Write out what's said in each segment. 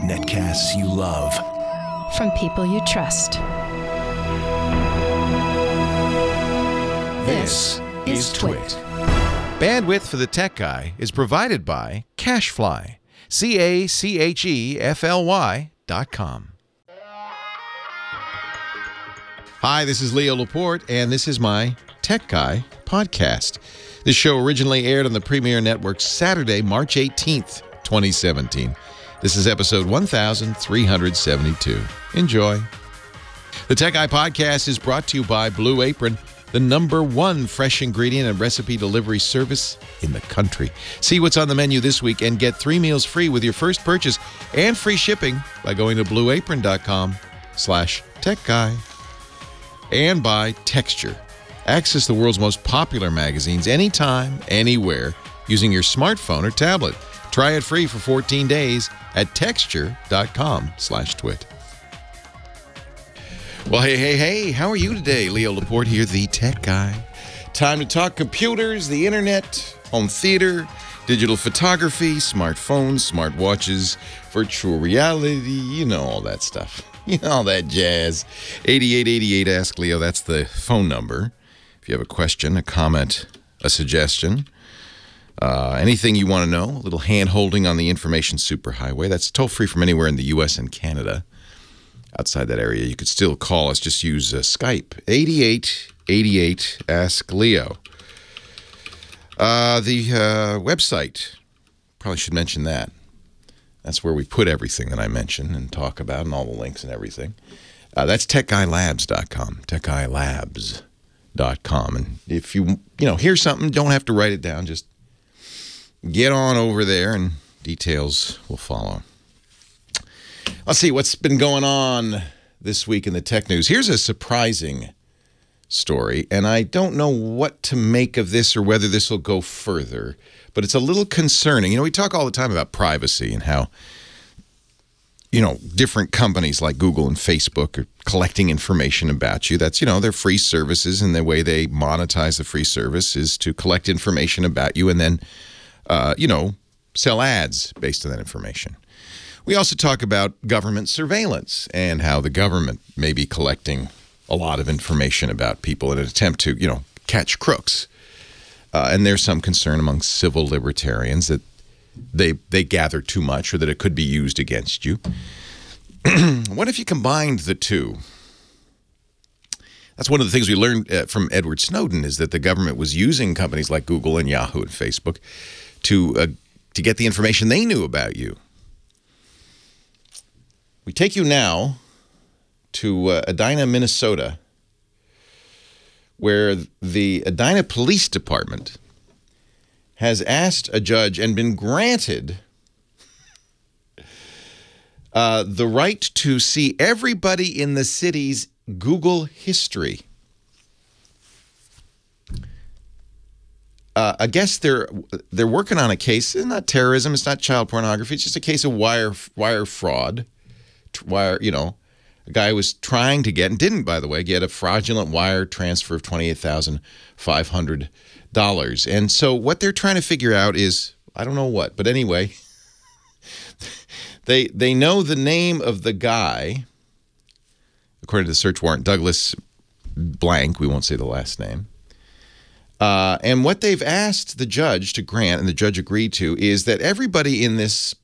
Netcasts you love. From people you trust. This is Twit. Bandwidth for the Tech Guy is provided by Cachefly. CACHEFLY.com. Hi, this is Leo Laporte, and this is my Tech Guy podcast. This show originally aired on the Premiere Network Saturday, March 18th, 2017. This is episode 1372. Enjoy. The Tech Guy podcast is brought to you by Blue Apron, the #1 fresh ingredient and recipe delivery service in the country. See what's on the menu this week and get 3 meals free with your first purchase and free shipping by going to blueapron.com/techguy. And by Texture. Access the world's most popular magazines anytime, anywhere, using your smartphone or tablet. Try it free for 14 days at texture.com/twit. Well, hey, how are you today? Leo Laporte here, the Tech Guy. Time to talk computers, the internet, home theater, digital photography, smartphones, smartwatches, virtual reality, you know, all that stuff. You know, all that jazz. 8888 Ask Leo, that's the phone number. If you have a question, a comment, a suggestion, anything you want to know, a little hand-holding on the information superhighway, that's toll-free from anywhere in the U.S. and Canada. Outside that area, you could still call us. Just use Skype. 8888 Ask Leo. The website, probably should mention that. That's where we put everything that I mention and talk about and all the links and everything. That's techguylabs.com. Techguylabs.com. And if you hear something, don't have to write it down. Just get on over there and details will follow. Let's see what's been going on this week in the tech news. Here's a surprising story, and I don't know what to make of this or whether this will go further, but it's a little concerning. You know, we talk all the time about privacy and how, different companies like Google and Facebook are collecting information about you. That's, they're free services, and the way they monetize the free service is to collect information about you and then, sell ads based on that information. We also talk about government surveillance and how the government may be collecting a lot of information about people in an attempt to, catch crooks. And there's some concern among civil libertarians that they gather too much or that it could be used against you. What if you combined the two? That's one of the things we learned from Edward Snowden, is that the government was using companies like Google and Yahoo and Facebook to get the information they knew about you. We take you now to Edina, Minnesota, where the Edina Police Department has asked a judge and been granted the right to see everybody in the city's Google history. I guess they're working on a case. It's not terrorism. It's not child pornography. It's just a case of wire fraud. A guy was trying to get, and didn't, by the way, get a fraudulent wire transfer of $28,500. And so what they're trying to figure out is, I don't know what, but anyway, they know the name of the guy, according to the search warrant, Douglas blank, we won't say the last name. And what they've asked the judge to grant, and the judge agreed to, is that everybody in this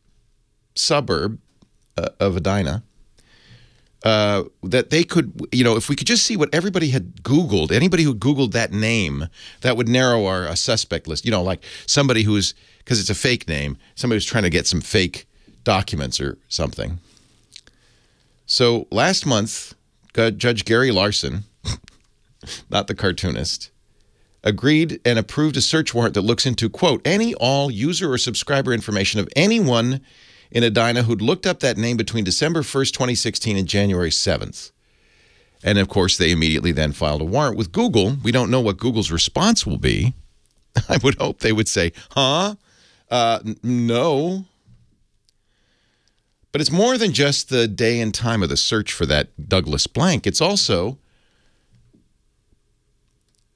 suburb of Edina, that they could, if we could just see what everybody had Googled, anybody who Googled that name, that would narrow our suspect list. Like somebody who's, because it's a fake name, somebody who's trying to get some fake documents or something. So last month, Judge Gary Larson, not the cartoonist, agreed and approved a search warrant that looks into, quote, any, all, user or subscriber information of anyone in Edina who'd looked up that name between December 1st, 2016 and January 7th. And, of course, they immediately then filed a warrant with Google. We don't know what Google's response will be. I would hope they would say, huh? No. But it's more than just the day and time of the search for that Douglas blank. It's also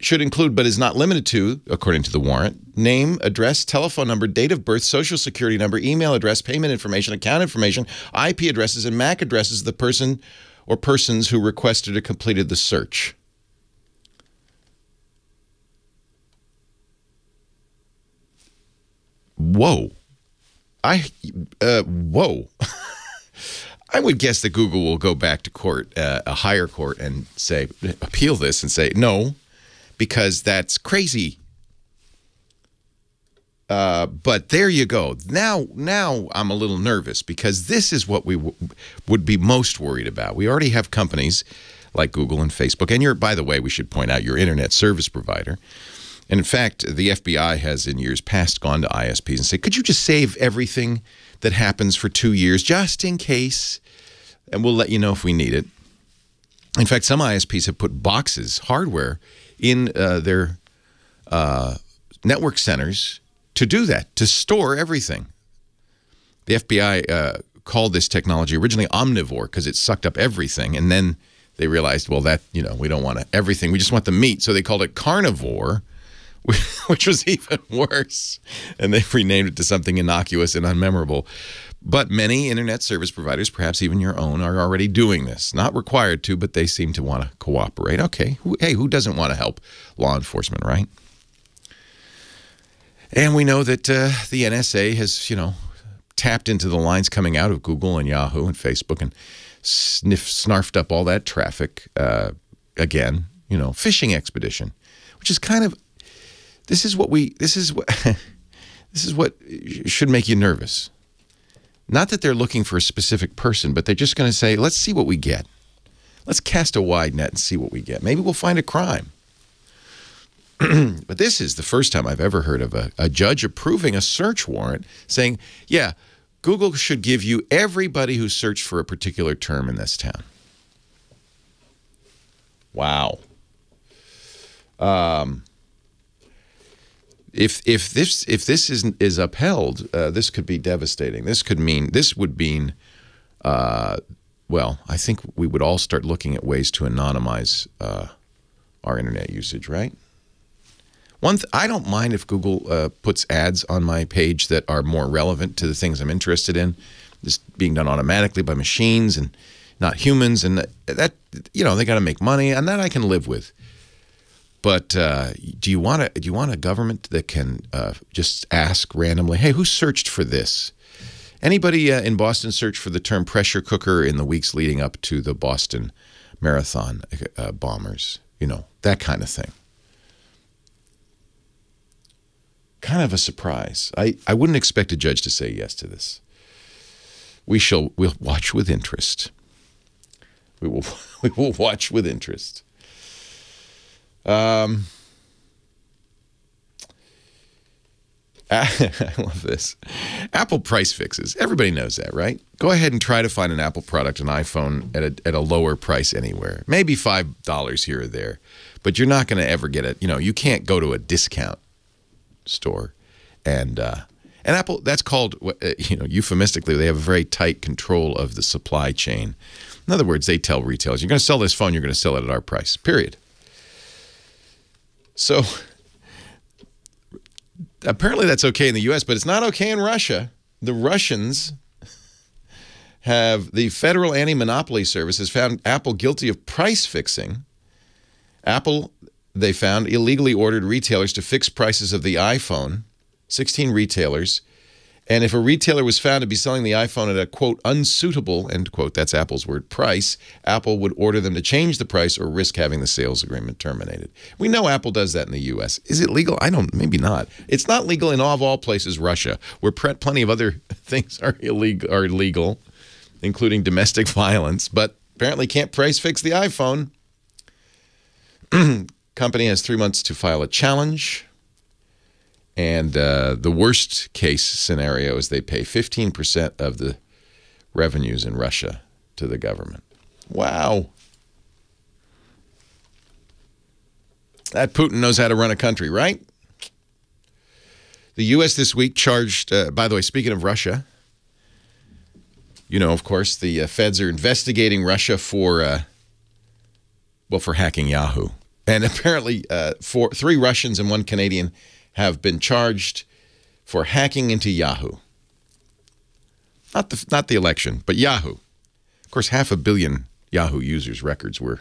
should include, but is not limited to, according to the warrant, name, address, telephone number, date of birth, social security number, email address, payment information, account information, IP addresses, and MAC addresses of the person or persons who requested or completed the search. Whoa. Whoa. I would guess that Google will go back to court, a higher court, and say, appeal this and say, no, because that's crazy. But there you go. Now I'm a little nervous because this is what we would be most worried about. We already have companies like Google and Facebook, and by the way, we should point out your internet service provider. And in fact, the FBI has in years past gone to ISPs and said, could you just save everything that happens for 2 years just in case, and we'll let you know if we need it. In fact, some ISPs have put boxes, hardware, in their network centers to do that, to store everything. The FBI called this technology originally omnivore because it sucked up everything, and then they realized, well, that, we don't want everything. We just want the meat, so they called it carnivore, which was even worse. And they've renamed it to something innocuous and unmemorable. But many internet service providers, perhaps even your own, are already doing this. Not required to, but they seem to want to cooperate. Okay, hey, who doesn't want to help law enforcement, right? And we know that the NSA has, tapped into the lines coming out of Google and Yahoo and Facebook and snarfed up all that traffic again, phishing expedition, which is kind of, this is what should make you nervous. Not that they're looking for a specific person, but they're just going to say, let's see what we get. Let's cast a wide net and see what we get. Maybe we'll find a crime. But this is the first time I've ever heard of a judge approving a search warrant saying, yeah, Google should give you everybody who searched for a particular term in this town. Wow. If this is upheld, this could be devastating. This would mean, well, I think we would all start looking at ways to anonymize our internet usage, right? I don't mind if Google puts ads on my page that are more relevant to the things I'm interested in. This being done automatically by machines and not humans, and that they got to make money, and that I can live with. But do you want a government that can just ask randomly, hey, who searched for this? Anybody in Boston searched for the term pressure cooker in the weeks leading up to the Boston Marathon bombers? That kind of thing. Kind of a surprise. I wouldn't expect a judge to say yes to this. We'll watch with interest. We will watch with interest. I love this. Apple price fixes. Everybody knows that, right? Go ahead and try to find an Apple product, an iPhone, at a lower price anywhere. Maybe $5 here or there. But you're not going to ever get it. You can't go to a discount store. And Apple, that's called, euphemistically, they have a very tight control of the supply chain. In other words, they tell retailers, you're going to sell this phone, you're going to sell it at our price, period. So apparently that's okay in the U.S., but it's not okay in Russia. The Russians the Federal Anti-Monopoly Service has found Apple guilty of price fixing. Apple, they found, illegally ordered retailers to fix prices of the iPhone, 16 retailers. And if a retailer was found to be selling the iPhone at a, quote, unsuitable, end quote, that's Apple's word, price, Apple would order them to change the price or risk having the sales agreement terminated. We know Apple does that in the U.S. Is it legal? Maybe not. It's not legal in of all places, Russia, where plenty of other things are illegal, including domestic violence, but apparently can't price fix the iPhone. Company has 3 months to file a challenge. And the worst case scenario is they pay 15% of the revenues in Russia to the government. Wow. That Putin knows how to run a country, right? The U.S. this week charged, by the way, speaking of Russia, of course, the feds are investigating Russia for hacking Yahoo. And apparently, 3 Russians and 1 Canadian have been charged for hacking into Yahoo. Not the election, but Yahoo. Of course, 500 million Yahoo users' records were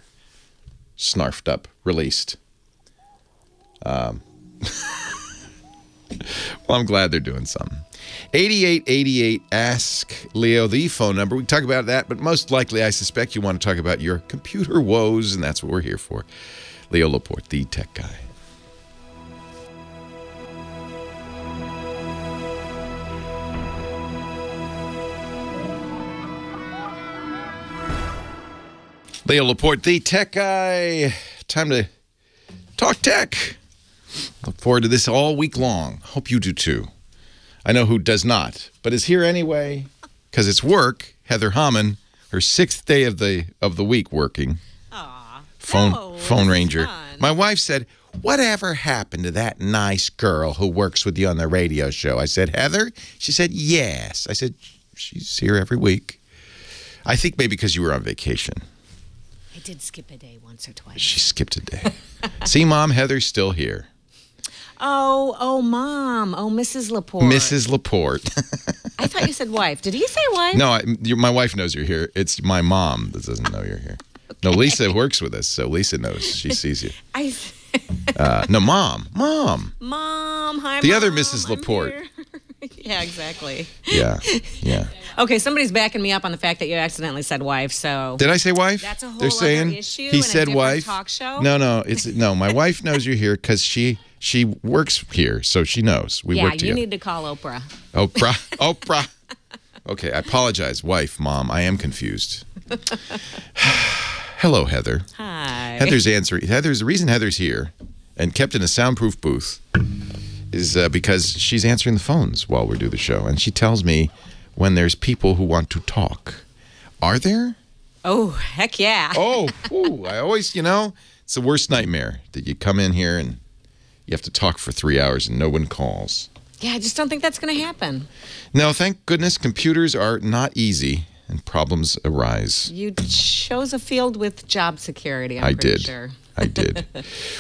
snarfed up, released. Well, I'm glad they're doing something. 8888 Ask Leo, the phone number. We can talk about that, but most likely, I suspect you want to talk about your computer woes, and that's what we're here for. Leo Laporte, the tech guy. Leo Laporte, the tech guy. Time to talk tech. Look forward to this all week long. Hope you do too. I know who does not, but is here anyway because it's work. Heather Hammond, her 6th day of the week working. Aw, phone ranger. fun. My wife said, "Whatever happened to that nice girl who works with you on the radio show?" I said, "Heather?" She said, "Yes." I said, "She's here every week." I think maybe because you were on vacation. I did skip a day once or twice. She skipped a day. See, Mom, Heather's still here. Oh, Mom. Oh, Mrs. Laporte. Mrs. Laporte. I thought you said wife. Did he say wife? No, my wife knows you're here. It's my mom that doesn't know you're here. Okay. No, Lisa works with us, so Lisa knows. She sees you. No, Mom. Mom, hi, The Mom. other Mrs. Laporte. Yeah, exactly. Yeah. Okay, somebody's backing me up on the fact that you accidentally said wife, so... Did I say wife? That's a whole They're saying other issue he in said a different wife. talk show? No, my wife knows you're here because she works here, so she knows. We work together. Yeah, you need to call Oprah. Oprah. Okay, I apologize, wife, Mom. I am confused. Hello, Heather. Hi. The reason Heather's here and kept in a soundproof booth is because she's answering the phones while we do the show, and she tells me when there's people who want to talk. Are there? Oh, heck yeah. I always, it's the worst nightmare that you come in here and you have to talk for 3 hours and no one calls. Yeah, I just don't think that's going to happen. No, thank goodness computers are not easy and problems arise. You chose a field with job security, I'm pretty sure. I did.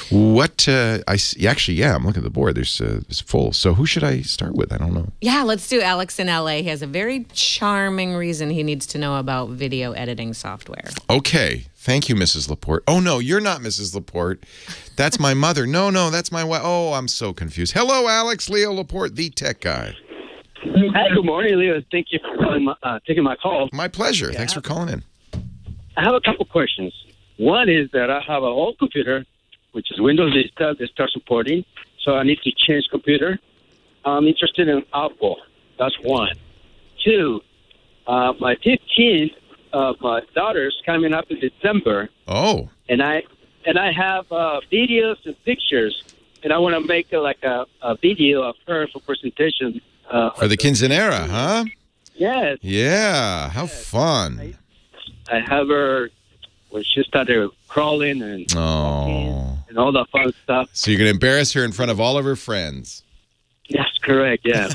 What? Actually, yeah. I'm looking at the board. It's full. So who should I start with? I don't know. Yeah, let's do Alex in LA. He has a very charming reason he needs to know about video editing software. Okay. Thank you, Mrs. Laporte. Oh no, you're not Mrs. Laporte. That's my mother. No, that's my wife. Oh, I'm so confused. Hello, Alex. Leo Laporte, the tech guy. Hi, good morning, Leo. Thank you for taking my call. My pleasure. Thanks for calling in. I have a couple questions. One is that I have an old computer, which is Windows Vista, they start supporting, so I need to change computer. I'm interested in Apple. That's one. Two, my 15th of my daughter's coming up in December. Oh. And I have videos and pictures, and I want to make a video of her for presentation. For the quinceanera, huh? Yes. Yeah, how fun. I have her when she started crawling and walking and all that fun stuff. So you're going to embarrass her in front of all of her friends. That's correct, yeah.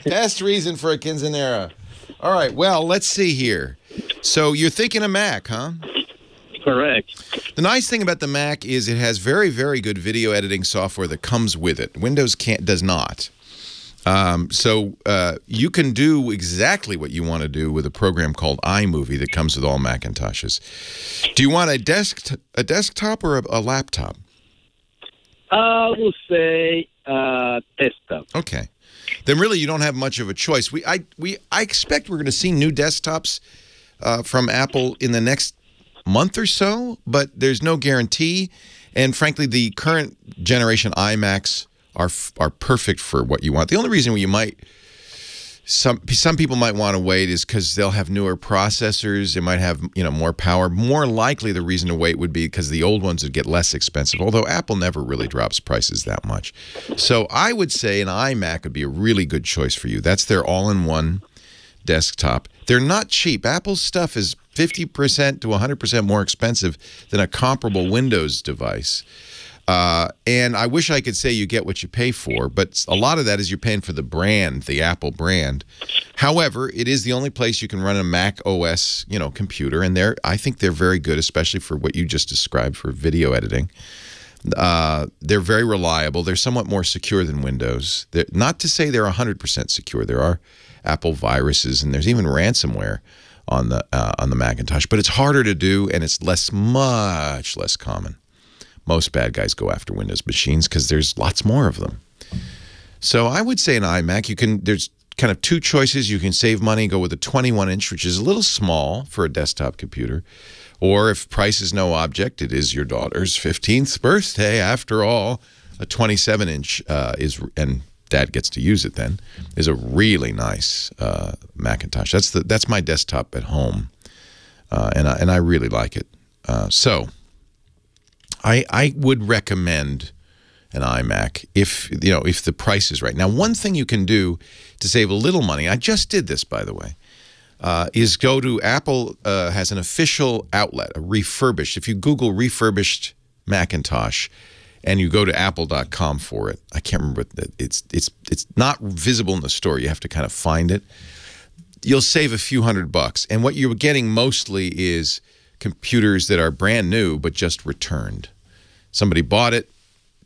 Best reason for a quinceanera. All right, well, let's see here. So you're thinking a Mac, huh? Correct. The nice thing about the Mac is it has very, very good video editing software that comes with it. Windows does not. So you can do exactly what you want to do with a program called iMovie that comes with all Macintoshes. Do you want a desktop or a laptop? I will say desktop. Okay. Then really you don't have much of a choice. I expect we're going to see new desktops from Apple in the next month or so, but there's no guarantee. And frankly, the current generation iMacs are perfect for what you want. The only reason you might some people might want to wait is because they'll have newer processors. They might have more power. More likely, the reason to wait would be because the old ones would get less expensive. Although Apple never really drops prices that much, so I would say an iMac would be a really good choice for you. That's their all-in-one desktop. They're not cheap. Apple's stuff is 50% to 100% more expensive than a comparable Windows device. And I wish I could say you get what you pay for, but a lot of that is you're paying for the brand, the Apple brand. However, it is the only place you can run a Mac OS, computer, and I think they're very good, especially for what you just described for video editing. They're very reliable. They're somewhat more secure than Windows. Not to say they're 100% secure. There are Apple viruses, and there's even ransomware on the Macintosh, but it's harder to do, and it's much less common. Most bad guys go after Windows machines because there's lots more of them. So I would say an iMac, there's kind of two choices. You can save money, go with a 21-inch, which is a little small for a desktop computer. Or if price is no object, it is your daughter's 15th birthday after all. A 27-inch and Dad gets to use it then, is a really nice Macintosh. That's my desktop at home, and I really like it. So I would recommend an iMac if the price is right. Now, one thing you can do to save a little money, I just did this, by the way, is go to Apple has an official outlet, a refurbished. If you Google refurbished Macintosh and you go to apple.com for it, I can't remember. It's not visible in the store. You have to kind of find it. You'll save a few $100. And what you're getting mostly is computers that are brand new but just returned. Somebody bought it,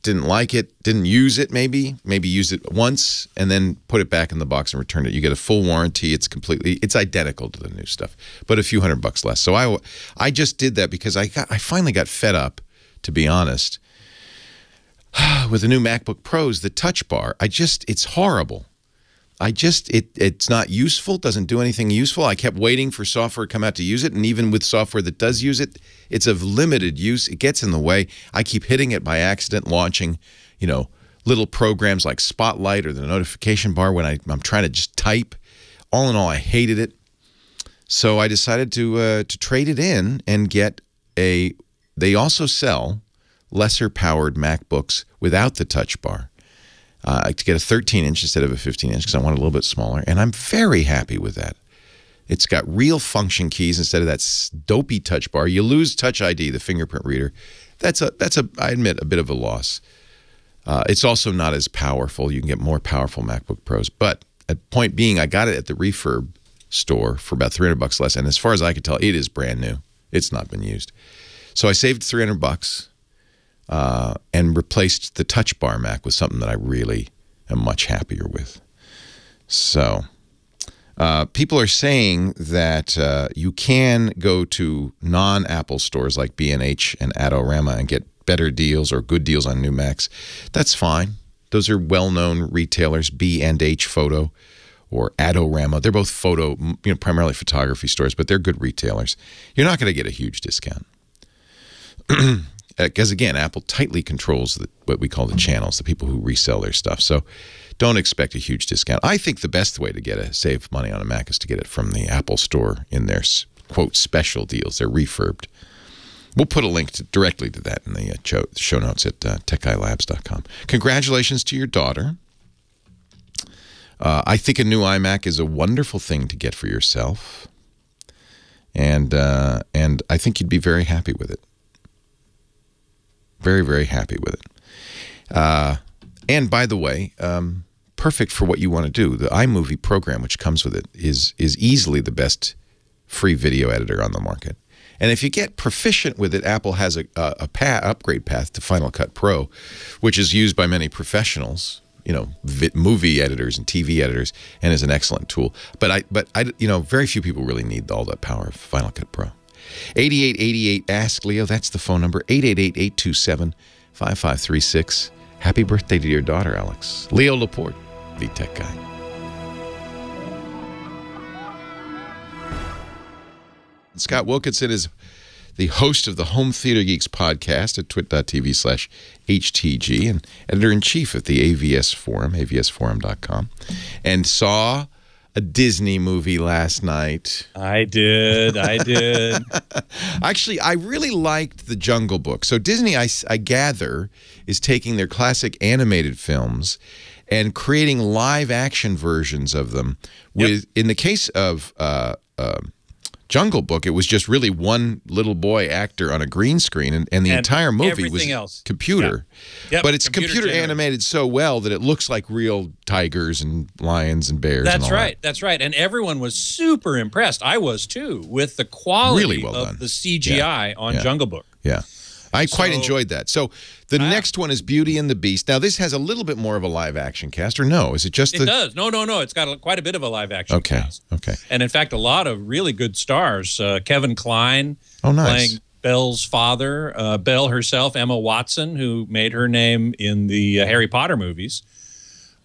didn't like it, didn't use it maybe used it once, and then put it back in the box and returned it. You get a full warranty. It's identical to the new stuff, but a few $100 less. So I just did that because I finally got fed up, to be honest, with the new MacBook Pros, the Touch Bar. It's horrible. It's not useful, doesn't do anything useful. I kept waiting for software to come out to use it, and even with software that does use it, it's of limited use. It gets in the way. I keep hitting it by accident, launching, little programs like Spotlight or the notification bar when I'm trying to just type. All in all, I hated it. So I decided to trade it in and get they also sell lesser powered MacBooks without the Touch Bar. To get a 13-inch instead of a 15-inch because I want it a little bit smaller, and I'm very happy with that. It's got real function keys instead of that dopey Touch Bar. You lose Touch ID, the fingerprint reader. That's I admit, a bit of a loss. It's also not as powerful. You can get more powerful MacBook Pros, but at point being, I got it at the refurb store for about $300 less, and as far as I could tell, it is brand new. It's not been used. So I saved $300. And replaced the Touch Bar Mac with something that I really am much happier with. So people are saying that you can go to non-Apple stores like B&H and Adorama and get better deals or good deals on new Macs. That's fine. Those are well-known retailers, B&H Photo or Adorama. They're both primarily photography stores, but they're good retailers. You're not going to get a huge discount. Because, again, Apple tightly controls what we call the channels, the people who resell their stuff. So don't expect a huge discount. I think the best way to save money on a Mac is to get it from the Apple store in their, quote, special deals. They're refurbed. We'll put a link directly to that in the show notes at techguylabs.com. Congratulations to your daughter. I think a new iMac is a wonderful thing to get for yourself. And I think you'd be very happy with it. Very, very happy with it. And by the way, perfect for what you want to do. The iMovie program, which comes with it, is easily the best free video editor on the market. And if you get proficient with it, Apple has a upgrade path to Final Cut Pro, which is used by many professionals, movie editors and TV editors, and is an excellent tool. But very few people really need all that power of Final Cut Pro. 8888 Ask Leo, that's the phone number, 888-827-5536. Happy birthday to your daughter, Alex. Leo Laporte, the Tech Guy. Scott Wilkinson is the host of the Home Theater Geeks podcast at twit.tv/HTG and editor-in-chief of the AVS Forum, avsforum.com, and saw a Disney movie last night. I did. Actually, I really liked The Jungle Book. So Disney, I gather, is taking their classic animated films and creating live-action versions of them. In the case of Jungle Book, it was just really one little boy actor on a green screen, and the entire movie was computer. Yep, but it's computer animated so well that it looks like real tigers and lions and bears. That's right. That's right. And everyone was super impressed. I was too, with the quality of the CGI on Jungle Book. Yeah. I quite enjoyed that. So the next one is Beauty and the Beast. Now, this has a little bit more of a live-action cast, or no? Is it just It does. No. It's got quite a bit of a live-action cast. Okay. And, in fact, a lot of really good stars. Kevin Kline playing Belle's father. Belle herself, Emma Watson, who made her name in the Harry Potter movies.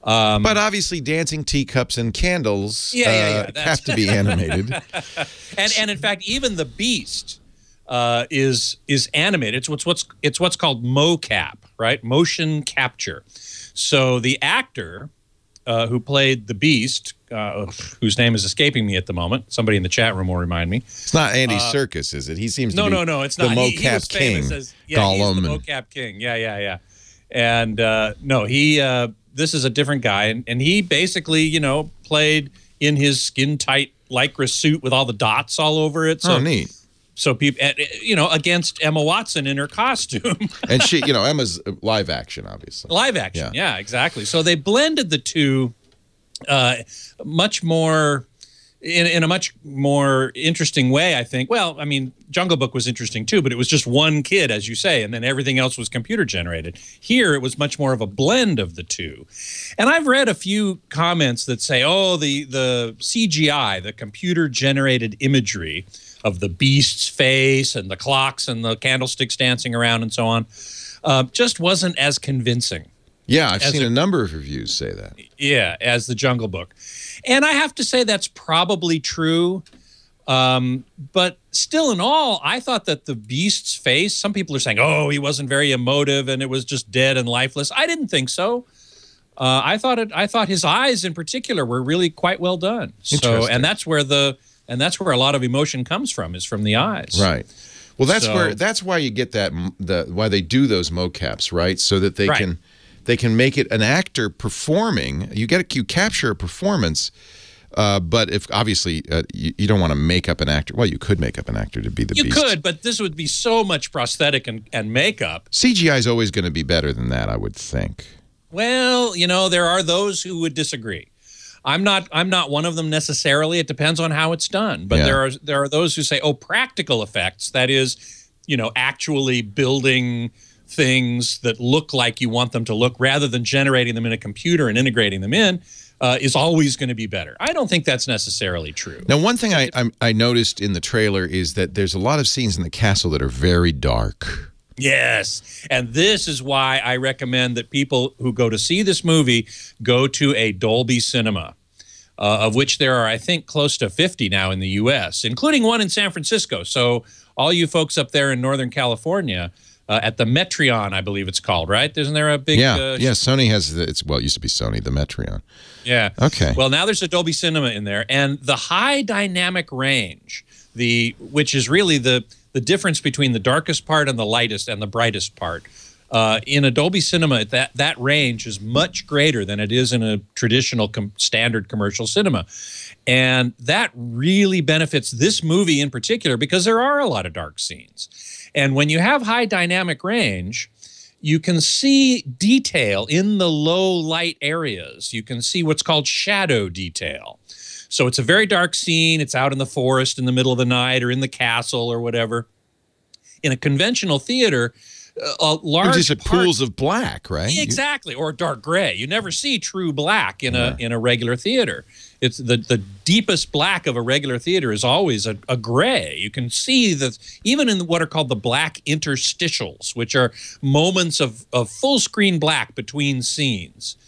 But obviously, dancing teacups and candles have to be animated. and in fact, even the Beast is animated. It's what's called mocap, right? Motion capture. So the actor who played the Beast, whose name is escaping me at the moment, somebody in the chat room will remind me. It's not Andy Serkis, is it? He seems to be no, it's not. The mocap king. Gollum. He's the mocap king. Yeah. And this is a different guy, and he basically, played in his skin-tight Lycra suit with all the dots all over it. So, neat. So people, against Emma Watson in her costume. And she, Emma's live action, obviously. Live action, yeah, exactly. So they blended the two much more, in a much more interesting way, I think. Well, I mean, Jungle Book was interesting too, but it was just one kid, as you say, and then everything else was computer generated. Here, it was much more of a blend of the two. And I've read a few comments that say, oh, the CGI, the computer generated imagery of the Beast's face and the clocks and the candlesticks dancing around and so on, just wasn't as convincing. Yeah, I've seen a number of reviews say that. Yeah, as the Jungle Book. And I have to say that's probably true. But still in all, I thought that the Beast's face, some people are saying, oh, he wasn't very emotive and it was just dead and lifeless. I didn't think so. I thought his eyes in particular were really quite well done. So, and that's where a lot of emotion comes from, is from the eyes. Right. Well, that's why you get that why they do those mocaps, right? So that they can make it an actor performing. You capture a performance, but if obviously you don't want to make up an actor. Well, you could make up an actor to be the Beast. You could, but this would be so much prosthetic and makeup. CGI is always going to be better than that, I would think. Well, there are those who would disagree. I'm not one of them necessarily. It depends on how it's done. But there are those who say, oh, practical effects, that is, actually building things that look like you want them to look rather than generating them in a computer and integrating them in, is always going to be better. I don't think that's necessarily true. Now, one thing I noticed in the trailer is that there's a lot of scenes in the castle that are very dark. Yes, and this is why I recommend that people who go to see this movie go to a Dolby Cinema, of which there are, I think, close to 50 now in the U.S., including one in San Francisco. So all you folks up there in Northern California, at the Metreon, I believe it's called, right? Isn't there a big... Yeah, Sony has... it used to be Sony, the Metreon. Yeah. Okay. Well, now there's a Dolby Cinema in there, and the high dynamic range, which is really the difference between the darkest part and the lightest and the brightest part. In a Dolby Cinema, that range is much greater than it is in a traditional standard commercial cinema. And that really benefits this movie in particular because there are a lot of dark scenes. And when you have high dynamic range, you can see detail in the low light areas. You can see what's called shadow detail. So it's a very dark scene. It's out in the forest in the middle of the night or in the castle or whatever. In a conventional theater, a large just pools of black, right? Exactly, or dark gray. You never see true black in a regular theater. It's the deepest black of a regular theater is always a gray. You can see that even in what are called the black interstitials, which are moments of full screen black between scenes.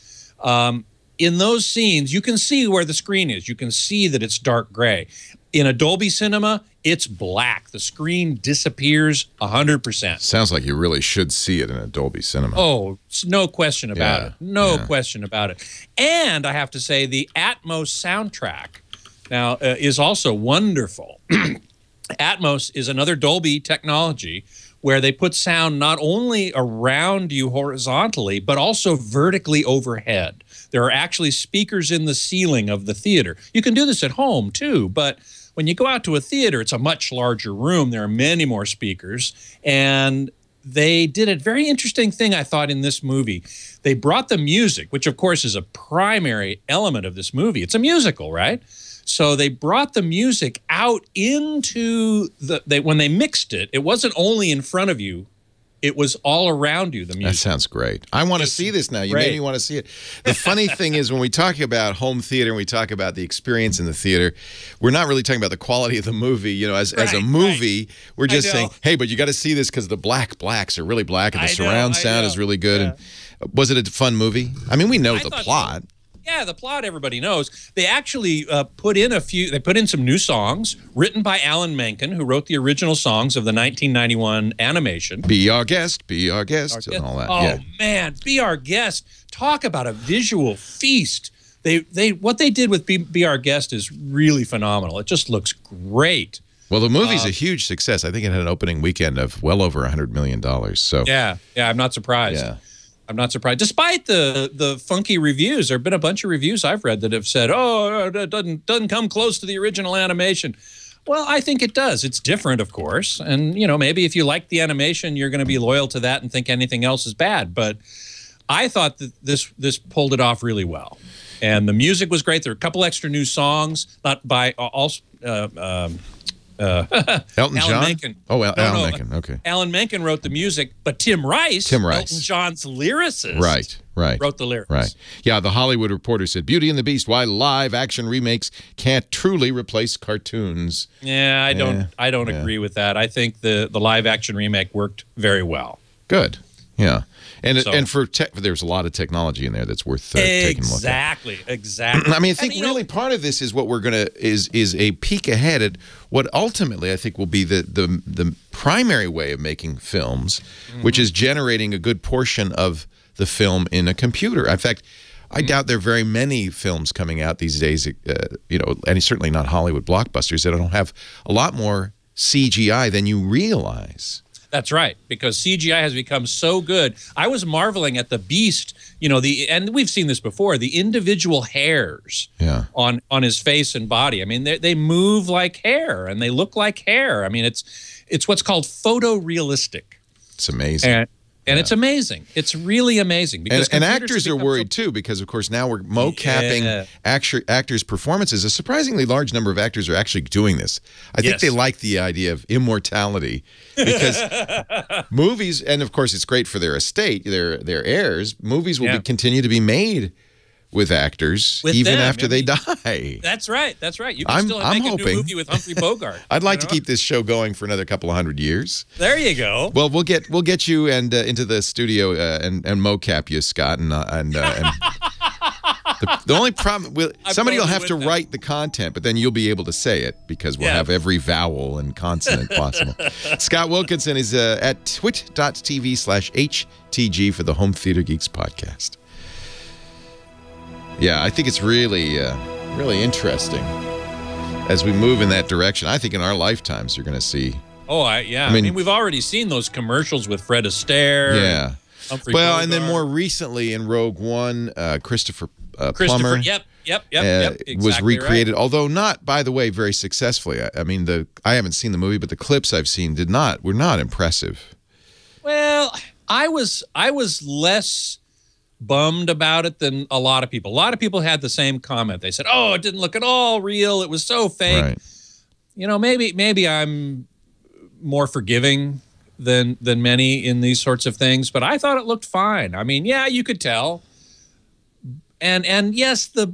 In those scenes, you can see where the screen is. You can see that it's dark gray. In a Dolby Cinema, it's black. The screen disappears 100%. Sounds like you really should see it in a Dolby Cinema. Oh, no question about it. No question about it. And I have to say, the Atmos soundtrack now is also wonderful. Atmos is another Dolby technology where they put sound not only around you horizontally, but also vertically overhead. There are actually speakers in the ceiling of the theater. You can do this at home, too, but when you go out to a theater, it's a much larger room. There are many more speakers. And they did a very interesting thing, I thought, in this movie. They brought the music, which, of course, is a primary element of this movie. It's a musical, right? So they brought the music out into when they mixed it, it wasn't only in front of you. It was all around you, the music. That sounds great. I want to see this now. You made me want to see it. The funny thing is when we talk about home theater and we talk about the experience in the theater, we're not really talking about the quality of the movie. You know, as a movie, we're just saying, hey, but you got to see this because the blacks are really black and the surround sound is really good. And was it a fun movie? I mean, we know the plot. So. Yeah, the plot everybody knows. They actually put in some new songs written by Alan Menken, who wrote the original songs of the 1991 animation. Be Our Guest, and all that. Oh, man, Be Our Guest. Talk about a visual feast. What they did with Be Our Guest is really phenomenal. It just looks great. Well, the movie's a huge success. I think it had an opening weekend of well over $100 million. So yeah, I'm not surprised. Yeah. I'm not surprised. Despite the funky reviews, there have been a bunch of reviews I've read that have said, oh, it doesn't come close to the original animation. Well, I think it does. It's different, of course. And, you know, maybe if you like the animation, you're going to be loyal to that and think anything else is bad. But I thought that this pulled it off really well. And the music was great. There were a couple extra new songs, not by Elton John? Menken. Oh, Alan Menken. Okay. Alan Menken wrote the music, but Tim Rice, Elton John's lyricist, wrote the lyrics. Right. Yeah, the Hollywood Reporter said, Beauty and the Beast, why live action remakes can't truly replace cartoons. Yeah, I don't agree with that. I think the live action remake worked very well. Good. Yeah. And there's a lot of technology in there that's worth taking a look at. Exactly. I mean, I think really part of this is what we're going to is a peek ahead at what ultimately I think will be the primary way of making films, which is generating a good portion of the film in a computer. In fact, I doubt there are very many films coming out these days, you know, and certainly not Hollywood blockbusters that don't have a lot more CGI than you realize. That's right, because CGI has become so good. I was marveling at the Beast, you know, and we've seen this before, the individual hairs on his face and body. I mean, they move like hair and they look like hair. I mean, it's what's called photorealistic. It's amazing. And it's amazing. It's really amazing. Because and actors are worried, too, because, of course, now we're mocapping actors' performances. A surprisingly large number of actors are actually doing this. I think they like the idea of immortality because movies, and, of course, it's great for their estate, their heirs, movies will continue to be made with actors even after they die. That's right. That's right. You can still make a new movie with Humphrey Bogart. I'd like to keep this show going for another couple of 100 years. There you go. Well, we'll get you and into the studio and mocap you, Scott, and the only problem somebody will have to write the content, but then you'll be able to say it because we'll have every vowel and consonant possible. Scott Wilkinson is at twitch.tv/HTG for the Home Theater Geeks podcast. Yeah, I think it's really, really interesting as we move in that direction. I think in our lifetimes you're going to see. Oh, I mean, we've already seen those commercials with Fred Astaire. Yeah. Humphrey Well, Bogart. and then more recently in Rogue One, Christopher Plummer. Exactly was recreated, although not, by the way, very successfully. I mean, I haven't seen the movie, but the clips I've seen were not impressive. Well, I was less bummed about it than a lot of people. A lot of people had the same comment. They said, "Oh, it didn't look at all real. It was so fake." Right. You know, maybe I'm more forgiving than many in these sorts of things, but I thought it looked fine. I mean, yeah, you could tell. And yes, the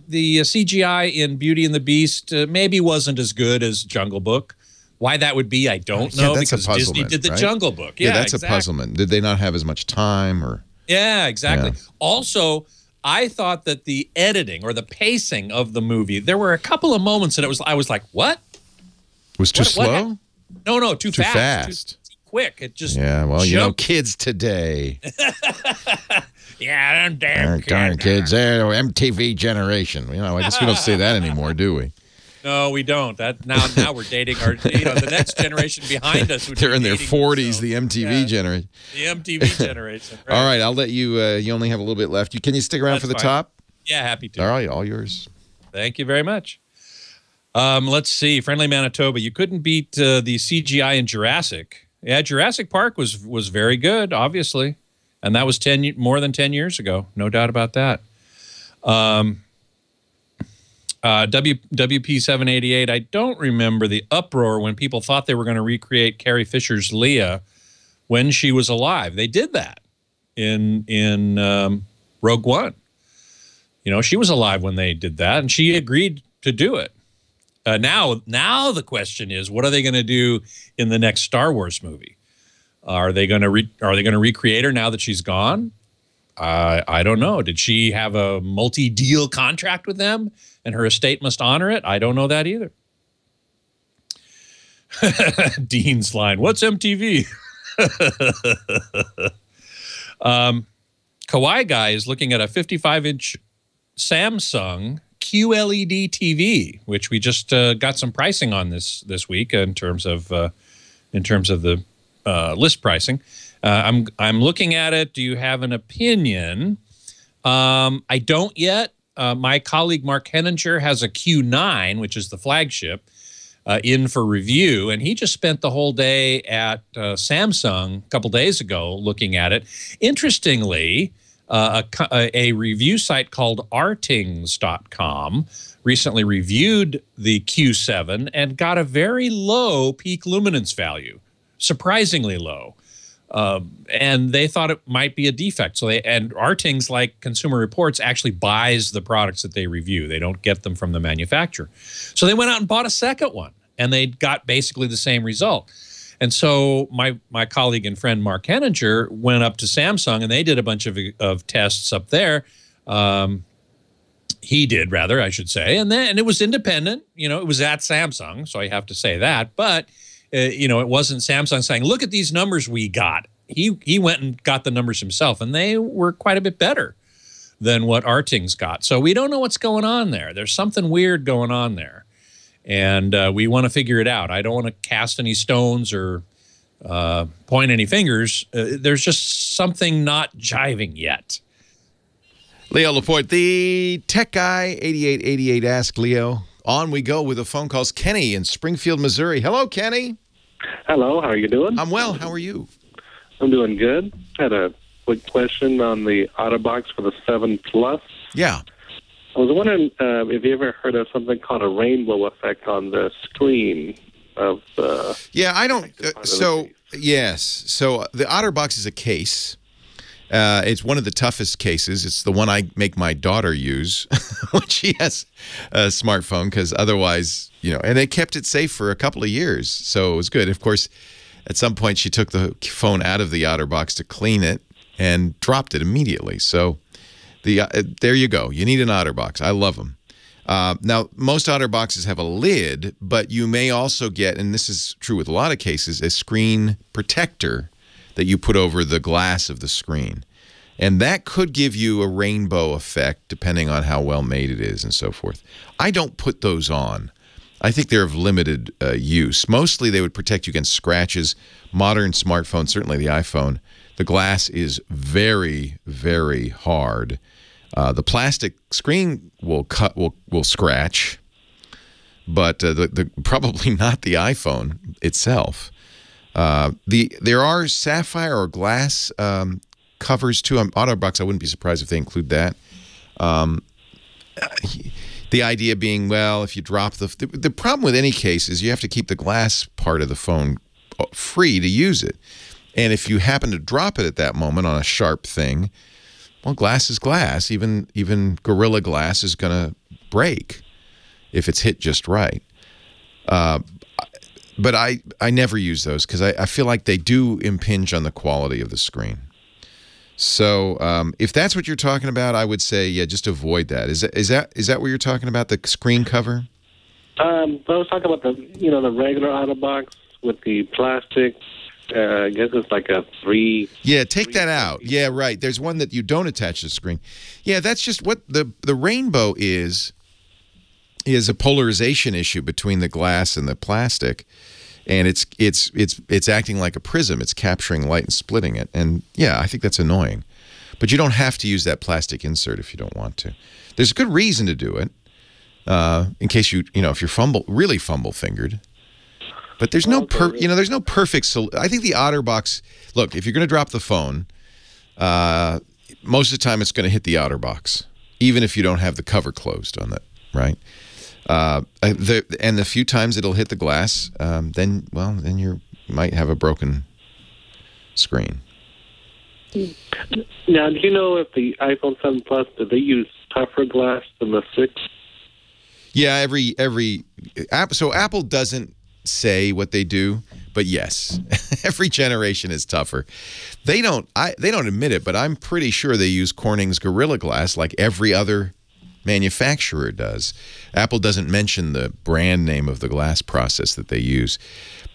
CGI in Beauty and the Beast maybe wasn't as good as Jungle Book. Why that would be, I don't know, because Disney did the Jungle Book. Yeah, that's exactly. A puzzlement. Did they not have as much time or? Yeah, exactly. Yeah. Also, I thought that the editing or the pacing of the movie, there were a couple of moments that I was like, what? Was too slow? No, too fast. Too quick. It just you know, kids today. Yeah, them damn kids. They're MTV generation. You know, I guess we don't say that anymore, do we? No, we don't. Now we're dating the next generation behind us. They're in their 40s, the MTV generation. The MTV generation. Right. All right, I'll let you. You only have a little bit left. Can you stick around for the top? Yeah, happy to. All right, all yours. Thank you very much. Let's see. Friendly Manitoba. You couldn't beat the CGI in Jurassic. Yeah, Jurassic Park was very good, obviously. And that was more than 10 years ago. No doubt about that. WP788, I don't remember the uproar when people thought they were going to recreate Carrie Fisher's Leia when she was alive. They did that in Rogue One. You know, she was alive when they did that, and she agreed to do it. Now the question is, what are they going to do in the next Star Wars movie? Are they going to recreate her now that she's gone? I don't know. Did she have a multi-deal contract with them, and her estate must honor it? I don't know that either. Dean's line. What's MTV? Kawaii Guy is looking at a 55-inch Samsung QLED TV, which we just got some pricing on this week in terms of the list pricing. I'm looking at it. Do you have an opinion? I don't yet. My colleague Mark Henninger has a Q9, which is the flagship, in for review, and he just spent the whole day at Samsung a couple days ago looking at it. Interestingly, a review site called rtings.com recently reviewed the Q7 and got a very low peak luminance value, surprisingly low. And they thought it might be a defect. So Rtings, like Consumer Reports, actually buys the products that they review. They don't get them from the manufacturer. So they went out and bought a second one, and they got basically the same result. And so my colleague and friend Mark Henninger went up to Samsung, and they did a bunch of tests up there. He did, rather, I should say. And it was independent. You know, it was at Samsung, so I have to say that. But you know, it wasn't Samsung saying, look at these numbers we got. He went and got the numbers himself, and they were quite a bit better than what Rtings got. So we don't know what's going on there. There's something weird going on there, and we want to figure it out. I don't want to cast any stones or point any fingers. There's just something not jiving yet. Leo Laporte, the tech guy, 8888 Ask Leo. On we go with the phone calls. Kenny in Springfield, Missouri. Hello, Kenny. Hello, how are you doing? I'm well. How are you? I'm doing good. Had a quick question on the Otterbox for the 7 Plus. Yeah. I was wondering if you ever heard of something called a rainbow effect on the screen of the... Yeah, I don't... yes. So the Otterbox is a case. It's one of the toughest cases. It's the one I make my daughter use when she has a smartphone, because otherwise, you know, and they kept it safe for a couple of years, so it was good. Of course, at some point, she took the phone out of the Otterbox to clean it and dropped it immediately. So there you go. You need an Otterbox. I love them. Now, most Otterboxes have a lid, but you may also get, and this is true with a lot of cases, a screen protector that you put over the glass of the screen. And that could give you a rainbow effect depending on how well made it is and so forth. I don't put those on. I think they're of limited use. Mostly they would protect you against scratches. Modern smartphones, certainly the iPhone, the glass is very, very hard. The plastic screen will scratch, but probably not the iPhone itself. There are sapphire or glass covers too. On Otterbox, I wouldn't be surprised if they include that. The idea being, well, if you drop the problem with any case is you have to keep the glass part of the phone free to use it. And if you happen to drop it at that moment on a sharp thing, well, glass is glass. Even Gorilla Glass is going to break if it's hit just right. But I never use those because I feel like they do impinge on the quality of the screen. So if that's what you're talking about, I would say, yeah, just avoid that. Is that what you're talking about, the screen cover? I was talking about the regular Otterbox with the plastic. I guess it's like a 3. Yeah, take that out. Yeah, right. There's one that you don't attach to the screen. Yeah, that's just what the rainbow is a polarization issue between the glass and the plastic. And it's acting like a prism. It's capturing light and splitting it. And yeah, I think that's annoying. But you don't have to use that plastic insert if you don't want to. There's a good reason to do it. in case if you're really fumble fingered. But there's no there's no perfect solution. I think the Otterbox. Look, if you're going to drop the phone, most of the time it's going to hit the Otterbox, even if you don't have the cover closed on that, right? And the few times it'll hit the glass, then you might have a broken screen. Now, do you know if the iPhone 7 Plus, do they use tougher glass than the 6? Yeah, every app. So Apple doesn't say what they do, but yes, every generation is tougher. They don't admit it, but I'm pretty sure they use Corning's Gorilla Glass like every other manufacturer does. Apple doesn't mention the brand name of the glass process that they use.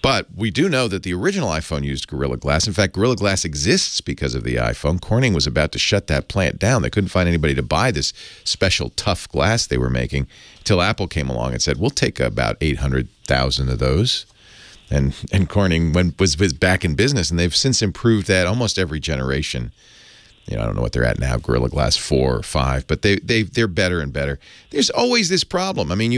But we do know that the original iPhone used Gorilla Glass. In fact, Gorilla Glass exists because of the iPhone. Corning was about to shut that plant down. They couldn't find anybody to buy this special tough glass they were making until Apple came along and said, we'll take about 800,000 of those. And Corning was back in business, and they've since improved that almost every generation. I don't know what they're at now, Gorilla Glass 4 or 5, but they're better and better. There's always this problem. I mean,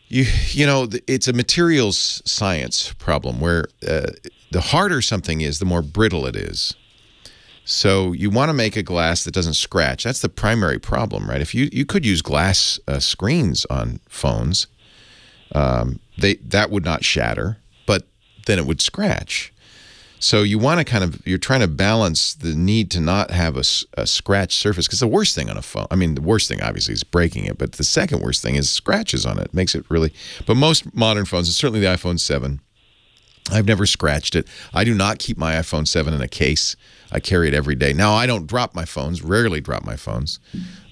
it's a materials science problem where the harder something is, the more brittle it is. So you want to make a glass that doesn't scratch. That's the primary problem, right? If you could use glass screens on phones, that would not shatter, but then it would scratch. So you want to you're trying to balance the need to not have a scratch surface, because the worst thing on a phone, I mean, the worst thing obviously is breaking it, but the second worst thing is scratches on it. It makes it really, but most modern phones, and certainly the iPhone 7, I've never scratched it. I do not keep my iPhone 7 in a case. I carry it every day. Now, I don't drop my phones, rarely drop my phones,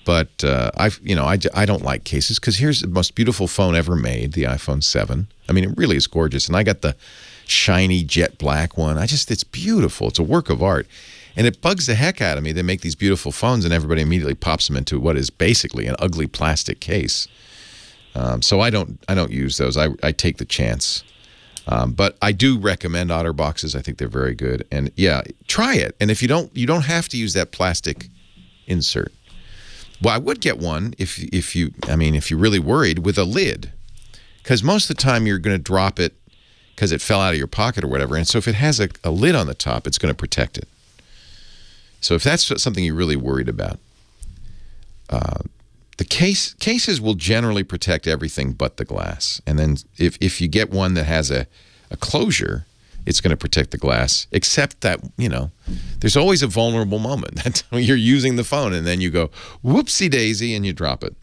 but I don't like cases, because here's the most beautiful phone ever made, the iPhone 7. I mean, it really is gorgeous, and I got the shiny jet black one. It's beautiful. It's a work of art. And it bugs the heck out of me. They make these beautiful phones and everybody immediately pops them into what is basically an ugly plastic case. So I don't use those. I take the chance. But I do recommend Otterboxes. I think they're very good. And yeah, try it. And if you don't have to use that plastic insert. Well, I would get one if you're really worried, with a lid. Because most of the time you're going to drop it because it fell out of your pocket or whatever. And so if it has a lid on the top, it's going to protect it. So if that's something you're really worried about, the cases will generally protect everything but the glass. And then if you get one that has a closure, it's going to protect the glass, except that, there's always a vulnerable moment. That's when you're using the phone and then you go, whoopsie daisy, and you drop it.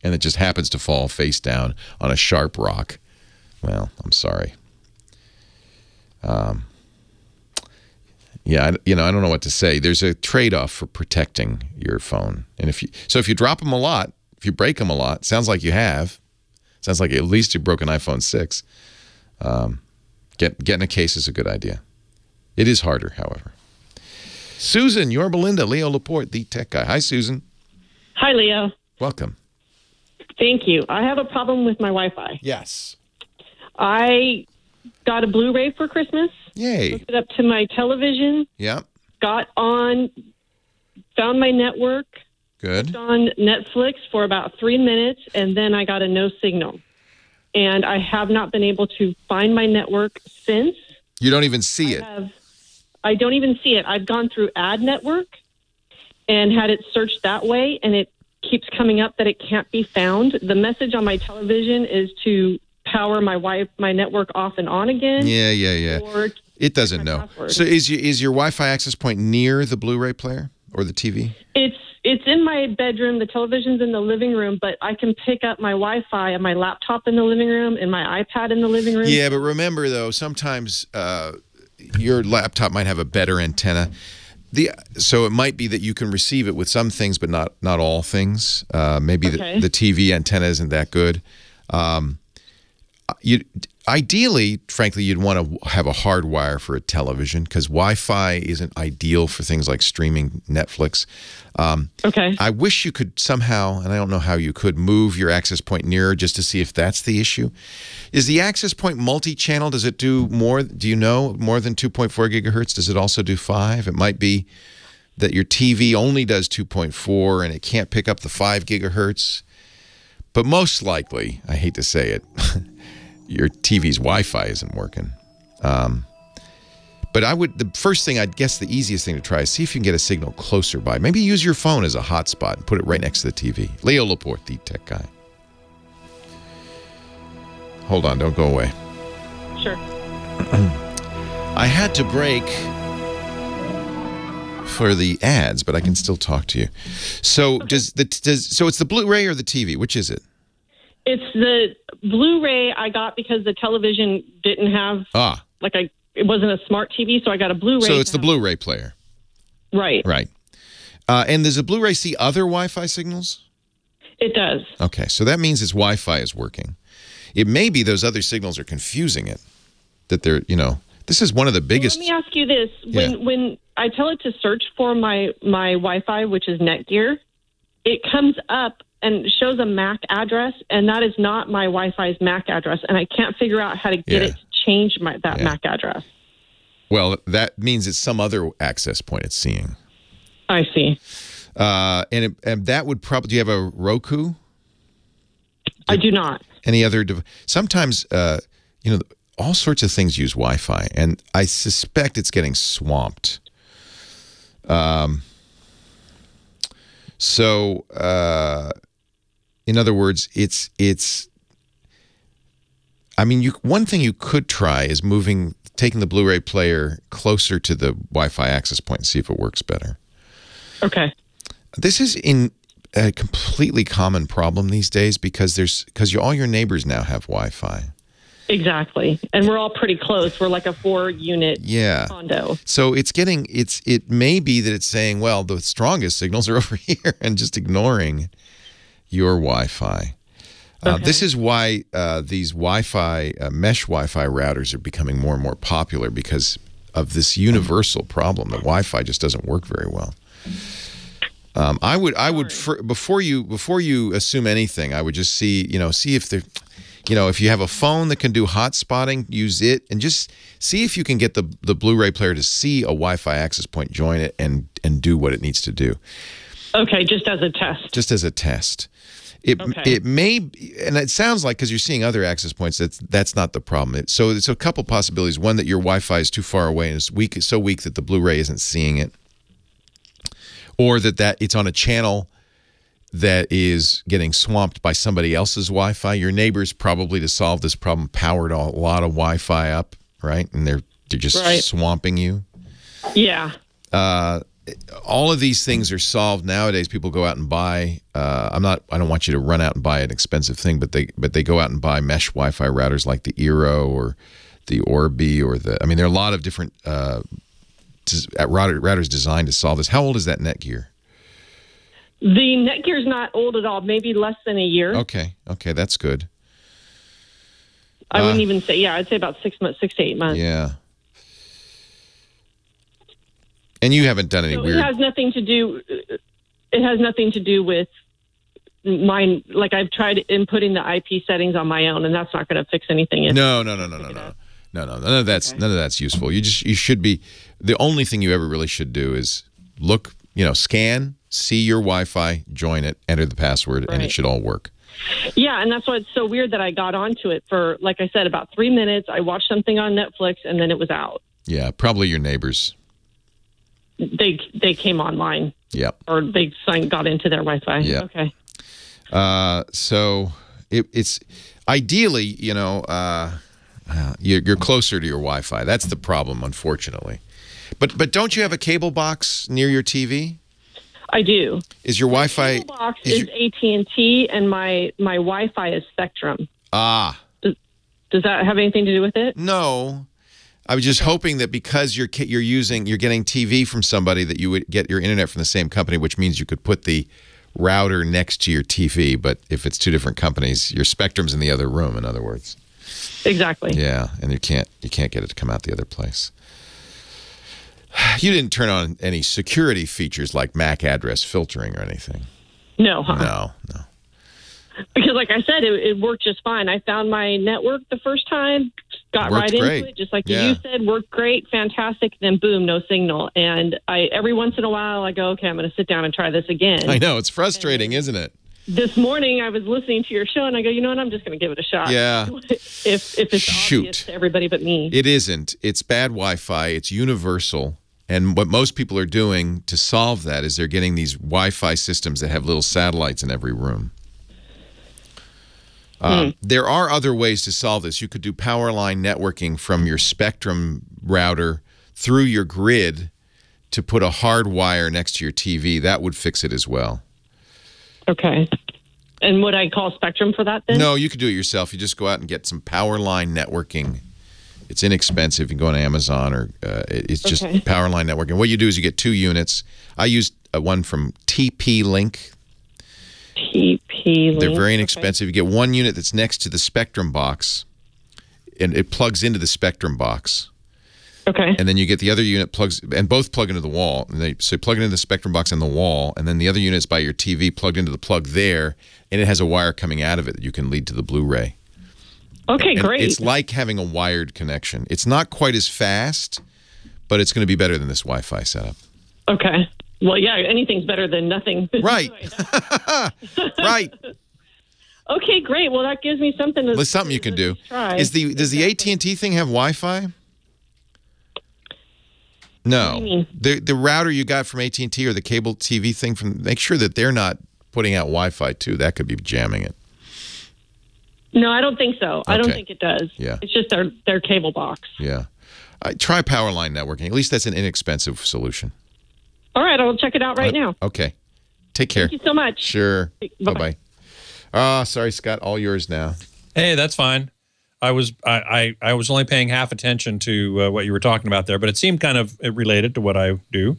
And it just happens to fall face down on a sharp rock. Well, I'm sorry. Yeah, I don't know what to say. There's a trade-off for protecting your phone. And if you drop them a lot, if you break them a lot, sounds like you have. Sounds like at least you broke an iPhone 6. Getting a case is a good idea. It is harder, however. Susan, you're Belinda, Leo Laporte, the tech guy. Hi, Susan. Hi, Leo. Welcome. Thank you. I have a problem with my Wi-Fi. Yes. I got a Blu-ray for Christmas. Yay. Hooked it up to my television. Yeah. Got on, found my network. Good. Hooked on Netflix for about 3 minutes, and then I got a no signal. And I have not been able to find my network since. You don't even see it. I don't even see it. I've gone through Ad Network and had it searched that way, and it keeps coming up that it can't be found. The message on my television is to power my network off and on again. Yeah. Or it doesn't know. Password. So is your Wi-Fi access point near the Blu-ray player or the TV? It's in my bedroom. The television's in the living room, but I can pick up my Wi-Fi and my laptop in the living room and my iPad in the living room. Yeah, but remember though, sometimes your laptop might have a better antenna. So it might be that you can receive it with some things, but not all things. Maybe okay. the TV antenna isn't that good. Ideally, frankly, you'd want to have a hard wire for a television because Wi-Fi isn't ideal for things like streaming Netflix. Okay. I wish you could somehow, and I don't know how you could, move your access point nearer just to see if that's the issue. Is the access point multi-channel? Does it do more, do you know, more than 2.4 gigahertz? Does it also do 5? It might be that your TV only does 2.4 and it can't pick up the 5 gigahertz. But most likely, I hate to say it, your TV's Wi-Fi isn't working. But the first thing, I'd guess the easiest thing to try is see if you can get a signal closer by. Maybe use your phone as a hotspot and put it right next to the TV. Leo Laporte, the tech guy. Hold on, don't go away. Sure. I had to break for the ads, but I can still talk to you. So so it's the Blu-ray or the TV? Which is it? It's the Blu-ray I got because the television didn't have it wasn't a smart TV, so I got a Blu-ray. So it's the Blu-ray player. Right. Right. And does the Blu-ray see other Wi-Fi signals? It does. Okay, so that means its Wi-Fi is working. It may be those other signals are confusing it. That they're, this is one of the biggest. Well, let me ask you this. When I tell it to search for my Wi-Fi, which is Netgear, it comes up and shows a MAC address, and that is not my Wi-Fi's MAC address, and I can't figure out how to get it to change that MAC address. Well, that means it's some other access point it's seeing. I see. And that would probably. Do you have a Roku? I do not. Any other? Sometimes, all sorts of things use Wi-Fi, and I suspect it's getting swamped. In other words, it's. I mean, one thing you could try is taking the Blu-ray player closer to the Wi-Fi access point and see if it works better. Okay. This is a completely common problem these days because all your neighbors now have Wi-Fi. Exactly, and we're all pretty close. We're like a 4-unit condo. So it may be that it's saying, well, the strongest signals are over here, and just ignoring your Wi-Fi. Okay. This is why these Wi-Fi, mesh Wi-Fi routers are becoming more and more popular because of this universal problem that Wi-Fi just doesn't work very well. I would before you assume anything, I would just see if there, if you have a phone that can do hotspotting, use it, and just see if you can get the Blu-ray player to see a Wi-Fi access point, join it, and do what it needs to do. Okay, just as a test. Just as a test. It may, and it sounds like because you're seeing other access points, that's not the problem. So it's a couple possibilities. One, that your Wi-Fi is too far away and it's so weak that the Blu-ray isn't seeing it, or that it's on a channel that is getting swamped by somebody else's Wi-Fi. Your neighbors probably, to solve this problem, powered a lot of Wi-Fi up, right? And they're just swamping you. Yeah. All of these things are solved nowadays. People go out and buy. I don't want you to run out and buy an expensive thing, but they go out and buy mesh Wi-Fi routers like the Eero or the Orbi or the. I mean, there are a lot of different routers designed to solve this. How old is that Netgear? The Netgear's not old at all. Maybe less than a year. Okay, that's good. I wouldn't even say. Yeah, I'd say about 6 months, 6 to 8 months. Yeah. And you haven't done any weird. It has nothing to do. It has nothing to do with mine. Like, I've tried inputting the IP settings on my own, and that's not going to fix anything. No. None of that's useful. You should be. The only thing you ever really should do is look. Scan, see your Wi-Fi, join it, enter the password, and it should all work. Yeah, and that's why it's so weird that I got onto it for, like I said, about 3 minutes. I watched something on Netflix, and then it was out. Yeah, probably your neighbors. They came online. Yep. Or they got into their Wi-Fi. Yeah. Okay. So it's ideally, you're closer to your Wi-Fi. That's the problem, unfortunately. But don't you have a cable box near your TV? I do. Is your Wi-Fi? Cable box is AT&T, and my Wi-Fi is Spectrum. Ah. Does that have anything to do with it? No. I was just hoping that because you're getting TV from somebody, that you would get your internet from the same company, which means you could put the router next to your TV. But if it's two different companies, your Spectrum's in the other room. In other words. Exactly. Yeah, and you can't get it to come out the other place. You didn't turn on any security features like MAC address filtering or anything. No. No. Because, like I said, it worked just fine. I found my network the first time, got right into it, just like you said, worked great, fantastic. Then, boom, no signal. And every once in a while, I go, okay, I'm going to sit down and try this again. I know. It's frustrating, isn't it? this morning I was listening to your show, and I go, you know what? I'm just going to give it a shot. Yeah. if it's obvious to everybody but me. It isn't. It's bad Wi-Fi. It's universal. And what most people are doing to solve that is they're getting these Wi-Fi systems that have little satellites in every room. There are other ways to solve this. You could do power line networking from your Spectrum router through your grid to put a hard wire next to your TV. That would fix it as well. Okay. And would I call Spectrum for that then? No, you could do it yourself. You just go out and get some power line networking. It's inexpensive. You can go on Amazon or it's just power line networking. What you do is you get 2 units. I used one from TP-Link. TP-Link. They're very inexpensive. You get 1 unit that's next to the Spectrum box, and it plugs into the Spectrum box. Okay. And then you get the other unit and both plug into the wall. And so you plug it into the Spectrum box on the wall, and then the other unit's by your TV plugged into the plug there, and it has a wire coming out of it that you can lead to the Blu-ray. Okay, and great. It's like having a wired connection. It's not quite as fast, but it's going to be better than this Wi-Fi setup. Okay. Well, yeah, anything's better than nothing. Right. Right. Okay, great. Well, that gives me something to something you can do. Try. Does the AT&T thing have Wi-Fi? No. The router you got from AT&T or the cable TV thing make sure that they're not putting out Wi-Fi too. That could be jamming it. No, I don't think so. Okay. I don't think it does. Yeah. It's just their cable box. Yeah. Try power line networking. At least that's an inexpensive solution. All right, I'll check it out right now. Okay. Take care. Thank you so much. Sure. Bye-bye. Sorry, Scott. All yours now. Hey, that's fine. I was only paying half attention to what you were talking about there, but it seemed kind of related to what I do.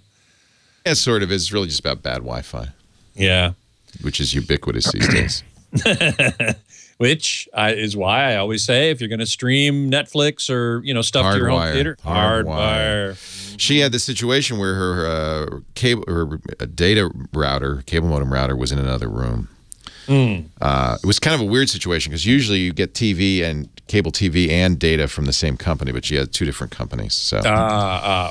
Yeah, sort of. It's really just about bad Wi-Fi. Yeah. Which is ubiquitous these days. Which is why I always say if you're going to stream Netflix or stuff to your home theater, hardwire. She had the situation where her data router, cable modem router, was in another room. It was kind of a weird situation because usually you get TV and cable TV and data from the same company, but she had 2 different companies. So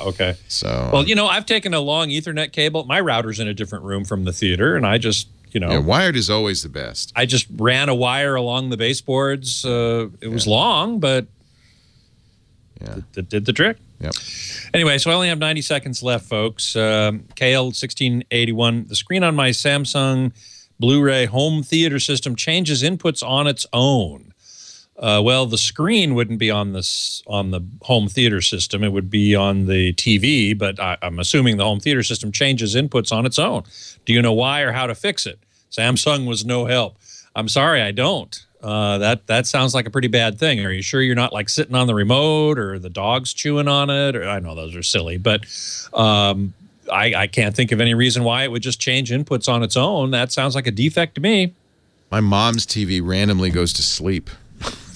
okay. So well, I've taken a long Ethernet cable. My router's in a different room from the theater, and I just wired is always the best. I just ran a wire along the baseboards. It was long, but it did the trick. Yep. Anyway, so I only have 90 seconds left, folks. KL1681. The screen on my Samsung Blu-ray home theater system changes inputs on its own. Well, the screen wouldn't be on the home theater system. It would be on the TV, but I'm assuming the home theater system changes inputs on its own. Do you know why or how to fix it? Samsung was no help. I'm sorry, I don't. That sounds like a pretty bad thing. Are you sure you're not like sitting on the remote or the dog's chewing on it? Or I know those are silly, but I can't think of any reason why it would just change inputs on its own. That sounds like a defect to me. My mom's TV randomly goes to sleep.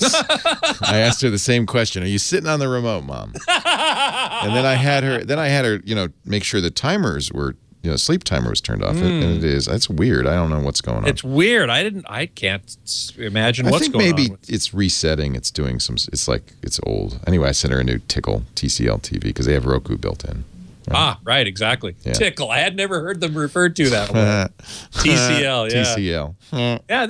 I asked her the same question. Are you sitting on the remote, Mom? And then I had her, make sure the timers were, sleep timer was turned off. And it is. That's weird. I don't know what's going on. It's weird. I can't imagine what's going on. I think maybe it's resetting. It's doing it's like it's old. Anyway, I sent her a new Tickle TCL TV because they have Roku built in. Right? Right, exactly. Yeah. Tickle. I had never heard them referred to that way. TCL, yeah. TCL. Yeah,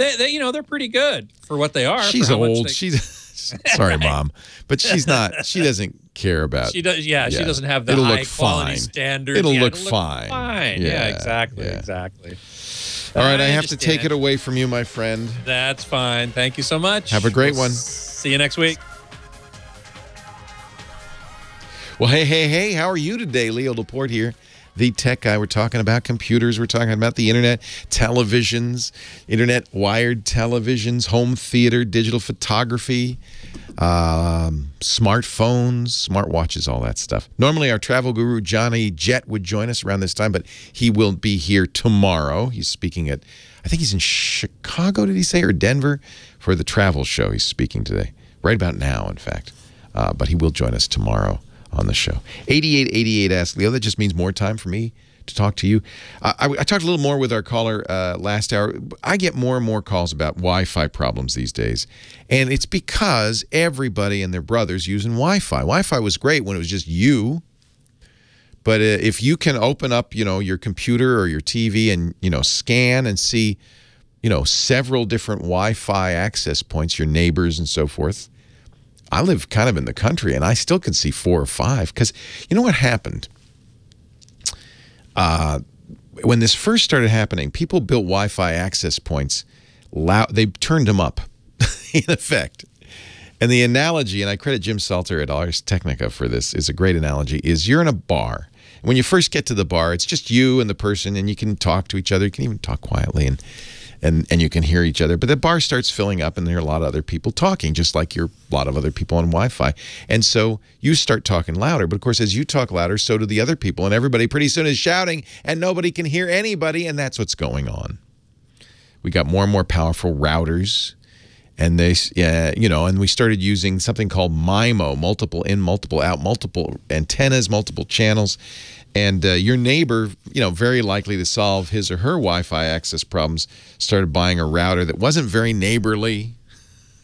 they're pretty good for what they are. She's old. Sorry, Mom, but she's not. She doesn't care about. She does. Yeah, she doesn't have the high quality standard. It'll look fine. Yeah, exactly. All right, I have to take it away from you, my friend. That's fine. Thank you so much. Have a great one. See you next week. Well, hey, how are you today? Leo Laporte here, the tech guy. We're talking about computers. We're talking about the internet, televisions, internet wired televisions, home theater, digital photography, smartphones, smartwatches, all that stuff. Normally, our travel guru, Johnny Jett, would join us around this time, but he will be here tomorrow. He's speaking at, I think he's in Chicago, did he say, or Denver, for the travel show. He's speaking today, right about now, in fact. But he will join us tomorrow on the show. 8888 Ask Leo. That just means more time for me to talk to you. I talked a little more with our caller last hour. I get more and more calls about Wi-Fi problems these days. And it's because everybody and their brother's using Wi-Fi. Wi-Fi was great when it was just you. But if you can open up, your computer or your TV and, scan and see several different Wi-Fi access points, your neighbors and so forth. I live kind of in the country, and I still can see 4 or 5 because you know what happened? When this first started happening, people built Wi-Fi access points loud. They turned them up, in effect. And the analogy, and I credit Jim Salter at Ars Technica for this, is a great analogy, is you're in a bar. When you first get to the bar, it's just you and the person, and you can talk to each other. You can even talk quietly, and you can hear each other. But the bar starts filling up, and there are a lot of other people talking, just like you're a lot of other people on Wi-Fi. And so you start talking louder. But, of course, as you talk louder, so do the other people. And everybody pretty soon is shouting, and nobody can hear anybody, and that's what's going on. We got more and more powerful routers. And and we started using something called MIMO, multiple in, multiple out, multiple antennas, multiple channels. And your neighbor, very likely to solve his or her Wi-Fi access problems, started buying a router that wasn't very neighborly,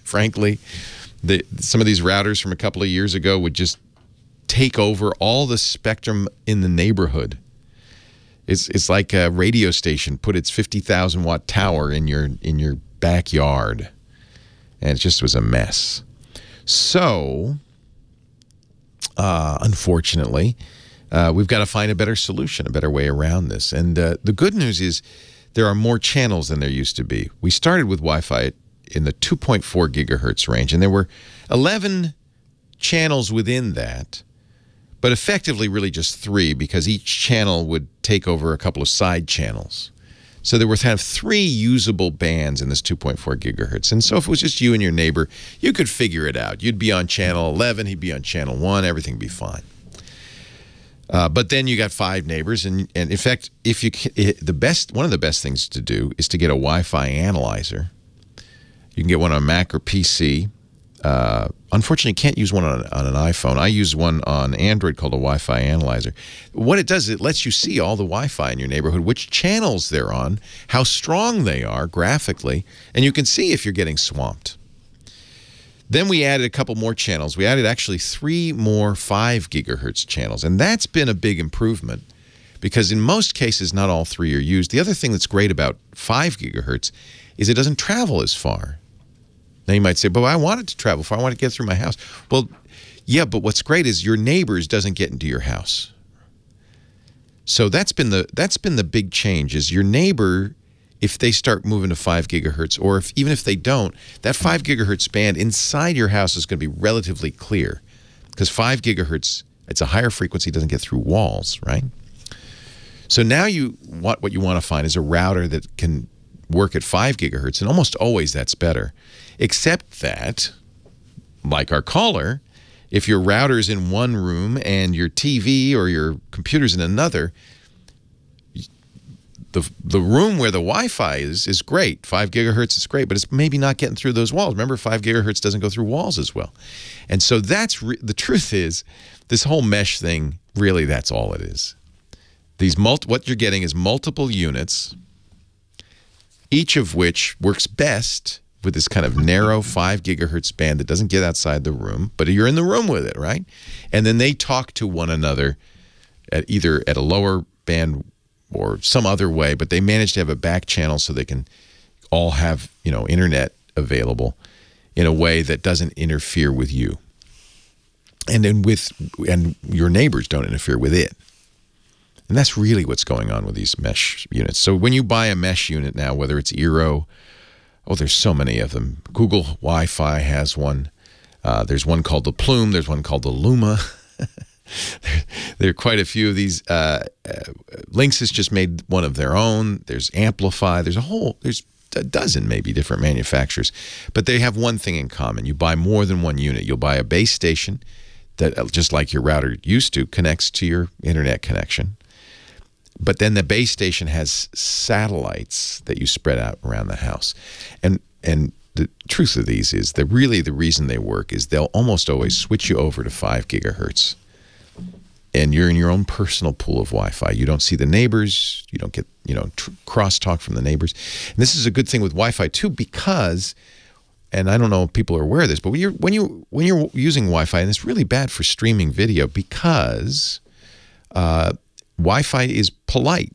frankly. Some of these routers from a couple of years ago would just take over all the spectrum in the neighborhood. It's like a radio station put its 50,000-watt tower in your backyard. And it just was a mess. So, unfortunately, we've got to find a better solution, a better way around this. And the good news is there are more channels than there used to be. We started with Wi-Fi in the 2.4 gigahertz range, and there were 11 channels within that, but effectively really just 3 because each channel would take over a couple of side channels. So there were kind of 3 usable bands in this 2.4 gigahertz. And so if it was just you and your neighbor, you could figure it out. You'd be on channel 11, he'd be on channel 1, everything would be fine. But then you got 5 neighbors, and in fact, if you one of the best things to do is to get a Wi-Fi analyzer. You can get one on Mac or PC. Unfortunately, you can't use one on an iPhone. I use one on Android called a Wi-Fi analyzer. What it does is it lets you see all the Wi-Fi in your neighborhood, which channels they're on, how strong they are graphically, and you can see if you're getting swamped. Then we added a couple more channels. We added actually 3 more 5 gigahertz channels, and that's been a big improvement because in most cases, not all 3 are used. The other thing that's great about 5 gigahertz is it doesn't travel as far. Now you might say, but I want it to travel far. I want to get through my house. Well, yeah, but what's great is your neighbors doesn't get into your house. So that's been the big change is your neighbor, if they start moving to 5 gigahertz, or even if they don't, that 5 gigahertz band inside your house is going to be relatively clear because 5 gigahertz, it's a higher frequency, doesn't get through walls, right? So now what you want to find is a router that can work at 5 gigahertz, and almost always that's better. Except that, like our caller, if your router's in one room and your TV or your computer's in another, the room where the Wi-Fi is great. 5 gigahertz is great, but it's maybe not getting through those walls. Remember, 5 gigahertz doesn't go through walls as well. And so that's the truth is, this whole mesh thing, really that's all it is. What you're getting is multiple units, each of which works best with this kind of narrow 5 gigahertz band that doesn't get outside the room, but you're in the room with it, right? And then they talk to one another either at a lower band or some other way, but they manage to have a back channel so they can all have, internet available in a way that doesn't interfere with you. And your neighbors don't interfere with it. And that's really what's going on with these mesh units. So when you buy a mesh unit now, whether it's Eero, there's so many of them. Google Wi-Fi has one. There's one called the Plume. There's one called the Luma. There are quite a few of these. Lynx has just made one of their own. There's Amplify. There's a dozen maybe different manufacturers. But they have one thing in common. You buy more than one unit. You'll buy a base station that, just like your router used to, connects to your internet connection. But then the base station has satellites that you spread out around the house. And the truth of these is that really the reason they work is they'll almost always switch you over to 5 gigahertz. And you're in your own personal pool of Wi-Fi. You don't see the neighbors. You don't get, crosstalk from the neighbors. And this is a good thing with Wi-Fi too because, and I don't know if people are aware of this, but when you're using Wi-Fi, and it's really bad for streaming video because Wi-Fi is polite.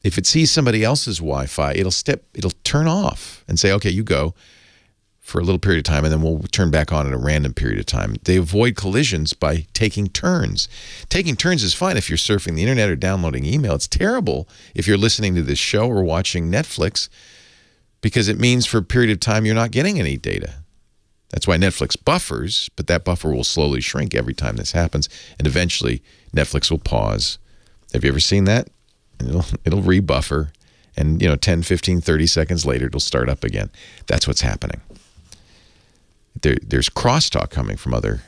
If it sees somebody else's Wi-Fi, it'll turn off and say, okay, you go for a little period of time, and then we'll turn back on at a random period of time. They avoid collisions by taking turns. Taking turns is fine if you're surfing the internet or downloading email. It's terrible if you're listening to this show or watching Netflix, because it means for a period of time you're not getting any data. That's why Netflix buffers, but that buffer will slowly shrink every time this happens, and eventually Netflix will pause. Have you ever seen that? It'll rebuffer, and 10, 15, 30 seconds later it'll start up again. That's what's happening. There's crosstalk coming from other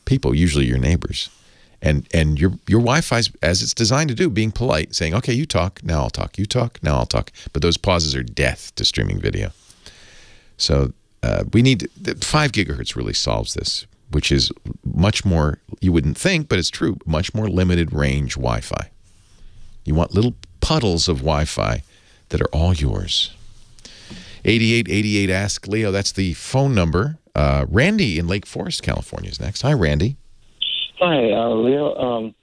people, usually your neighbors. And your Wi-Fi's, as it's designed to do, being polite, saying, okay, you talk, now I'll talk. You talk, now I'll talk. But those pauses are death to streaming video. So we need 5 gigahertz really solves this, which is much more, you wouldn't think, but it's true, much more limited range Wi-Fi. You want little puddles of Wi-Fi that are all yours. 8888 Ask Leo, that's the phone number. Randy in Lake Forest, California is next. Hi, Randy. Hi, Leo.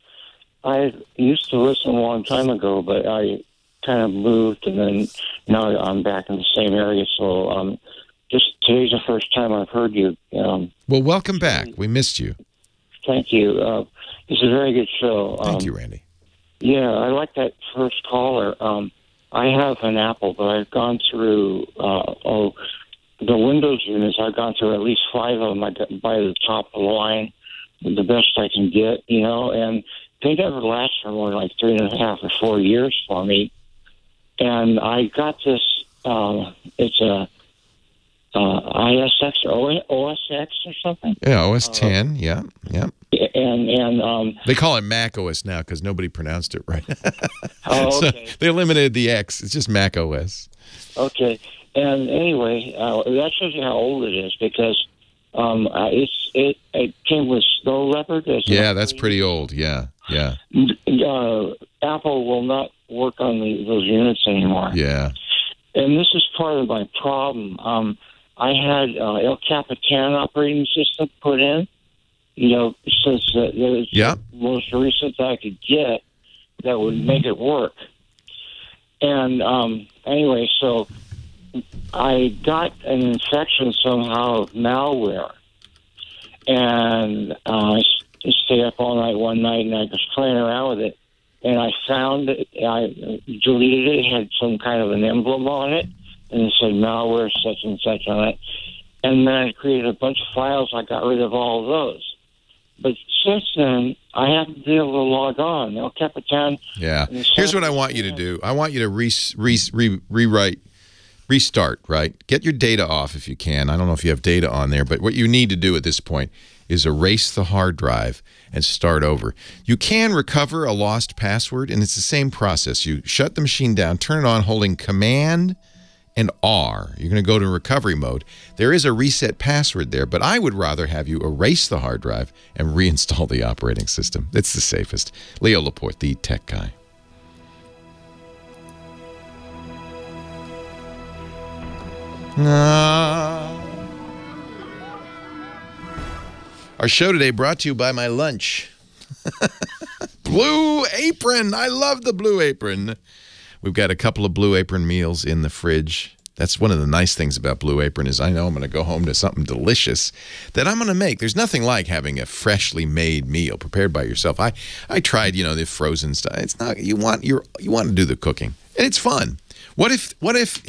I used to listen a long time ago, but I kind of moved, and then now I'm back in the same area. So just today's the first time I've heard you. Well, welcome back. We missed you. Thank you. It's a very good show. Thank you, Randy. Yeah, I like that first caller. I have an Apple, but I've gone through the Windows units. I've gone through at least 5 of them. I got by the top of the line, the best I can get, and they never last for more than like 3.5 or 4 years for me. And I got this. It's a ISX or OSX or something. Yeah, OS 10. Yeah. And they call it Mac OS now because nobody pronounced it right. Oh, okay. So they eliminated the X. It's just Mac OS. Okay. And anyway, that shows you how old it is, because it came with Snow Leopard. Yeah, that's pretty old. Yeah. Apple will not work on those units anymore. Yeah. And this is part of my problem. I had El Capitan operating system put in, since it was the most recent I could get that would make it work. And anyway, so I got an infection somehow of malware, and I stayed up all night one night, and I was playing around with it, and I found it. I deleted it. It had some kind of an emblem on it, and it said malware such and such on it. And then I created a bunch of files. I got rid of all of those. But since then, I haven't been able to log on. El Capitan. Yeah. Here's what I want you to do. I want you to restart, right? Get your data off if you can. I don't know if you have data on there, but what you need to do at this point is erase the hard drive and start over. You can recover a lost password, and it's the same process. You shut the machine down, turn it on holding Command and R. You're going to go to recovery mode. There is a reset password there, but I would rather have you erase the hard drive and reinstall the operating system. It's the safest. Leo Laporte, the tech guy. Our show today brought to you by my lunch. Blue Apron. I love the Blue Apron. We've got a couple of Blue Apron meals in the fridge. That's one of the nice things about Blue Apron is I know I'm going to go home to something delicious that I'm going to make. There's nothing like having a freshly made meal prepared by yourself. I tried, the frozen stuff. It's not you want to do the cooking. And it's fun. What if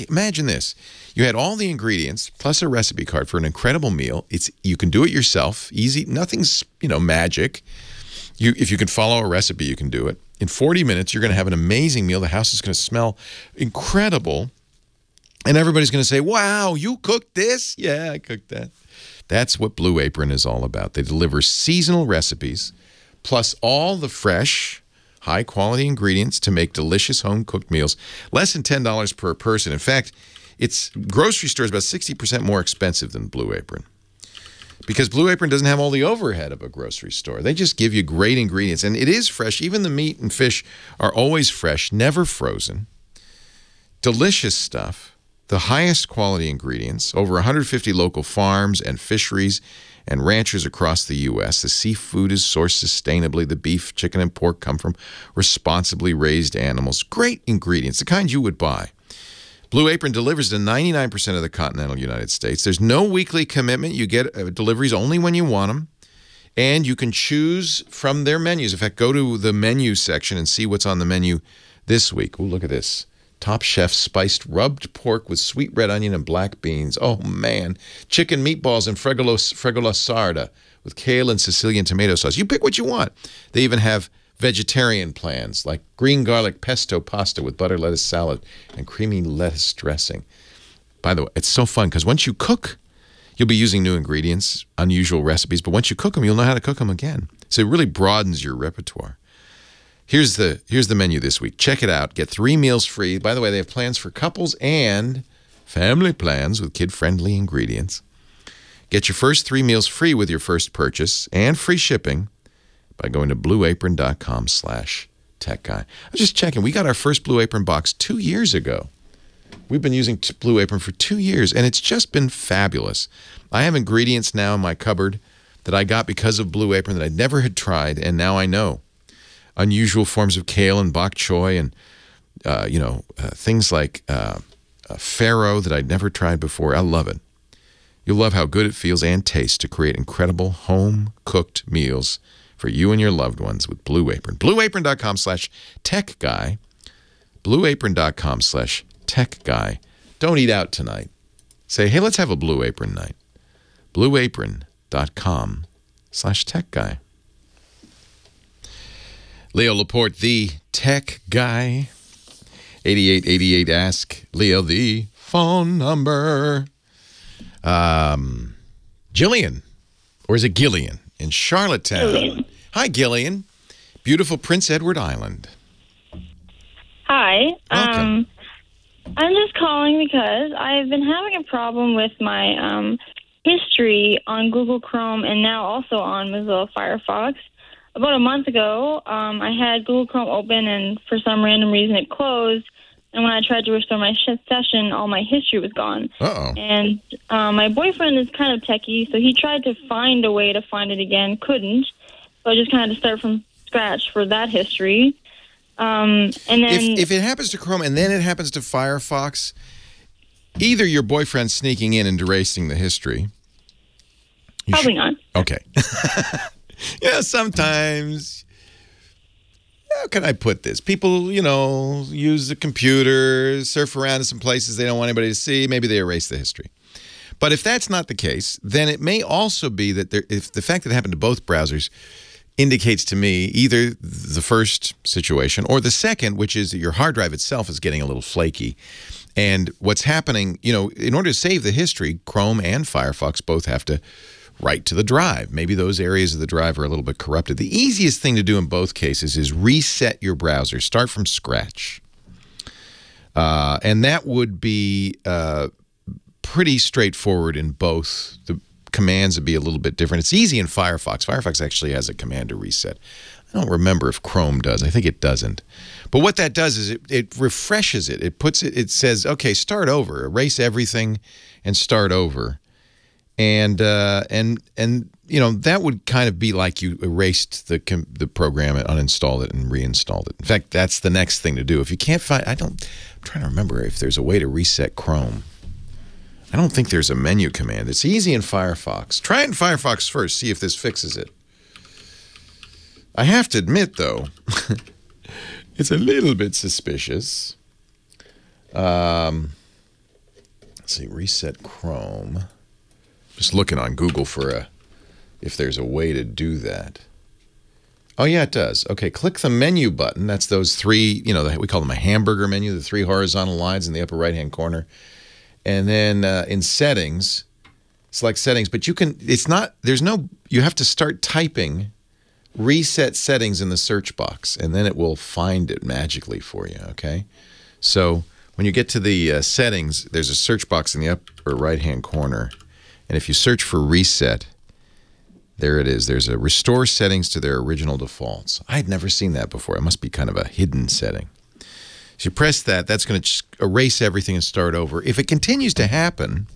imagine this. You had all the ingredients plus a recipe card for an incredible meal. You can do it yourself. Easy. Nothing's, magic. If you can follow a recipe, you can do it. In 40 minutes, you're going to have an amazing meal. The house is going to smell incredible. And everybody's going to say, wow, you cooked this? Yeah, I cooked that. That's what Blue Apron is all about. They deliver seasonal recipes plus all the fresh, high-quality ingredients to make delicious home-cooked meals. Less than $10 per person. In fact, grocery stores about 60% more expensive than Blue Apron. Because Blue Apron doesn't have all the overhead of a grocery store. They just give you great ingredients. And it is fresh. Even the meat and fish are always fresh, never frozen. Delicious stuff. the highest quality ingredients, over 150 local farms and fisheries and ranchers across the U.S. The seafood is sourced sustainably. The beef, chicken, and pork come from responsibly raised animals. Great ingredients, the kind you would buy. Blue Apron delivers to 99% of the continental United States. There's no weekly commitment. You get deliveries only when you want them. And you can choose from their menus. In fact, go to the menu section and see what's on the menu this week. Ooh, look at this. Top Chef spiced rubbed pork with sweet red onion and black beans. Oh, man. Chicken meatballs and fregola sarda with kale and Sicilian tomato sauce. You pick what you want. They even have vegetarian plans like green garlic pesto pasta with butter lettuce salad and creamy lettuce dressing. By the way, it's so fun because once you cook, you'll be using new ingredients, unusual recipes, but once you cook them, you'll know how to cook them again. So it really broadens your repertoire. Here's the menu this week. Check it out. Get 3 meals free. By the way, they have plans for couples and family plans with kid-friendly ingredients. Get your first 3 meals free with your first purchase and free shipping by going to blueapron.com/techguy. I was just checking. We got our first Blue Apron box 2 years ago. We've been using Blue Apron for 2 years, and it's just been fabulous. I have ingredients now in my cupboard that I got because of Blue Apron that I never had tried, and now I know. Unusual forms of kale and bok choy and, things like farro that I'd never tried before. I love it. You'll love how good it feels and tastes to create incredible home-cooked meals for you and your loved ones with Blue Apron. BlueApron.com/techguy. BlueApron.com/techguy. Don't eat out tonight. Say, hey, let's have a Blue Apron night. BlueApron.com/techguy. Leo Laporte, the tech guy. 8888 ask Leo the phone number. Jillian, or is it Gillian, in Charlottetown. Gillian. Hi, Gillian. Beautiful Prince Edward Island. Hi. Welcome. I'm just calling because I've been having a problem with my history on Google Chrome and now also on Mozilla Firefox. About a month ago, I had Google Chrome open, and for some random reason it closed. And when I tried to restore my session, all my history was gone. Uh-oh. And my boyfriend is kind of techie, so he tried to find a way to find it again, couldn't. So I just kind of had to start from scratch for that history. And then if it happens to Chrome and then it happens to Firefox, either your boyfriend's sneaking in and erasing the history. Probably not. Okay. Yeah, sometimes, how can I put this? People, use the computer, surf around in some places they don't want anybody to see. Maybe they erase the history. But if that's not the case, then it may also be that if the fact that it happened to both browsers indicates to me either the first situation or the second, which is that your hard drive itself is getting a little flaky. And what's happening, in order to save the history, Chrome and Firefox both have to write to the drive. Maybe those areas of the drive are a little bit corrupted. The easiest thing to do in both cases is reset your browser. Start from scratch. And that would be pretty straightforward in both. The commands would be a little bit different. It's easy in Firefox. Firefox actually has a command to reset. I don't remember if Chrome does. I think it doesn't. But what that does is it refreshes it. It says, okay, start over. Erase everything and start over. And that would kind of be like you erased the program and uninstalled it and reinstalled it. In fact, that's the next thing to do. If you can't find, I'm trying to remember if there's a way to reset Chrome. I don't think there's a menu command. It's easy in Firefox. Try it in Firefox first, see if this fixes it. I have to admit, though, it's a little bit suspicious. Let's see, reset Chrome. Just looking on Google for if there's a way to do that. Oh, yeah, it does. Okay, click the menu button. That's those three, we call them a hamburger menu, the 3 horizontal lines in the upper right-hand corner. And then in settings, select settings. But you have to start typing reset settings in the search box, and then it will find it magically for you, okay? So when you get to the settings, there's a search box in the upper right-hand corner. And if you search for reset, there it is. There's a restore settings to their original defaults. I had never seen that before. It must be kind of a hidden setting. So you press that. That's going to erase everything and start over. If it continues to happen,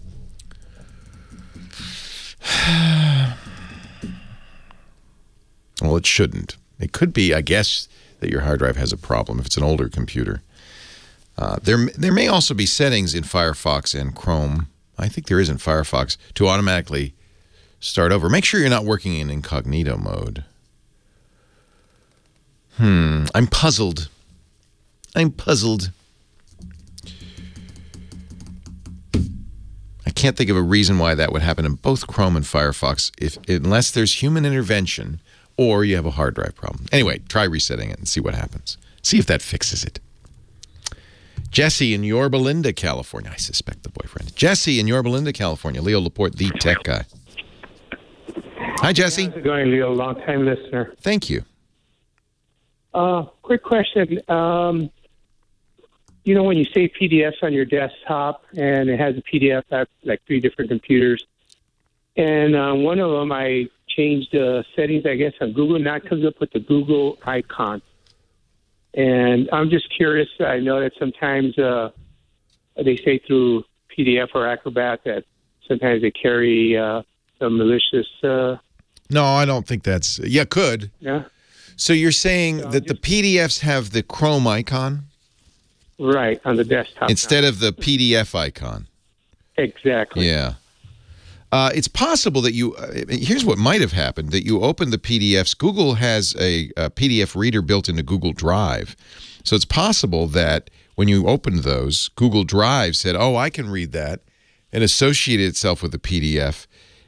well, it shouldn't. It could be, I guess, that your hard drive has a problem if it's an older computer. There may also be settings in Firefox and Chrome. I think there is in Firefox to automatically start over. Make sure you're not working in incognito mode. I'm puzzled. I'm puzzled. I can't think of a reason why that would happen in both Chrome and Firefox unless there's human intervention or you have a hard drive problem. Anyway, try resetting it and see what happens. See if that fixes it. Jesse in Yorba Linda, California. I suspect the boyfriend. Jesse in Yorba Linda, California. Leo Laporte, the tech guy. Hi, Jesse. How's it going, Leo? Long-time listener. Thank you. Quick question. You know, when you save PDFs on your desktop, and it has a PDF at like 3 different computers, and one of them I changed settings, I guess, on Google. Now it comes up with the Google icon. And I'm just curious. I know that sometimes they say through PDF or Acrobat that sometimes they carry some malicious... No, I don't think that's... Yeah, could. Yeah. So you're saying that the PDFs have the Chrome icon? Right, on the desktop. Instead of the PDF icon. Exactly. Yeah. It's possible that you... here's what might have happened, that you open the PDFs. Google has a PDF reader built into Google Drive. So it's possible that when you opened those, Google Drive said, oh, I can read that, and associated itself with the PDF.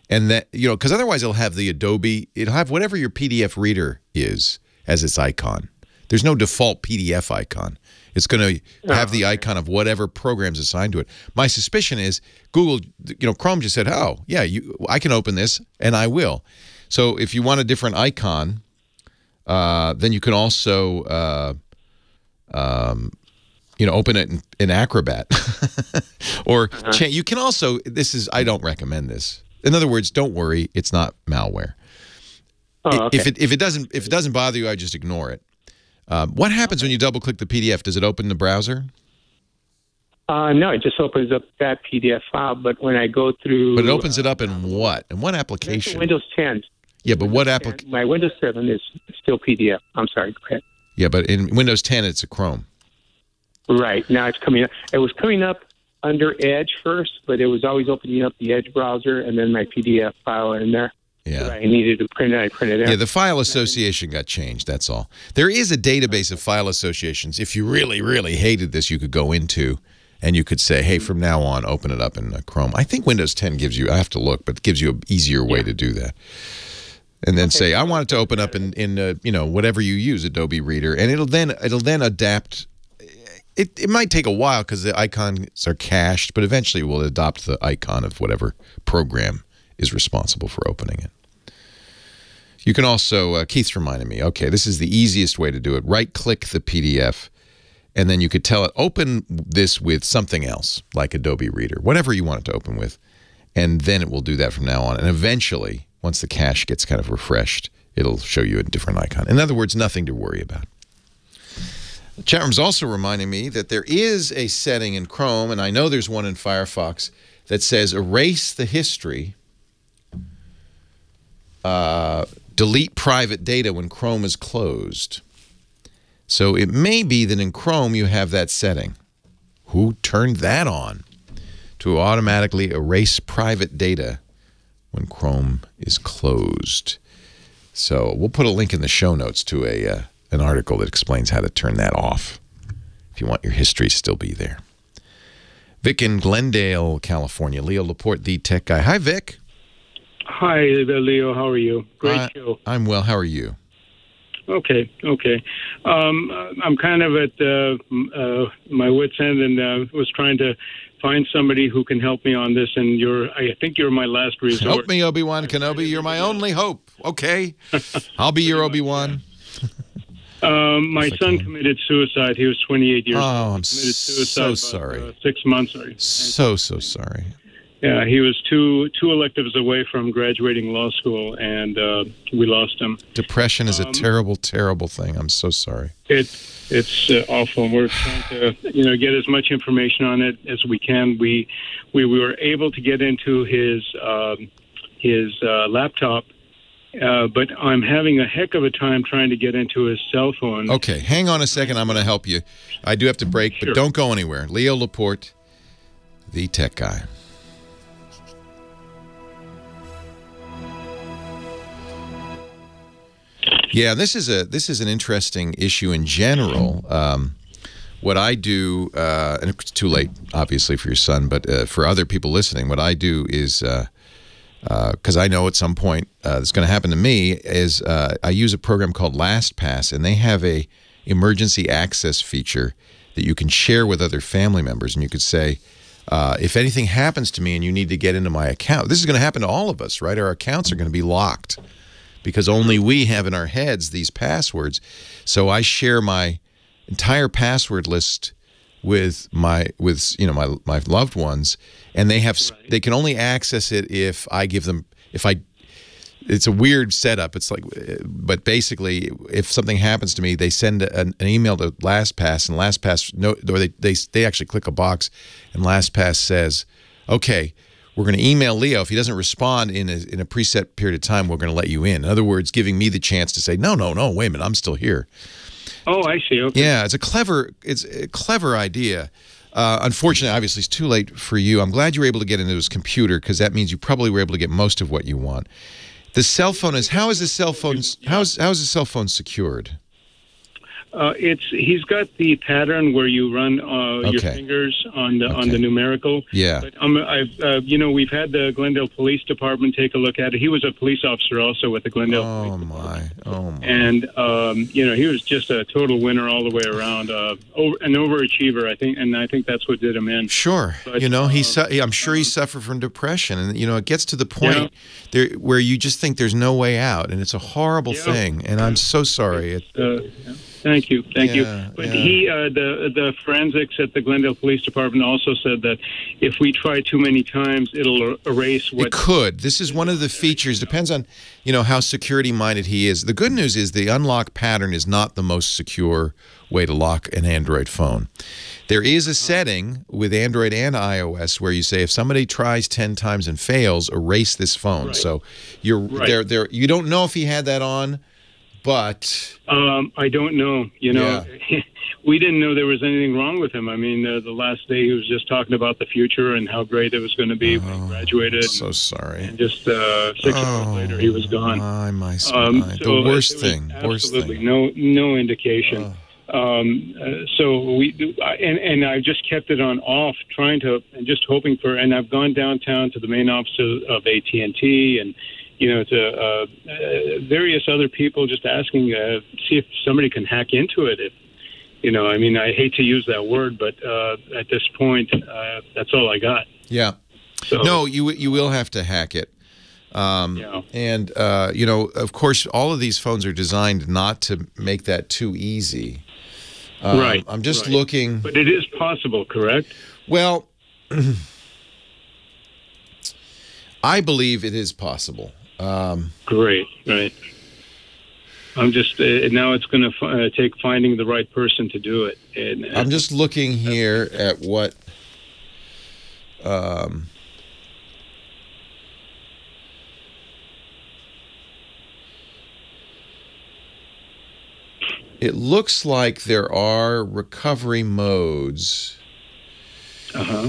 And that, you know, because otherwise it'll have the Adobe, it'll have whatever your PDF reader is as its icon. There's no default PDF icon. It's going to have the icon of whatever program's assigned to it. My suspicion is Google, you know, Chrome just said, oh, yeah, I can open this, and I will. So if you want a different icon, then you can also, you know, open it in Acrobat. Or you can also, I don't recommend this. In other words, don't worry, it's not malware. Oh, okay. If it doesn't bother you, I just ignore it. What happens when you double-click the PDF? Does it open the browser? No, it just opens up that PDF file. But when I go through... But it opens it up in what? In what application? Windows 10. Yeah, but what application? My Windows 7 is still PDF. I'm sorry, go ahead. Yeah, but in Windows 10, it's a Chrome. Right. Now it's coming up. It was coming up under Edge first, but it was always opening up the Edge browser and then my PDF file in there. Yeah. I needed to print it. I printed it out. Yeah, the file association got changed, that's all. There is a database of file associations. If you really, really hated this, you could go into and you could say, hey, from now on, open it up in Chrome. I think Windows 10 gives you, I have to look, but it gives you an easier way to do that. And then say, I want it to open up in you know, whatever you use, Adobe Reader, and it'll then adapt. It might take a while because the icons are cached, but eventually it will adopt the icon of whatever program is responsible for opening it. You can also, Keith's reminding me, okay, this is the easiest way to do it. Right-click the PDF, and then you could tell it, open this with something else, like Adobe Reader, whatever you want it to open with, and then it will do that from now on. And eventually, once the cache gets kind of refreshed, it'll show you a different icon. In other words, nothing to worry about. The chat room's also reminding me that there is a setting in Chrome, and I know there's one in Firefox, that says erase the history, delete private data when Chrome is closed. So it may be that in Chrome you have that setting. Who turned that on? To automatically erase private data when Chrome is closed. So we'll put a link in the show notes to an article that explains how to turn that off if you want your history to still be there. Vic in Glendale, California. Leo Laporte, the tech guy. Hi, Vic. Hi, Leo. How are you? Great show. I'm well. How are you? Okay. I'm kind of at my wit's end, and was trying to find somebody who can help me on this. And I think you're my last resort. Help me, Obi-Wan Kenobi. You're my only hope. Okay, I'll be your Obi-Wan. My son committed suicide. He was 28 years old. Oh, I'm committed suicide so sorry. 6 months. So sorry. Yeah, he was two electives away from graduating law school, and we lost him. Depression is a terrible, terrible thing. I'm so sorry. It It's awful. We're trying to, get as much information on it as we can. We were able to get into his laptop, but I'm having a heck of a time trying to get into his cell phone. Okay, hang on a second. I'm going to help you. I do have to break, but don't go anywhere. Leo Laporte, the tech guy. Yeah, this is an interesting issue in general. What I do, and it's too late, obviously, for your son, but for other people listening, what I do is, because I know at some point it's going to happen to me, is I use a program called LastPass, and they have a emergency access feature that you can share with other family members, and you could say, if anything happens to me and you need to get into my account, this is going to happen to all of us, right? Our accounts are going to be locked, because only we have in our heads these passwords. So I share my entire password list with my loved ones, and they can only access it if I give them, it's a weird setup. It's like, but basically, if something happens to me, they send an email to LastPass, and LastPass, or they actually click a box, and LastPass says, okay, we're going to email Leo. If he doesn't respond in a preset period of time, we're going to let you in. In other words, giving me the chance to say, no, wait a minute, I'm still here. Oh, I see. Okay. Yeah, it's a clever idea. Unfortunately, obviously, it's too late for you. I'm glad you were able to get into his computer, because that means you probably were able to get most of what you want. The cell phone is, how is the cell phone secured? He's got the pattern where you run your fingers on the numerical. Yeah. But we've had the Glendale Police Department take a look at it. He was a police officer also with the Glendale Police Department. Oh my! And he was just a total winner all the way around. An overachiever, I think, and I think that's what did him in. Sure. But, I'm sure he suffered from depression, and it gets to the point there where you just think there's no way out, and it's a horrible thing. And I'm so sorry. Thank you. But the forensics at the Glendale Police Department also said that if we try too many times, it'll erase what... It could. This is one of the features. Depends on, how security-minded he is. The good news is the unlock pattern is not the most secure way to lock an Android phone. There is a setting with Android and iOS where you say if somebody tries 10 times and fails, erase this phone. Right. So you don't know if he had that on, but I don't know. We didn't know there was anything wrong with him. I mean, the last day he was just talking about the future and how great it was going to be when he graduated. I'm so sorry. And just 6 months later, he was gone. The worst thing. Absolutely no indication. So and I just kept it on off, and just hoping for. And I've gone downtown to the main office of AT&T and to various other people, just asking, see if somebody can hack into it. I hate to use that word, but at this point, that's all I got. Yeah. So, no, you will have to hack it. And, of course, all of these phones are designed not to make that too easy. Right. I'm just looking. But it is possible, correct? Well, I believe it is possible. Great. Right. I'm just now it's going to take finding the right person to do it. And, I'm just looking here at what it looks like there are recovery modes.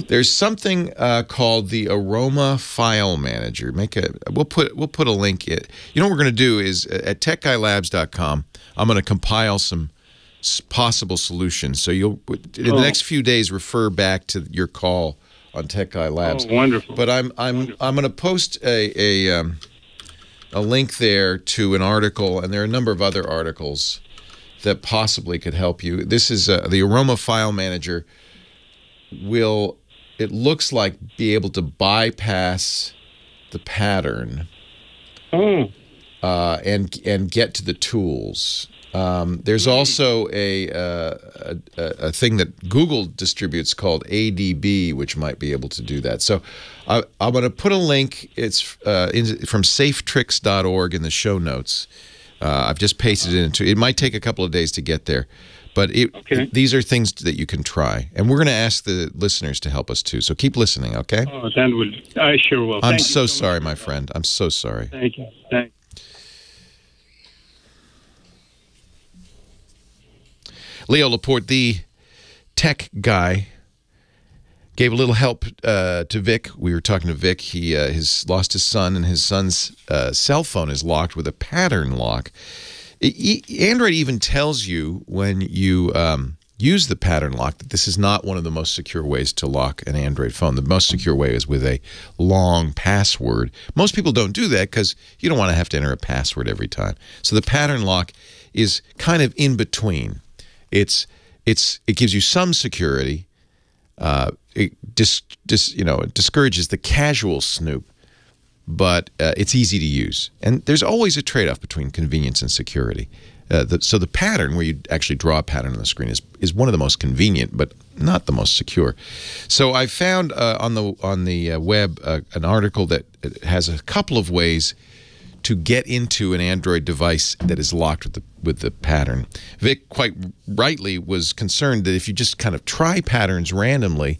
There's something called the Aroma File Manager. We'll put a link in. What we're going to do is at techguylabs.com, I'm going to compile some possible solutions. So you'll in the next few days refer back to your call on Tech Guy Labs. Oh, wonderful. But I'm going to post a link there to an article, and there are a number of other articles that possibly could help you. This is the Aroma File Manager. It looks like be able to bypass the pattern and get to the tools. There's also a thing that Google distributes called ADB, which might be able to do that. So I'm going to put a link. It's from safetricks.org in the show notes. I've just pasted it into. It might take a couple of days to get there, But these are things that you can try. And we're going to ask the listeners to help us, too. So keep listening, okay? Oh, that would. I sure will. I'm so sorry, my friend. I'm so sorry. Thank you. Thank you. Leo Laporte, the tech guy, gave a little help to Vic. We were talking to Vic. He has lost his son, and his son's cell phone is locked with a pattern lock. Android even tells you when you use the pattern lock that this is not one of the most secure ways to lock an Android phone. The most secure way is with a long password. Most people don't do that because you don't want to have to enter a password every time. So the pattern lock is kind of in between. It gives you some security. It discourages the casual snoop, but it's easy to use. And there's always a trade-off between convenience and security. So the pattern, where you actually draw a pattern on the screen, is one of the most convenient, but not the most secure. So I found on the web an article that has a couple of ways to get into an Android device that is locked with the pattern. Vic, quite rightly, was concerned that if you just kind of try patterns randomly,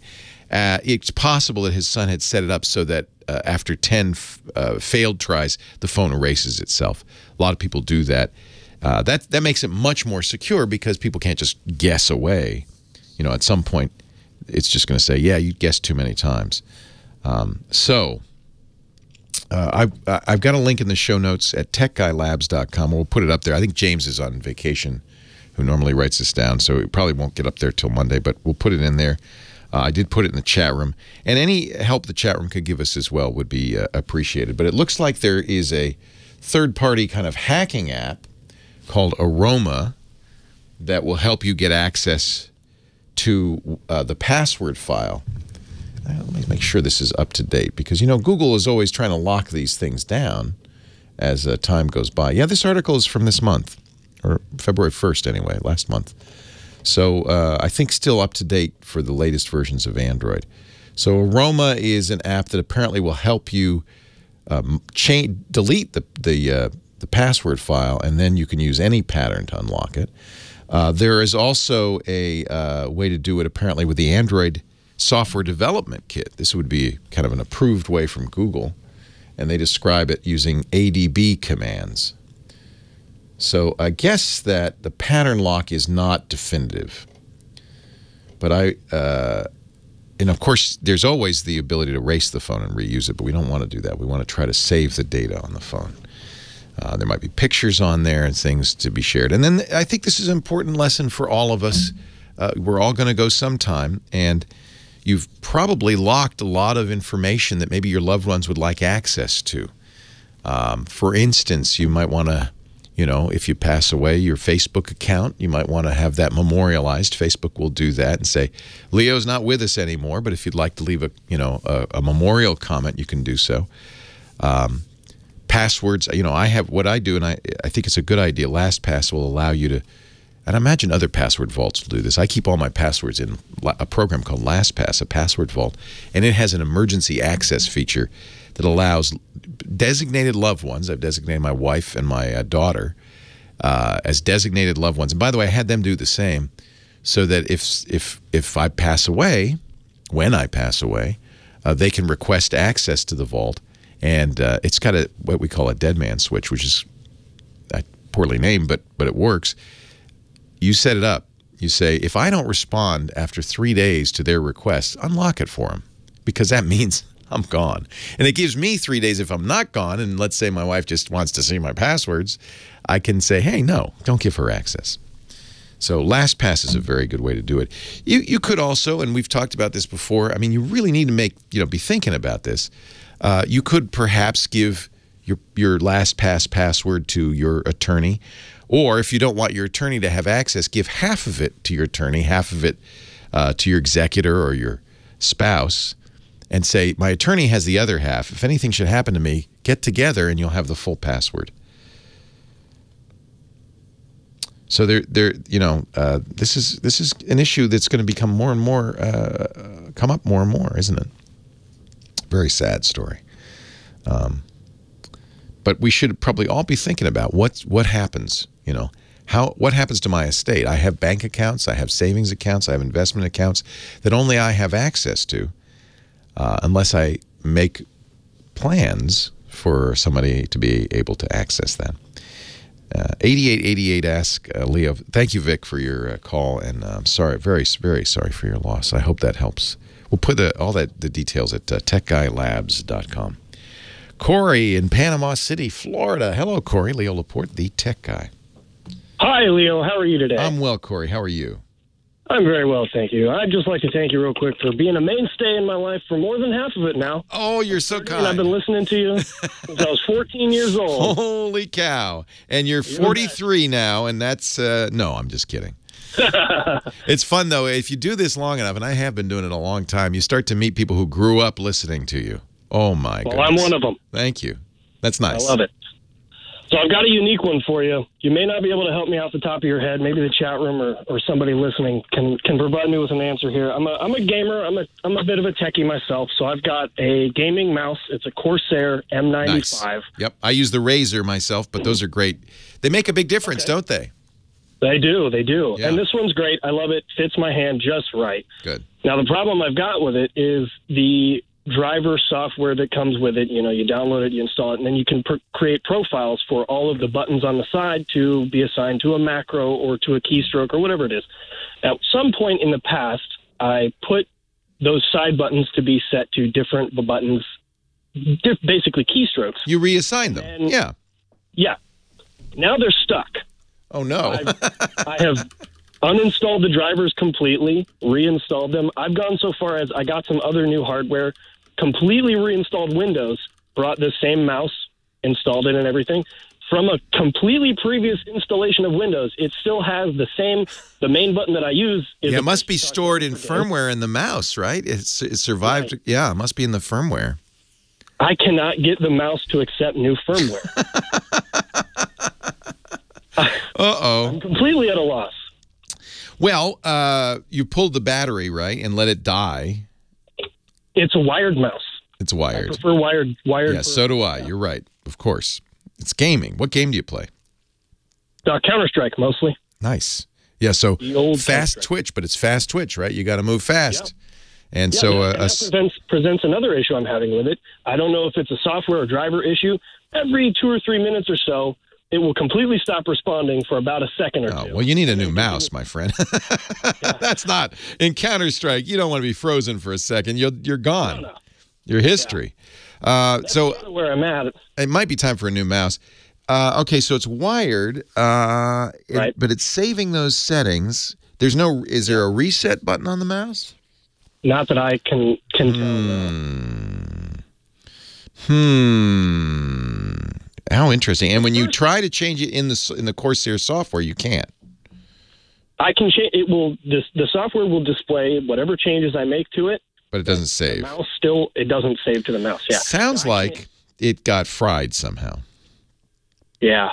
it's possible that his son had set it up so that after 10 failed tries, the phone erases itself. A lot of people do that. That makes it much more secure because people can't just guess away. You know, at some point, it's just going to say, yeah, you guessed too many times. I've got a link in the show notes at techguylabs.com. We'll put it up there. I think James is on vacation, who normally writes this down, so it probably won't get up there till Monday, but we'll put it in there. I did put it in the chat room. And any help the chat room could give us as well would be appreciated. But it looks like there is a third-party kind of hacking app called Aroma that will help you get access to the password file. Let me make sure this is up to date, because, you know, Google is always trying to lock these things down as time goes by. Yeah, this article is from this month, or February 1st anyway, last month. So I think still up to date for the latest versions of Android. So Aroma is an app that apparently will help you delete the password file, and then you can use any pattern to unlock it. There is also a way to do it apparently with the Android software development kit. This would be kind of an approved way from Google, and they describe it using ADB commands. So I guess that the pattern lock is not definitive, but and of course there's always the ability to erase the phone and reuse it, but we don't want to do that. We want to try to save the data on the phone. There might be pictures on there and things to be shared. And then I think this is an important lesson for all of us. We're all going to go sometime, and you've probably locked a lot of information that maybe your loved ones would like access to. For instance, you might want to, you know, if you pass away, your Facebook account, you might want to have that memorialized. Facebook will do that and say, Leo's not with us anymore, but if you'd like to leave a memorial comment, you can do so. Passwords, you know, I have what I do, and I think it's a good idea. LastPass will allow you to, and I imagine other password vaults will do this. I keep all my passwords in a program called LastPass, a password vault, and it has an emergency access feature that allows designated loved ones. I've designated my wife and my daughter as designated loved ones. And by the way, I had them do the same, so that if I pass away, when I pass away, they can request access to the vault. And it's got what we call a dead man switch, which is poorly named, but it works. You set it up. You say, if I don't respond after 3 days to their request, unlock it for them, because that means I'm gone. And it gives me 3 days if I'm not gone, and let's say my wife just wants to see my passwords, I can say, hey, no, don't give her access. So LastPass is a very good way to do it. You could also, and we've talked about this before, I mean, you really need to be thinking about this. You could perhaps give your LastPass password to your attorney, or if you don't want your attorney to have access, give half of it to your attorney, half of it to your executor or your spouse, and say, my attorney has the other half. If anything should happen to me, get together and you'll have the full password. So this is an issue that's going to become more and more, come up more and more, isn't it? Very sad story. But we should probably all be thinking about what happens, you know. What happens to my estate? I have bank accounts, I have savings accounts, I have investment accounts that only I have access to, unless I make plans for somebody to be able to access that. 8888 ask Leo. Thank you, Vic, for your call, and I'm sorry, very, very sorry for your loss. I hope that helps. We'll put all the details at techguylabs.com. Corey in Panama City, Florida. Hello, Corey. Leo Laporte, the tech guy. Hi, Leo. How are you today? I'm well, Corey. How are you? I'm very well, thank you. I'd just like to thank you real quick for being a mainstay in my life for more than half of it now. Oh, you're so kind. I've been listening to you since I was 14 years old. Holy cow. And you're 43 now, and that's, no, I'm just kidding. It's fun, though. If you do this long enough, and I have been doing it a long time, you start to meet people who grew up listening to you. Oh, my goodness. Well, I'm one of them. Thank you. That's nice. I love it. So I've got a unique one for you. You may not be able to help me off the top of your head. Maybe the chat room or somebody listening can provide me with an answer here. I'm a gamer. I'm a bit of a techie myself. So I've got a gaming mouse. It's a Corsair M95. Nice. Yep. I use the Razer myself, but those are great. They make a big difference, don't they? They do. They do. Yeah. And this one's great. I love it. Fits my hand just right. Good. Now, the problem I've got with it is the driver software that comes with it. You know, you download it, you install it, and then you can create profiles for all of the buttons on the side to be assigned to a macro or to a keystroke or whatever it is. At some point in the past, I put those side buttons to be set to different buttons, basically keystrokes. You reassign them. And, yeah. Yeah. Now they're stuck. Oh, no. I have uninstalled the drivers completely, reinstalled them. I've gone so far as I got some other new hardware, completely reinstalled Windows, brought the same mouse, installed it and everything. From a completely previous installation of Windows, it still has the main button that I use. Is it must be stored in firmware in the mouse, right? It survived. Right. Yeah, it must be in the firmware. I cannot get the mouse to accept new firmware. Uh-oh. I'm completely at a loss. Well, you pulled the battery, right, and let it die. It's a wired mouse. It's wired. I prefer wired. Yeah, so do I. You're right. Of course. It's gaming. What game do you play? Counter-Strike, mostly. Nice. Yeah, so fast twitch, but it's fast twitch, right? You got to move fast. Yeah. And so that presents another issue I'm having with it. I don't know if it's a software or driver issue. Every 2 or 3 minutes or so, it will completely stop responding for about a second or two. Well, you need a new mouse, my friend. That's not in Counter-Strike. You don't want to be frozen for a second. You're gone. No. Your history. That's so where I'm at. It might be time for a new mouse. Okay, so it's wired, right. But it's saving those settings. Is there a reset button on the mouse? Not that I can tell. How interesting. And when you try to change it in the Corsair software, you can't. I can change it. The software will display whatever changes I make to it, but it doesn't save. The mouse it doesn't save to the mouse. Yeah. Sounds like it got fried somehow. Yeah.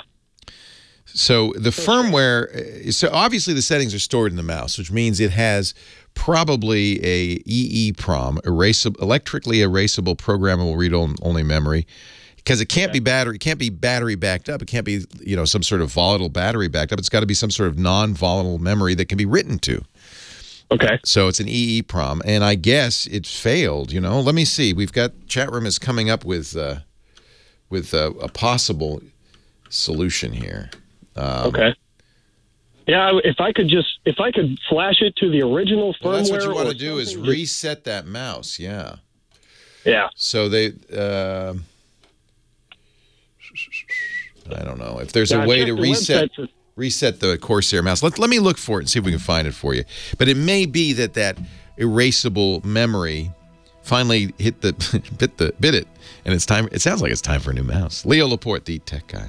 So the firmware, so obviously the settings are stored in the mouse, which means it has probably a EEPROM, electrically erasable programmable read-only memory, because it can't be battery. It can't be battery backed up. It can't be some sort of volatile battery backed up. It's got to be some sort of non-volatile memory that can be written to. Okay. So it's an EEPROM, and I guess it failed. Let me see. We've got chat room is coming up with a possible solution here. Okay. Yeah, if I could flash it to the original firmware. Well, that's what you want to do is reset that mouse. Yeah. Yeah. So they. I don't know if there's a way to reset the Corsair mouse. Let me look for it and see if we can find it for you. But it may be that erasable memory finally hit bit it, and it's time. It sounds like it's time for a new mouse. Leo Laporte, the tech guy.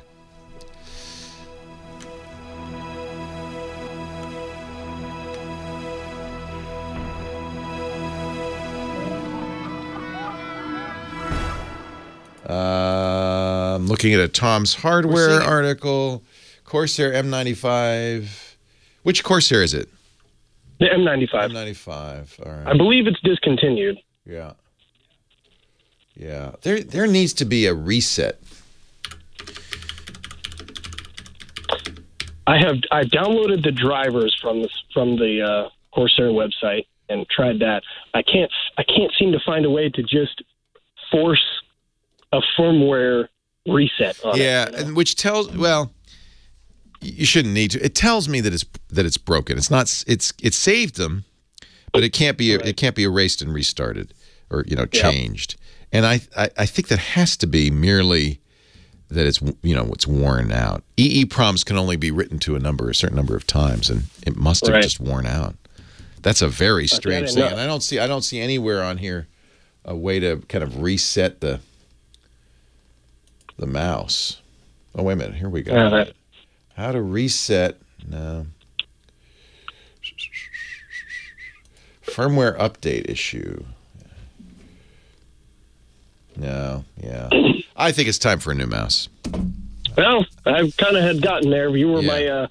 I'm looking at a Tom's Hardware article. Corsair M95. Which Corsair is it? The M95. M95. All right. I believe it's discontinued. Yeah. Yeah. There needs to be a reset. I've downloaded the drivers from the Corsair website and tried that. I can't seem to find a way to just force a firmware reset on it. Yeah, and which tells, well, you shouldn't need to. It tells me that it's broken. It's not. It saved them, but it can't be erased and restarted or changed. And I think that has to be merely that it's worn out. EEPROMs can only be written to a certain number of times, and it must have just worn out. That's a very strange thing, and I don't see anywhere on here a way to kind of reset the mouse. Oh, wait a minute. Here we go. How to reset? No. Firmware update issue. No. Yeah. I think it's time for a new mouse. Well, I kind of had gotten there. You were my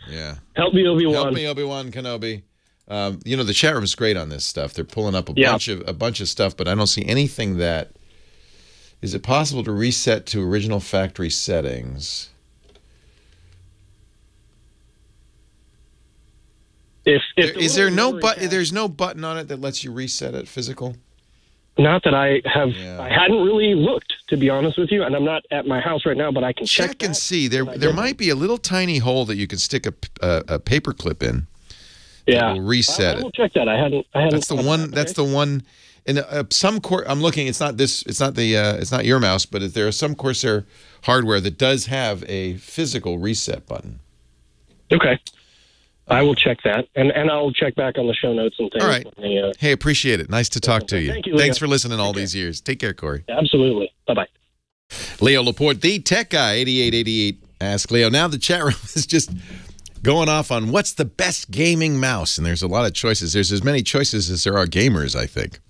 help me Obi-Wan. Help me Obi-Wan Kenobi. The chat room's great on this stuff. They're pulling up a bunch of stuff, but I don't see anything that. Is it possible to reset to original factory settings? There's no button on it that lets you reset it physical? Not that I have. I hadn't really looked, to be honest with you, and I'm not at my house right now, but I can check and see. There might be a little tiny hole that you can stick a paper clip in. Yeah, will reset it. I will check that. I hadn't. That's the one. That's the one. And some I'm looking. It's not this. It's not the. It's not your mouse, but there are some Corsair hardware that does have a physical reset button. Okay. I will check that, and I'll check back on the show notes and things. All right. Hey, appreciate it. Nice to talk to you. Thank you, Leo. Thanks for listening all these years. Take care, Corey. Absolutely. Bye-bye. Leo Laporte, the tech guy, 8888. Ask Leo. Now the chat room is just going off on what's the best gaming mouse, and there's a lot of choices. There's as many choices as there are gamers, I think.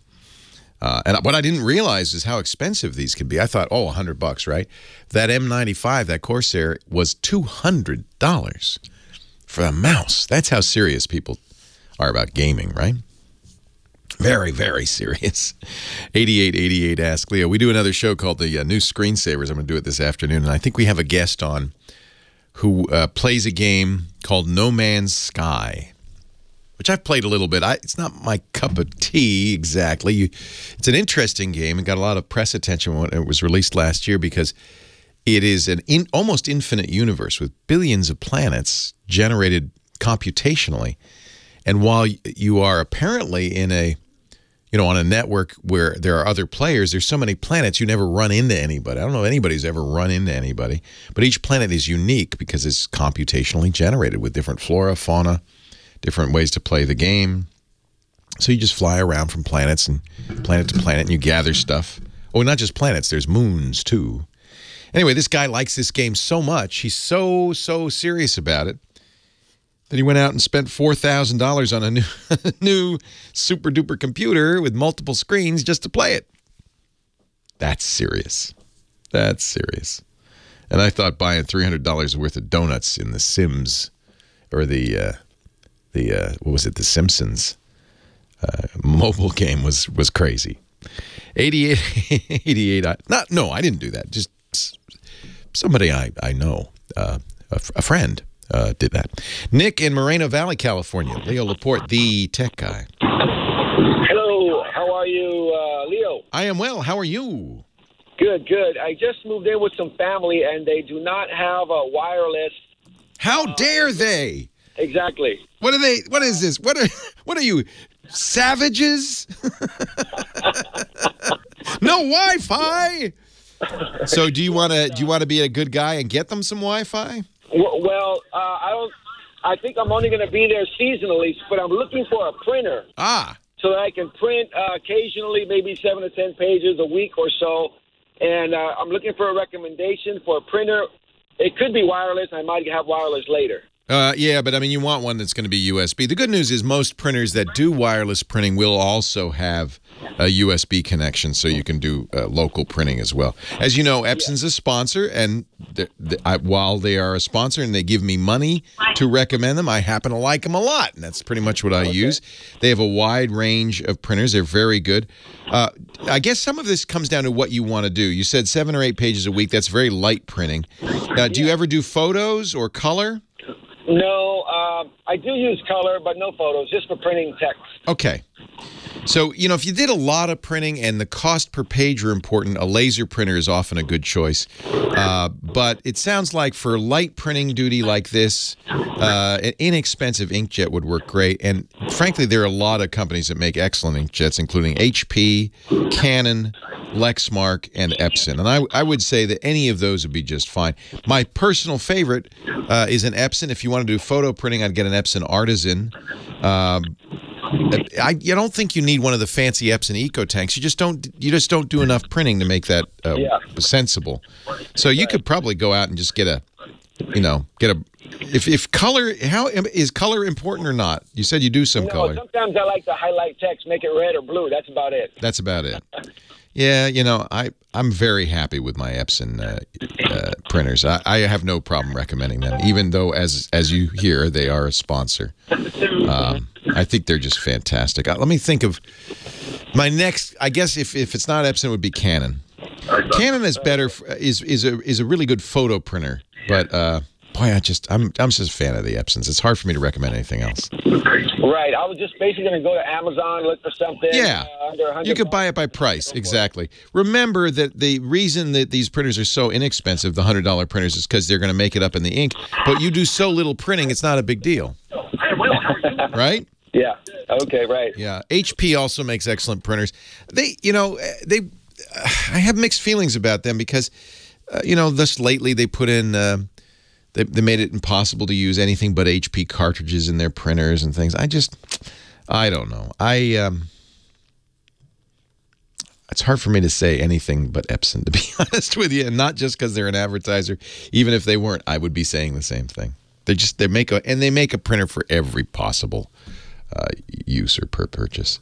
And what I didn't realize is how expensive these can be. I thought, oh, $100, right? That M95, that Corsair, was $200 for a mouse. That's how serious people are about gaming, right? Very, very serious. 8888 Ask Leo. We do another show called the New Screensavers. I'm going to do it this afternoon, and I think we have a guest on who plays a game called No Man's Sky, which I've played a little bit. It's not my cup of tea exactly. It's an interesting game and got a lot of press attention when it was released last year because it is an almost infinite universe with billions of planets generated computationally. And while you are apparently in a, on a network where there are other players, there's so many planets you never run into anybody. I don't know if anybody's ever run into anybody, but each planet is unique because it's computationally generated with different flora, fauna, different ways to play the game. So you just fly around from planets and planet to planet and you gather stuff. Oh, not just planets, there's moons too. Anyway, this guy likes this game so much, he's so serious about it, that he went out and spent $4,000 on a new super-duper computer with multiple screens just to play it. That's serious. That's serious. And I thought buying $300 worth of donuts in The Sims, or the what was it, The Simpsons mobile game was crazy. 88, no, I didn't do that. Just somebody I know, a friend, did that. Nick in Moreno Valley, California. Leo Laporte, the tech guy. Hello, how are you, Leo? I am well. How are you? Good, good. I just moved in with some family, and they do not have a wireless. How dare they? Exactly. What are they? What is this? What are you, savages? No Wi-Fi. So do you want to be a good guy and get them some Wi-Fi? Well, I think I'm only going to be there seasonally, but I'm looking for a printer. So that I can print occasionally, maybe 7 to 10 pages a week or so. And I'm looking for a recommendation for a printer. It could be wireless. I might have wireless later. Yeah, but I mean, you want one that's going to be USB. The good news is most printers that do wireless printing will also have a USB connection, so you can do local printing as well. As you know, Epson's a sponsor, and while they are a sponsor and they give me money to recommend them, I happen to like them a lot, and that's pretty much what I use. They have a wide range of printers. They're very good. I guess some of this comes down to what you want to do. You said 7 or 8 pages a week. That's very light printing. Do you ever do photos or color? No, I do use color, but no photos, just for printing text. Okay. So, you know, if you did a lot of printing and the cost per page are important, a laser printer is often a good choice. But it sounds like for light printing duty like this, an inexpensive inkjet would work great. And frankly, there are a lot of companies that make excellent inkjets, including HP, Canon, Lexmark, and Epson. And I would say that any of those would be just fine. My personal favorite is an Epson. If you want to do photo printing, I'd get an Epson Artisan. You don't think you need one of the fancy Epson Eco Tanks. You just don't do enough printing to make that sensible. So you could probably go out and just get a, if color, how is color important or not? You said you do some color. Sometimes I like to highlight text, make it red or blue. That's about it. That's about it. Yeah, you know, I'm very happy with my Epson printers. I have no problem recommending them, even though, as you hear, they are a sponsor. I think they're just fantastic. Let me think of my next. I guess if it's not Epson, it would be Canon. Canon is better. Is a really good photo printer, but boy, I'm just a fan of the Epsons. It's hard for me to recommend anything else. Right. I was just basically going to go to Amazon, look for something. Yeah. Under 100 you could buy it by price. Exactly. Remember that the reason that these printers are so inexpensive, the $100 printers, is because they're going to make it up in the ink. But you do so little printing, it's not a big deal. Right? Yeah. Okay. Right. Yeah. HP also makes excellent printers. I have mixed feelings about them because, just lately they put in. They made it impossible to use anything but HP cartridges in their printers and things. I don't know. It's hard for me to say anything but Epson, to be honest with you, and not just because they're an advertiser. Even if they weren't, I would be saying the same thing. They make a printer for every possible use or per purchase.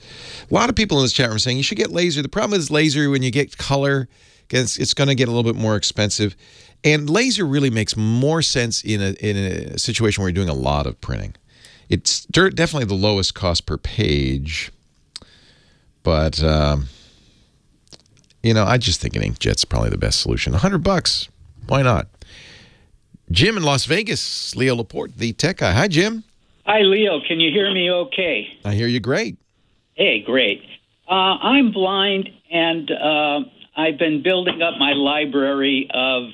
A lot of people in this chat room are saying you should get laser. The problem is laser, when you get color, it's going to get a little bit more expensive. And laser really makes more sense in a situation where you're doing a lot of printing. It's definitely the lowest cost per page, but I just think an inkjet's probably the best solution. $100, why not? Jim in Las Vegas, Leo Laporte, the tech guy. Hi, Jim. Hi, Leo. Can you hear me okay? I hear you great. Hey, great. I'm blind, and I've been building up my library of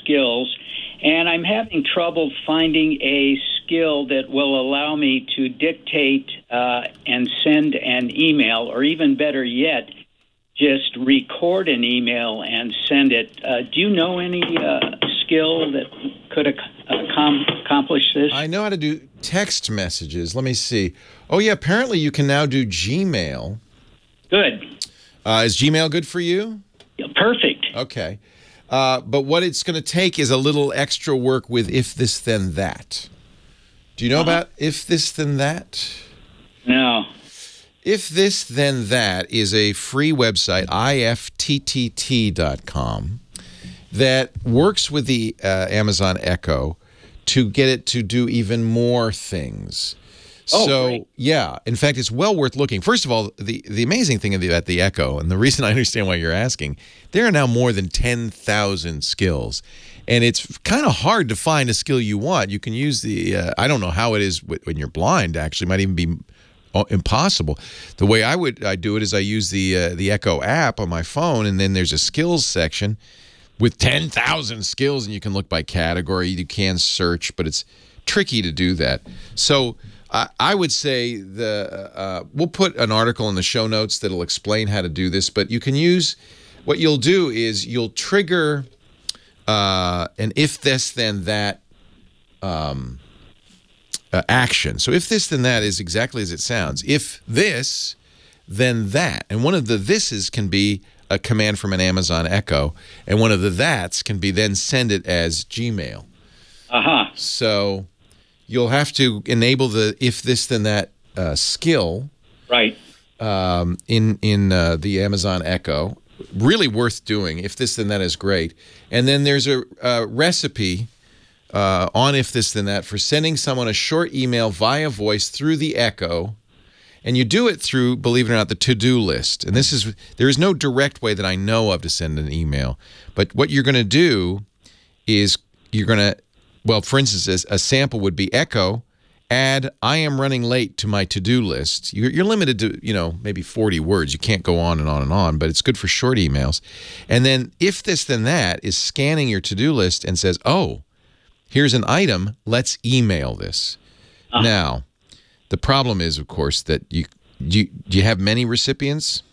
skills, and I'm having trouble finding a skill that will allow me to dictate and send an email, or even better yet, just record an email and send it. Do you know any skill that could accomplish this? I know how to do text messages. Let me see. Oh, yeah, apparently you can now do Gmail. Good. Is Gmail good for you? Perfect. Okay. But what it's going to take is a little extra work with if this, then that. Do you know about if this, then that? No. If this, then that is a free website, ifttt.com, that works with the Amazon Echo to get it to do even more things. So, great. Yeah, in fact, it's well worth looking. First of all, the amazing thing about the Echo, and the reason I understand why you're asking, there are now more than 10,000 skills. And it's kind of hard to find a skill you want. You can use the, I don't know how it is when you're blind, actually. It might even be impossible. The way I do it is I use the Echo app on my phone, and then there's a skills section with 10,000 skills, and you can look by category. You can search, but it's tricky to do that. So I would say we'll put an article in the show notes that'll explain how to do this, but you can use, what you'll do is you'll trigger an if this, then that action. So if this, then that is exactly as it sounds. If this, then that. And one of the thises can be a command from an Amazon Echo, and one of the that's can be then send it as Gmail. So you'll have to enable the if this, then that skill. Right. In the Amazon Echo. Really worth doing. If this, then that is great. And then there's a recipe on if this, then that for sending someone a short email via voice through the Echo. And you do it through, believe it or not, the to-do list. And there is no direct way that I know of to send an email. But what you're going to do is you're going to Well, for instance, a sample would be Echo, add, I am running late to my to-do list. You're limited to, maybe 40 words. You can't go on and on and on, but it's good for short emails. And then if this, then that is scanning your to-do list and says, oh, here's an item. Let's email this. Now, the problem is, of course, that do you have many recipients?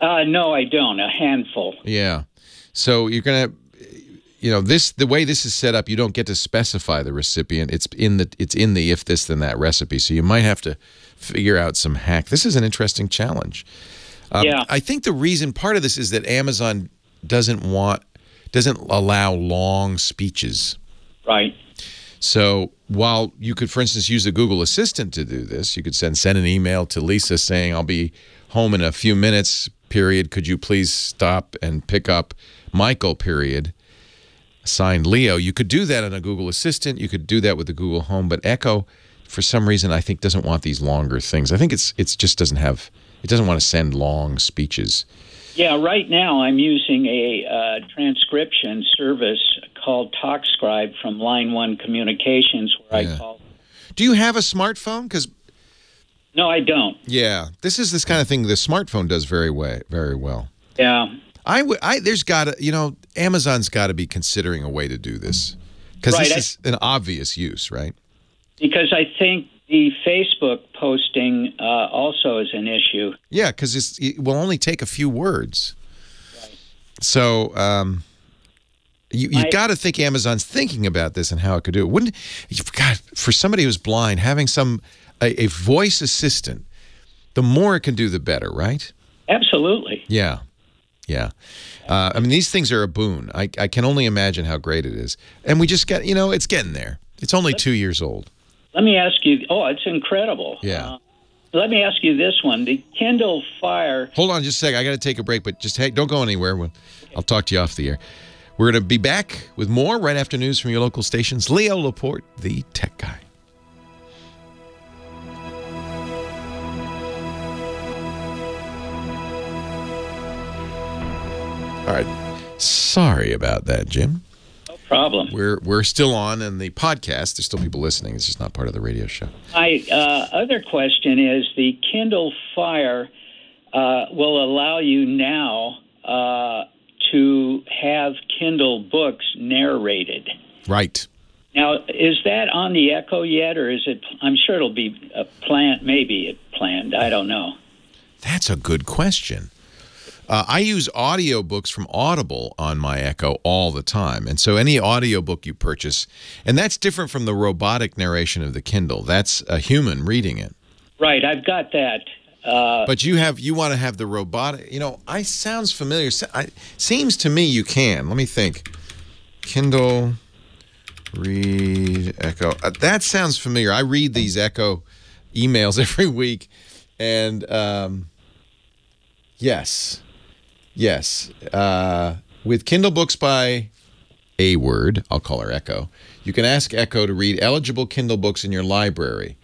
No, I don't. A handful. Yeah. So you're going to... the way this is set up, you don't get to specify the recipient. It's in the if this then that recipe. So you might have to figure out some hack. This is an interesting challenge. Yeah. I think the reason part of this is that Amazon doesn't allow long speeches. Right. So while you could, for instance, use the Google Assistant to do this, you could send an email to Lisa saying, I'll be home in a few minutes, period. Could you please stop and pick up Michael, period. Signed Leo. You could do that on a Google Assistant. You could do that with the Google Home, but Echo, for some reason, I think doesn't want these longer things. I think it doesn't want to send long speeches. Yeah, right now I'm using a transcription service called TalkScribe from Line 1 Communications, where I call. Do you have a smartphone? Because no, I don't. Yeah, this kind of thing the smartphone does very well. Yeah. There's got to, Amazon's got to be considering a way to do this, because this is an obvious use, right? Because I think the Facebook posting also is an issue. Yeah, because it will only take a few words. Right. So you've got to think Amazon's thinking about this and how it could do it. For somebody who's blind, having a voice assistant, the more it can do, the better, right? Absolutely. Yeah. Yeah. I mean, these things are a boon. I can only imagine how great it is. And we just it's getting there. It's only 2 years old. Let me ask you, it's incredible. Yeah. Let me ask you this one. The Kindle Fire. Hold on just a second. I got to take a break, but don't go anywhere. I'll talk to you off the air. We're going to be back with more right after news from your local stations. Leo Laporte, the tech guy. All right. Sorry about that, Jim. No problem. We're still on, and the podcast, there's still people listening. It's just not part of the radio show. My other question is, the Kindle Fire will allow you now to have Kindle books narrated. Right. Now, is that on the Echo yet, or is it? I'm sure it'll be planned. Maybe it's planned. I don't know. That's a good question. I use audiobooks from Audible on my Echo all the time. And so any audiobook you purchase, and that's different from the robotic narration of the Kindle. That's a human reading it. Right, I've got that. But you want to have the robotic, sounds familiar. Seems to me you can. Let me think. Kindle, read, Echo. That sounds familiar. I read these Echo emails every week. And yes. With Kindle books by A Word, I'll call her Echo, you can ask Echo to read eligible Kindle books in your library.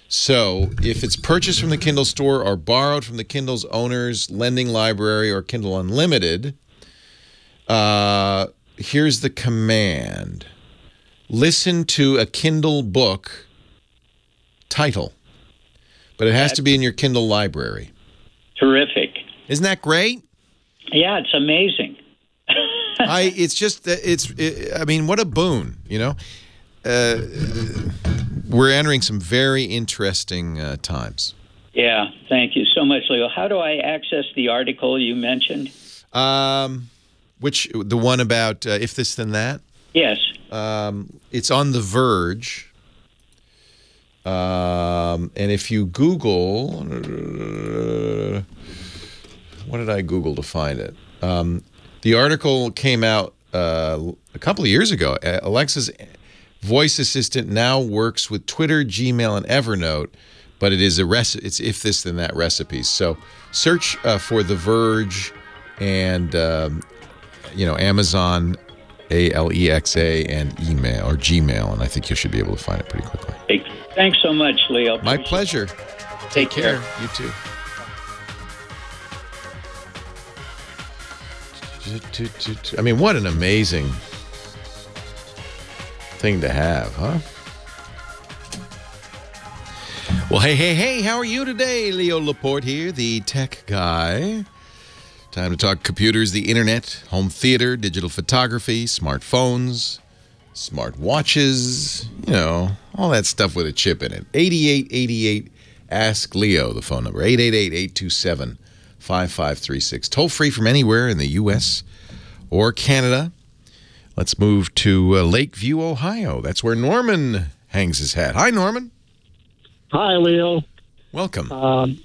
So if it's purchased from the Kindle store or borrowed from the Kindle's owner's lending library or Kindle Unlimited, here's the command. Listen to a Kindle book title, but it has to be in your Kindle library. Terrific. Isn't that great? Yeah, it's amazing. I mean, what a boon, we're entering some very interesting times. Yeah, thank you so much, Leo. How do I access the article you mentioned? The one about if this then that? Yes. It's on The Verge. And if you Google, what did I Google to find it? The article came out a couple of years ago. Alexa's voice assistant now works with Twitter, Gmail, and Evernote, but it's if this then that recipes. So search for The Verge and Amazon, Alexa, and email or Gmail, and I think you should be able to find it pretty quickly. Thanks so much, Leo. My pleasure. Take care. You too. I mean, what an amazing... thing to have, huh? Well, hey, how are you today? Leo Laporte here, the tech guy. Time to talk computers, the internet, home theater, digital photography, smartphones, smart watches, you know, all that stuff with a chip in it. 8888 Ask Leo, the phone number, 888-827-5536. Toll free from anywhere in the U.S. or Canada. Let's move to Lakeview, Ohio. That's where Norman hangs his hat. Hi, Norman. Hi, Leo. Welcome. I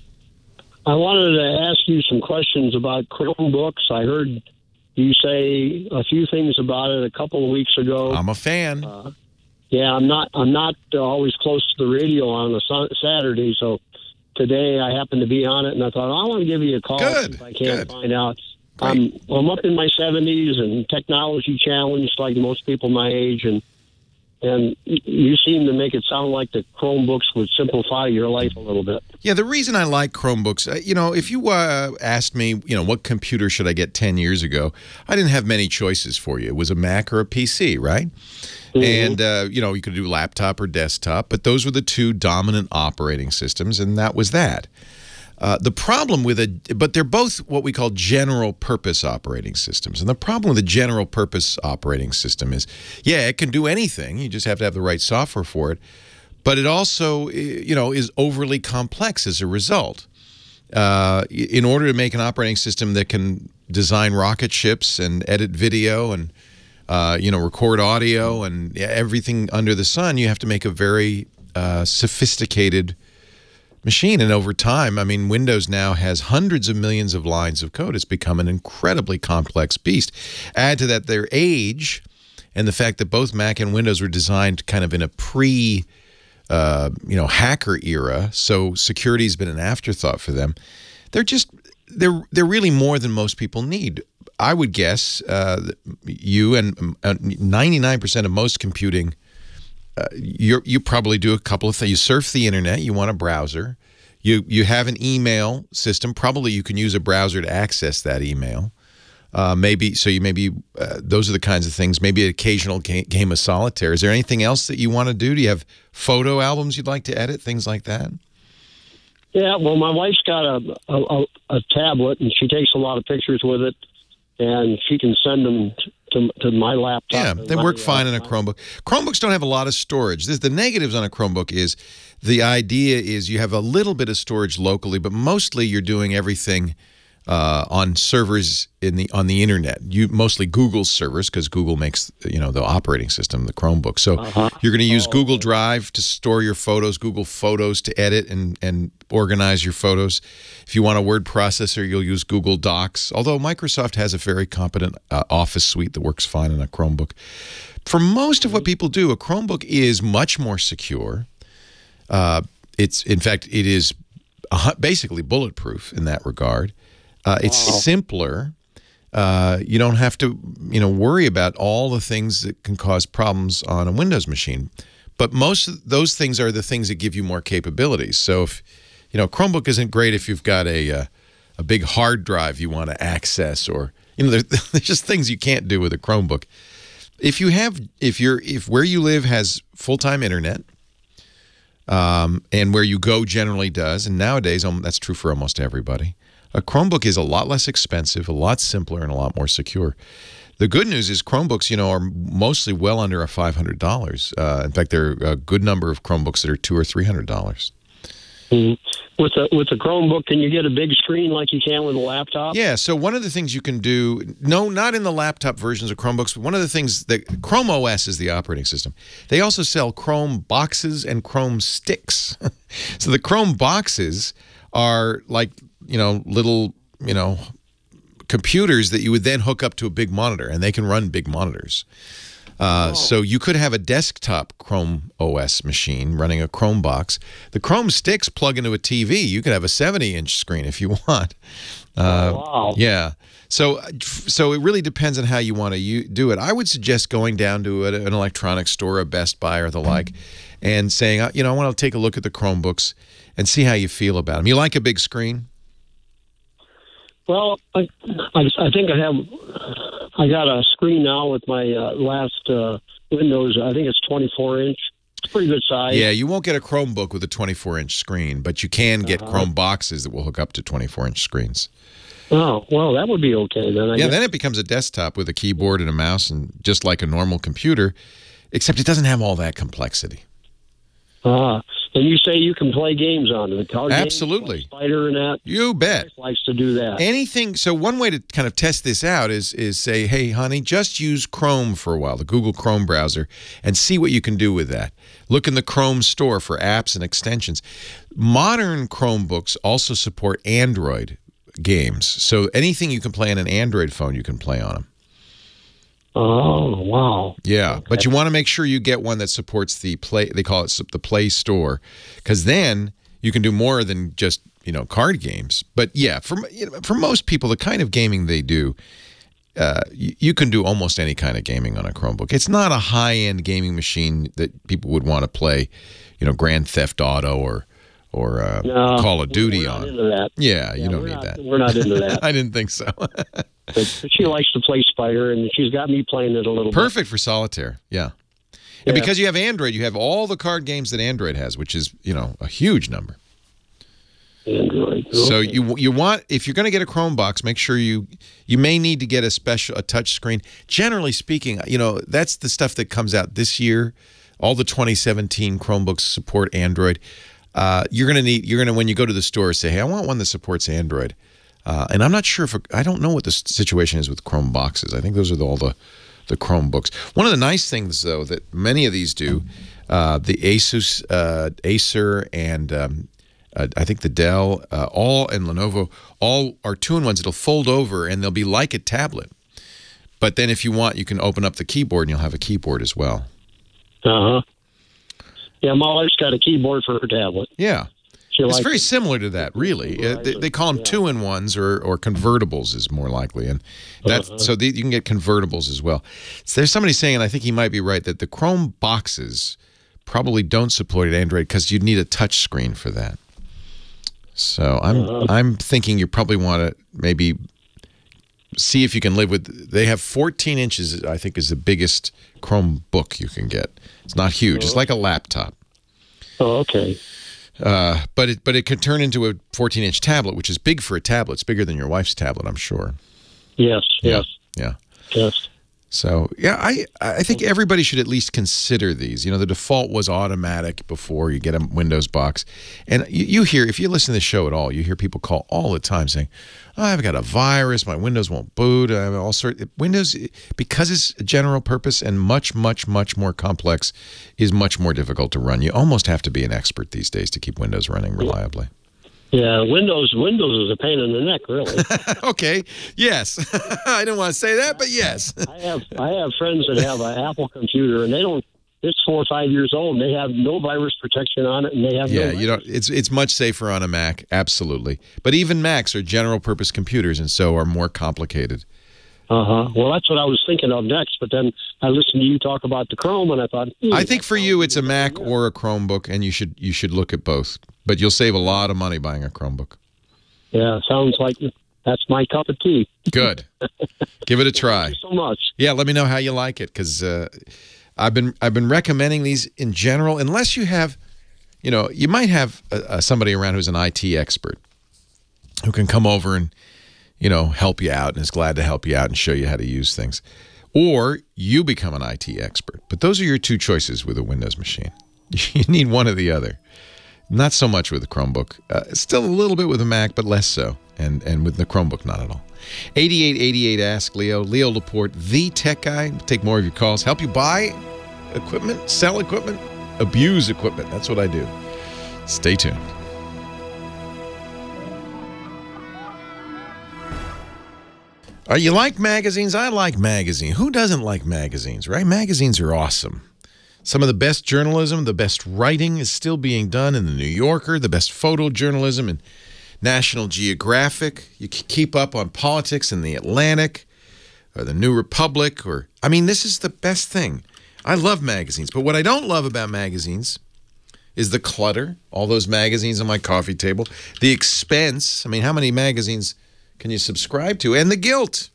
wanted to ask you some questions about Chromebooks. I heard you say a few things about it a couple of weeks ago. I'm a fan. Yeah, I'm not always close to the radio on a Saturday, so today I happened to be on it, and I thought, I want to give you a call if I can't find out. I'm up in my 70s and technology challenged like most people my age, and you seem to make it sound like the Chromebooks would simplify your life a little bit. Yeah, the reason I like Chromebooks, you know, if you asked me, you know, what computer should I get 10 years ago, I didn't have many choices for you. It was a Mac or a PC, right? And, you know, you could do laptop or desktop, but those were the two dominant operating systems, and that was that. The problem with but they're both what we call general purpose operating systems. And the problem with a general purpose operating system is, yeah, it can do anything. You just have to have the right software for it. But it also, you know, is overly complex as a result. In order to make an operating system that can design rocket ships and edit video and, you know, record audio and everything under the sun, you have to make a very sophisticated machine. And over time, I mean, Windows now has hundreds of millions of lines of code. It's become an incredibly complex beast. Add to that their age and the fact that both Mac and Windows were designed kind of in a you know, hacker era, so security's been an afterthought for them. They're really more than most people need. I would guess you and 99% of most computing, you probably do a couple of things. You surf the internet. You want a browser. You have an email system. Probably you can use a browser to access that email. Those are the kinds of things. Maybe an occasional game of solitaire. Is there anything else that you want to do? Do you have photo albums you'd like to edit? Things like that? Yeah, well, my wife's got a tablet, and she takes a lot of pictures with it, and she can send them to my laptop. Yeah, they work fine in a Chromebook. Chromebooks don't have a lot of storage. The negatives on a Chromebook is the idea is you have a little bit of storage locally, but mostly you're doing everything on servers on the internet. Mostly Google servers, because Google makes, you know, the operating system, the Chromebook. So you're going to use Google Drive to store your photos, Google Photos to edit and organize your photos. If you want a word processor, you'll use Google Docs. Although Microsoft has a very competent Office suite that works fine on a Chromebook. For most of what people do, a Chromebook is much more secure. In fact, it is basically bulletproof in that regard. It's simpler. You don't have to, you know, worry about all the things that can cause problems on a Windows machine. But most of those things are the things that give you more capabilities. So if, you know, Chromebook isn't great if you've got a big hard drive you want to access, or, you know, there's just things you can't do with a Chromebook. If where you live has full-time internet, and where you go generally does, and nowadays that's true for almost everybody, a Chromebook is a lot less expensive, a lot simpler, and a lot more secure. The good news is Chromebooks, you know, are mostly well under $500. In fact, there are a good number of Chromebooks that are $200 or $300. With the Chromebook, can you get a big screen like you can with a laptop? Yeah, so one of the things you can do, no, not in the laptop versions of Chromebooks, but one of the things that Chrome OS is the operating system. They also sell Chrome boxes and Chrome sticks. So the Chrome boxes are like, you know, little, you know, computers that you would then hook up to a big monitor, and they can run big monitors. So you could have a desktop Chrome OS machine running a Chrome box. The Chrome sticks plug into a TV. You could have a 70-inch screen if you want. Wow. Yeah. So it really depends on how you want to do it. I would suggest going down to an electronics store, a Best Buy or the like, and saying, you know, I want to take a look at the Chromebooks and see how you feel about them. You like a big screen? Well, I think I have I got a screen now with my last Windows. I think it's 24-inch. It's pretty good size. Yeah, you won't get a Chromebook with a 24-inch screen, but you can get Chrome boxes that will hook up to 24-inch screens. Oh, well, that would be okay then. Then it becomes a desktop with a keyboard and a mouse, and just like a normal computer, except it doesn't have all that complexity. And you say you can play games on it. Absolutely. Games, like Spider and that. You bet. Likes to do that. Anything. So one way to kind of test this out is say, hey, honey, just use Chrome for a while, the Google Chrome browser, and see what you can do with that. Look in the Chrome store for apps and extensions. Modern Chromebooks also support Android games. So anything you can play on an Android phone, you can play on them. Oh, wow. Yeah, okay. But you want to make sure you get one that supports the Play, they call it the Play Store, because then you can do more than just, card games. But yeah, for most people, the kind of gaming they do, you can do almost any kind of gaming on a Chromebook. It's not a high-end gaming machine that people would want to play, Grand Theft Auto or Call of Duty on. Into that. Yeah, you don't need that. We're not into that. I didn't think so. But she likes to play Spider, and she's got me playing it a little bit. Perfect for solitaire, yeah. And because you have Android, you have all the card games that Android has, which is, a huge number. Android. Okay. So you want, if you're going to get a Chromebox, make sure you may need to get a touch screen. Generally speaking, that's the stuff that comes out this year. All the 2017 Chromebooks support Android. You're going to when you go to the store, say, hey, I want one that supports Android. And I'm not sure I don't know what the situation is with Chrome boxes. I think those are all the Chromebooks. One of the nice things, though, that many of these do, the Acer, and I think the Dell, and Lenovo, all are two-in-ones. It'll fold over, and they'll be like a tablet. But then if you want, you can open up the keyboard, and you'll have a keyboard as well. Uh-huh. Yeah, my wife's got a keyboard for her tablet. Yeah. It's very similar to that, really. They call them two-in-ones or convertibles is more likely, and so you can get convertibles as well. So there's somebody saying, and I think he might be right, that the Chrome boxes probably don't support Android because you'd need a touch screen for that. So I'm thinking you probably want to maybe see if you can live with. They have 14 inches, I think, is the biggest Chromebook you can get. It's not huge. It's like a laptop. Oh, okay. But it could turn into a 14-inch tablet, which is big for a tablet. It's bigger than your wife's tablet, I'm sure. Yes. Yeah. Yes. So, yeah, I think everybody should at least consider these. The default was automatic before you get a Windows box. And you hear, if you listen to the show at all, you hear people call all the time saying, oh, I've got a virus, my Windows won't boot, I have all sorts. Windows, because it's a general purpose and much, much, much more complex, is much more difficult to run. You almost have to be an expert these days to keep Windows running reliably. Yeah, Windows is a pain in the neck, really. Okay, yes. I didn't want to say that, but yes. I have friends that have an Apple computer, and it's 4 or 5 years old, and they have no virus protection on it, and they have it's much safer on a Mac, absolutely. But even Macs are general purpose computers, and so are more complicated. Well, that's what I was thinking of next, but then I listened to you talk about the Chrome, and I thought, I think for you it's a Mac or a Chromebook, and you should look at both. But you'll save a lot of money buying a Chromebook. Yeah, sounds like that's my cup of tea. Good. Give it a try. Thank you so much. Yeah, let me know how you like it, because I've been recommending these in general, unless you have, you might have somebody around who's an IT expert who can come over and help you out and is glad to help you out and show you how to use things. Or you become an IT expert. But those are your two choices with a Windows machine. You need one or the other. Not so much with the Chromebook. Still a little bit with a Mac, but less so. And with the Chromebook, not at all. 8888 Ask Leo. Leo Laporte, the tech guy. Take more of your calls. Help you buy equipment, sell equipment, abuse equipment. That's what I do. Stay tuned. You like magazines? I like magazines. Who doesn't like magazines, right? Magazines are awesome. Some of the best journalism, the best writing is still being done in the New Yorker, the best photojournalism in National Geographic. You can keep up on politics in the Atlantic or the New Republic. This is the best thing. I love magazines, but what I don't love about magazines is the clutter, all those magazines on my coffee table, the expense. How many magazines can you subscribe to? And the guilt.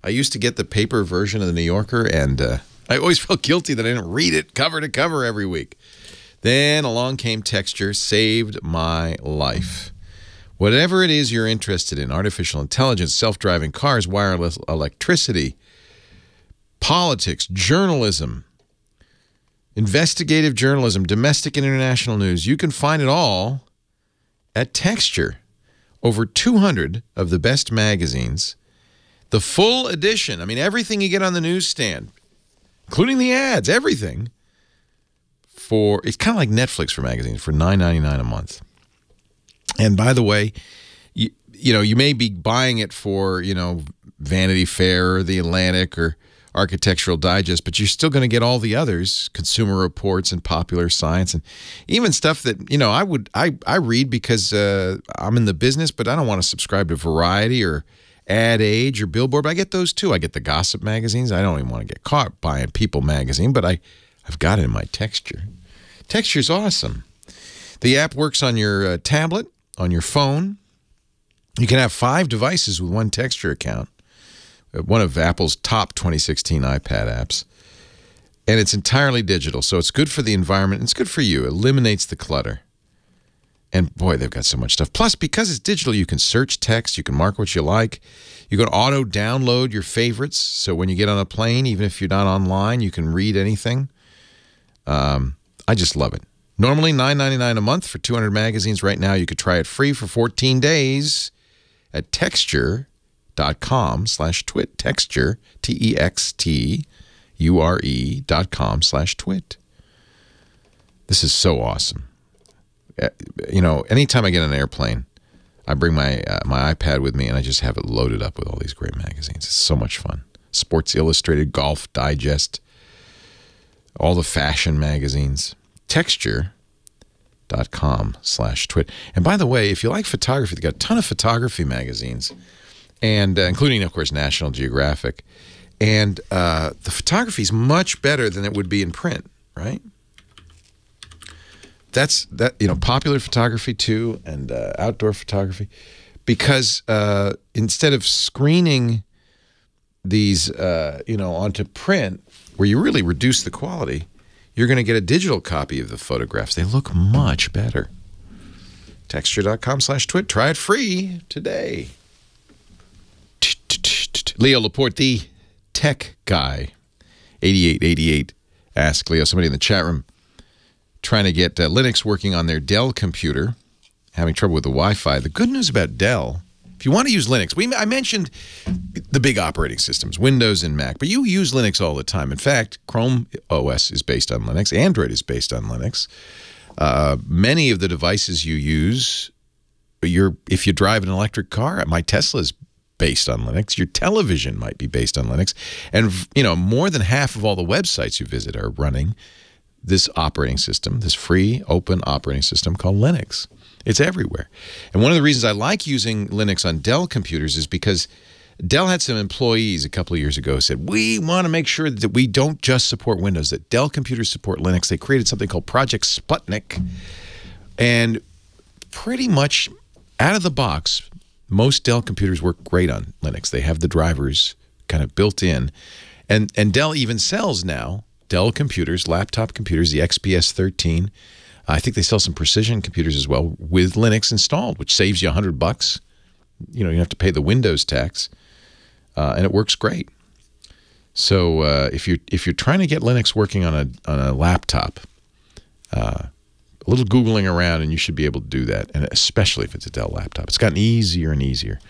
I used to get the paper version of the New Yorker, and I always felt guilty that I didn't read it cover to cover every week. Then along came Texture, saved my life. Whatever it is you're interested in, artificial intelligence, self-driving cars, wireless electricity, politics, journalism, investigative journalism, domestic and international news, you can find it all at Texture. Over 200 of the best magazines. The full edition, I mean, everything you get on the newsstand, including the ads, everything, it's kind of like Netflix for magazines, for $9.99 a month. And by the way, you may be buying it for, Vanity Fair or The Atlantic or Architectural Digest, but you're still going to get all the others, Consumer Reports and Popular Science, and even stuff that, I read because I'm in the business, but I don't want to subscribe to Variety or Ad Age or Billboard, but I get those too. I get the gossip magazines. I don't even want to get caught buying People magazine, but I've got it in my Texture. Texture's awesome. The app works on your tablet, on your phone. You can have 5 devices with one Texture account. One of Apple's top 2016 iPad apps. And it's entirely digital, so it's good for the environment. And it's good for you. It eliminates the clutter. And boy, they've got so much stuff. Plus, because it's digital, you can search text. You can mark what you like. You can auto-download your favorites. So when you get on a plane, even if you're not online, you can read anything. I just love it. Normally $9.99 a month for 200 magazines. Right now, you could try it free for 14 days at Texture.com/twit. Texture, TEXTURE.com/twit. This is so awesome. Anytime I get on an airplane, I bring my iPad with me, and I just have it loaded up with all these great magazines. It's so much fun. Sports Illustrated, Golf Digest, all the fashion magazines. Texture.com/twit. And by the way, if you like photography, they've got a ton of photography magazines, and including, of course, National Geographic. And the photography is much better than it would be in print, right? That's popular photography too, and outdoor photography, because instead of screening these, onto print, where you really reduce the quality, you're going to get a digital copy of the photographs. They look much better. Texture.com/twit. Try it free today. Leo Laporte, the tech guy. 8888. Ask Leo. Somebody in the chat room trying to get Linux working on their Dell computer, having trouble with the Wi-Fi. The good news about Dell, if you want to use Linux, I mentioned the big operating systems, Windows and Mac, but you use Linux all the time. In fact, Chrome OS is based on Linux. Android is based on Linux. Many of the devices you use, if you drive an electric car, my Tesla is based on Linux. Your television might be based on Linux. And, more than half of all the websites you visit are running this operating system, this free, open operating system called Linux. It's everywhere. And one of the reasons I like using Linux on Dell computers is because Dell had some employees a couple of years ago who said, we want to make sure that we don't just support Windows, that Dell computers support Linux. They created something called Project Sputnik. And pretty much out of the box, most Dell computers work great on Linux. They have the drivers kind of built in. And Dell even sells now Dell computers, laptop computers, the XPS 13. I think they sell some Precision computers as well with Linux installed, which saves you $100. You don't have to pay the Windows tax, and it works great. So if you're trying to get Linux working on a laptop, a little Googling around, and you should be able to do that, and especially if it's a Dell laptop. It's gotten easier and easier.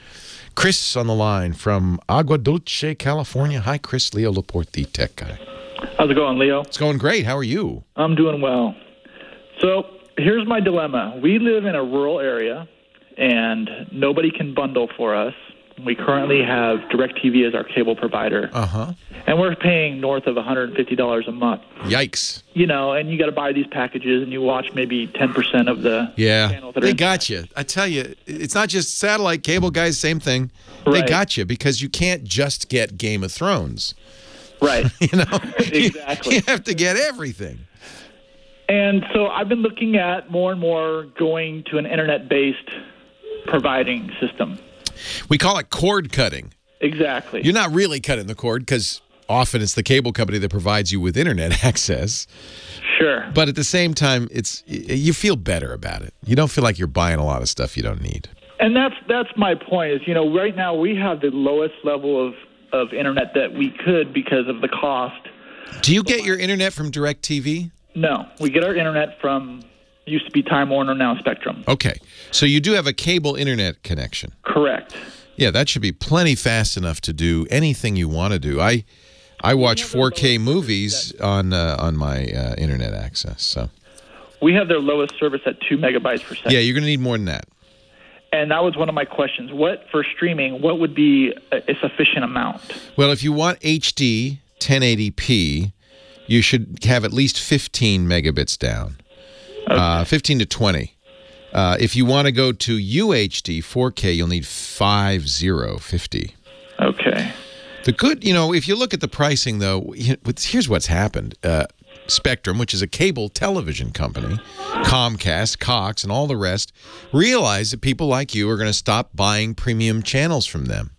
Chris on the line from Agua Dulce, California. Hi, Chris. Leo Laporte, the tech guy. How's it going, Leo? It's going great. How are you? I'm doing well. So here's my dilemma. We live in a rural area, and nobody can bundle for us. We currently have DirecTV as our cable provider. Uh-huh. And we're paying north of $150 a month. Yikes. And you got to buy these packages, and you watch maybe 10% of the channels that are they got you. I tell you, it's not just satellite cable guys, same thing. Right. They got you because you can't just get Game of Thrones. Right. Exactly. You have to get everything. And so I've been looking at more and more going to an internet-based providing system. We call it cord cutting. Exactly. You're not really cutting the cord because often it's the cable company that provides you with internet access. Sure. But at the same time, you feel better about it. You don't feel like you're buying a lot of stuff you don't need. And that's my point is, right now we have the lowest level of internet that we could because of the cost. Do you get your internet from DirecTV? No. We get our internet from, used to be Time Warner, now Spectrum. Okay. So you do have a cable internet connection. Correct. Yeah, that should be plenty fast enough to do anything you want to do. I watch 4K movies on my internet access. So we have their lowest service at 2 megabytes per second. Yeah, you're going to need more than that. And that was one of my questions. For streaming, what would be a sufficient amount? Well, if you want HD 1080p, you should have at least 15 megabits down, 15 to 20. If you want to go to UHD 4K, you'll need 50. Okay. The good, if you look at the pricing, though, here's what's happened. Spectrum, which is a cable television company, Comcast, Cox, and all the rest, realize that people like you are going to stop buying premium channels from them.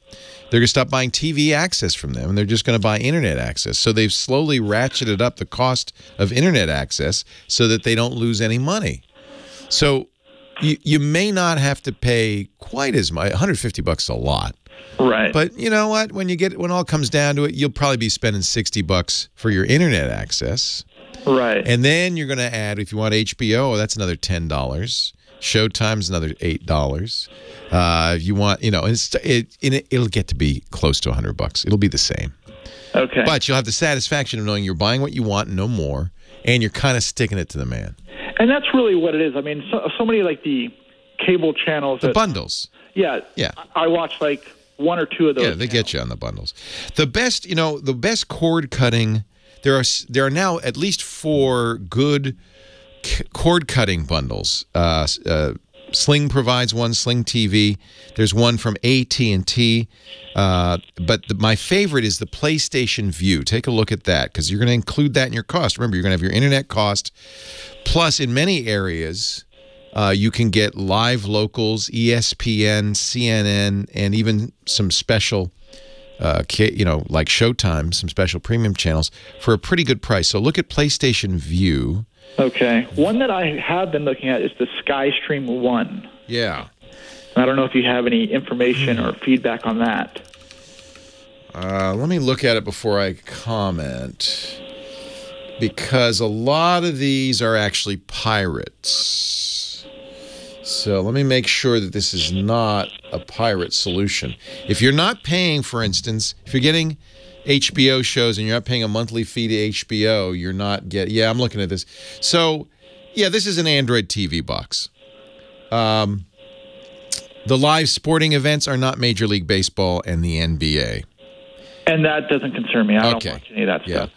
They're going to stop buying TV access from them, and they're just going to buy internet access. So they've slowly ratcheted up the cost of internet access so that they don't lose any money. So you may not have to pay quite as much. $150 is a lot. Right. But you know what? When all comes down to it, you'll probably be spending $60 for your internet access. Right. And then you're going to add, if you want HBO, that's another $10. Showtime's another $8. If you want, it'll get to be close to $100. It'll be the same. Okay. But you'll have the satisfaction of knowing you're buying what you want and no more, and you're kind of sticking it to the man. And that's really what it is. I mean, so many like the cable channels. The bundles. Yeah. Yeah. I watch like one or two of those. Yeah, they get you on the bundles. The best cord cutting. There are now at least 4 good cord cutting bundles. Sling provides one, Sling TV. There's one from AT&T. But my favorite is the PlayStation View. Take a look at that because you're going to include that in your cost. Remember, you're going to have your internet cost. Plus, in many areas, you can get live locals, ESPN, CNN, and even some special, like Showtime, some special premium channels for a pretty good price. So look at PlayStation View. Okay. One that I have been looking at is the SkyStream 1. Yeah. I don't know if you have any information or feedback on that. Let me look at it before I comment, because a lot of these are actually pirates. So let me make sure that this is not a pirate solution. If you're not paying, for instance, if you're getting HBO shows and you're not paying a monthly fee to HBO, you're not getting... Yeah, I'm looking at this. So, yeah, this is an Android TV box. The live sporting events are not Major League Baseball and the NBA. And that doesn't concern me. I don't watch any of that stuff.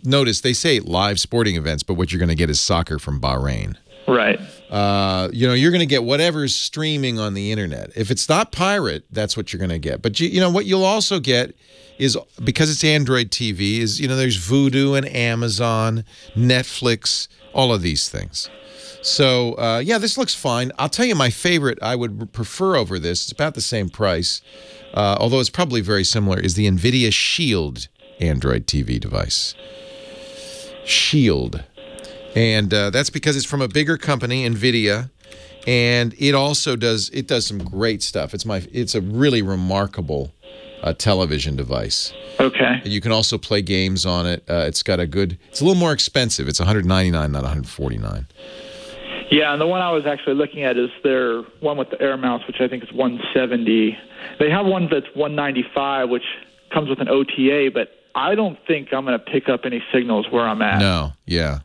Notice they say live sporting events, but what you're going to get is soccer from Bahrain. Right. You're going to get whatever's streaming on the internet. If it's not pirate, that's what you're going to get. But what you'll also get is, because it's Android TV, is there's Vudu and Amazon, Netflix, all of these things. So this looks fine. I'll tell you my favorite I would prefer over this. It's about the same price, although it's probably very similar. Is the NVIDIA Shield Android TV device. Shield. And that's because it's from a bigger company, NVIDIA, and it also does some great stuff. It's a really remarkable television device. Okay. You can also play games on it. It's a little more expensive. It's $199, not $149. Yeah, and the one I was actually looking at is their one with the air mouse, which I think is $170. They have one that's $195, which comes with an OTA, but I don't think I'm going to pick up any signals where I'm at. No, yeah.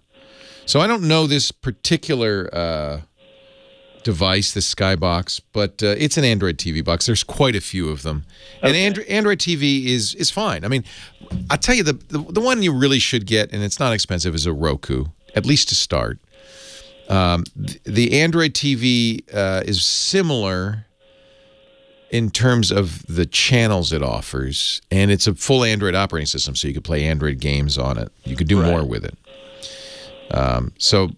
So I don't know this particular device, this Skybox, but it's an Android TV box. There's quite a few of them. Okay. And Android TV is fine. I mean, I'll tell you, the one you really should get, and it's not expensive, is a Roku, at least to start. The Android TV is similar in terms of the channels it offers, and it's a full Android operating system, so you could play Android games on it. You could do more with it. So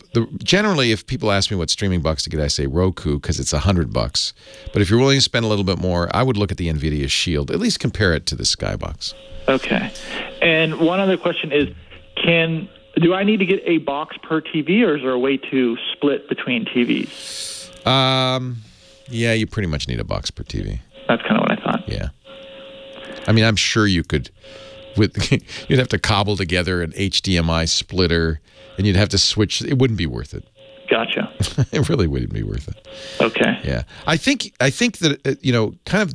generally, if people ask me what streaming box to get, I say Roku because it's $100. But if you're willing to spend a little bit more, I would look at the NVIDIA Shield. At least compare it to the Skybox. Okay. And one other question is, do I need to get a box per TV, or is there a way to split between TVs? Yeah, you pretty much need a box per TV. That's kind of what I thought. Yeah. I mean, I'm sure you could, you'd have to cobble together an HDMI splitter, and you'd have to switch. It wouldn't be worth it. Gotcha. It really wouldn't be worth it. Okay. Yeah. I think that, kind of,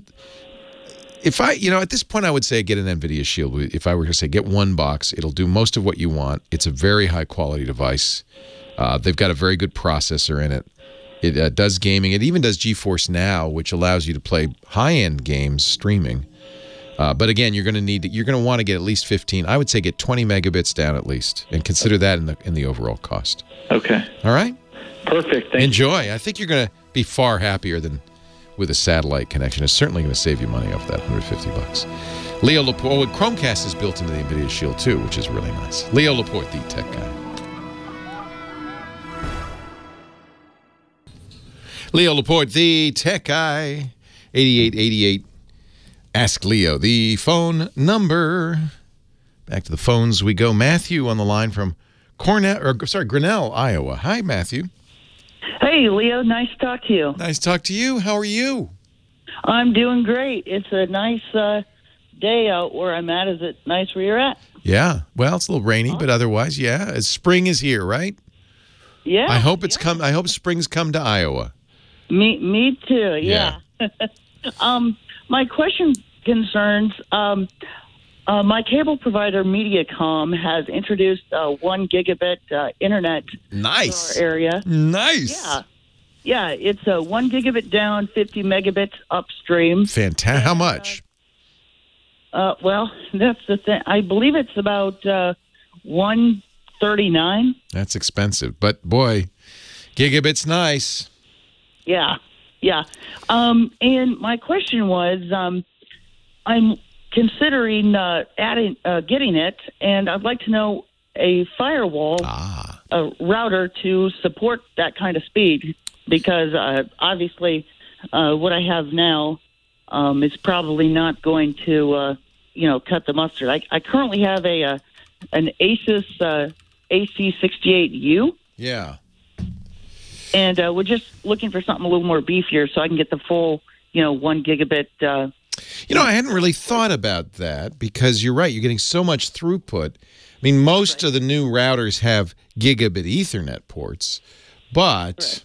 if I, at this point, I would say get an NVIDIA Shield. If I were to say get one box, it'll do most of what you want. It's a very high quality device. They've got a very good processor in it. It does gaming. It even does GeForce Now, which allows you to play high-end games streaming. But again, you're going to want to get at least 15. I would say get 20 megabits down at least, and consider that in the overall cost. Okay. All right. Perfect. Enjoy. I think you're going to be far happier than with a satellite connection. It's certainly going to save you money off that $150. Leo Laporte. Chromecast is built into the NVIDIA Shield too, which is really nice. Leo Laporte, the tech guy. Leo Laporte, the tech guy. 8888. Ask Leo. The phone number. Back to the phones we go. Matthew on the line from Grinnell, Iowa. Hi, Matthew. Hey, Leo. Nice to talk to you. Nice to talk to you. How are you? I'm doing great. It's a nice day out where I'm at. Is it nice where you're at? Yeah. Well, it's a little rainy, but otherwise, yeah. Spring is here, right? Yeah. I hope it's come. I hope spring's come to Iowa. Me too. Yeah. My question concerns my cable provider, MediaCom, has introduced 1 gigabit internet nice in our area. Nice. Yeah. It's 1 gigabit down, 50 megabits upstream. Fantastic. How much? Well, that's the thing. I believe it's about $139. That's expensive, but boy, gigabit's nice. Yeah. And my question was, I'm considering getting it, and I'd like to know a firewall, a router to support that kind of speed, because obviously what I have now is probably not going to, cut the mustard. I currently have an Asus AC68U. Yeah. And we're just looking for something a little more beefier so I can get the full, 1 gigabit. I hadn't really thought about that because you're right. You're getting so much throughput. I mean, most of the new routers have gigabit Ethernet ports, but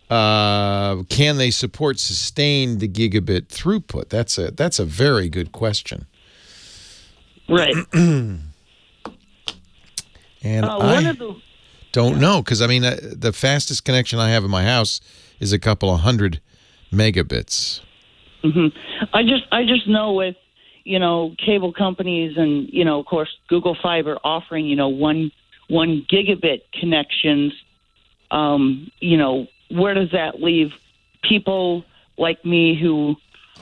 can they support sustained gigabit throughput? That's a very good question. Right. And don't know, because I mean the fastest connection I have in my house is a couple of 100 megabits. I just know with cable companies and of course Google Fiber offering 1 gigabit connections. Where does that leave people like me who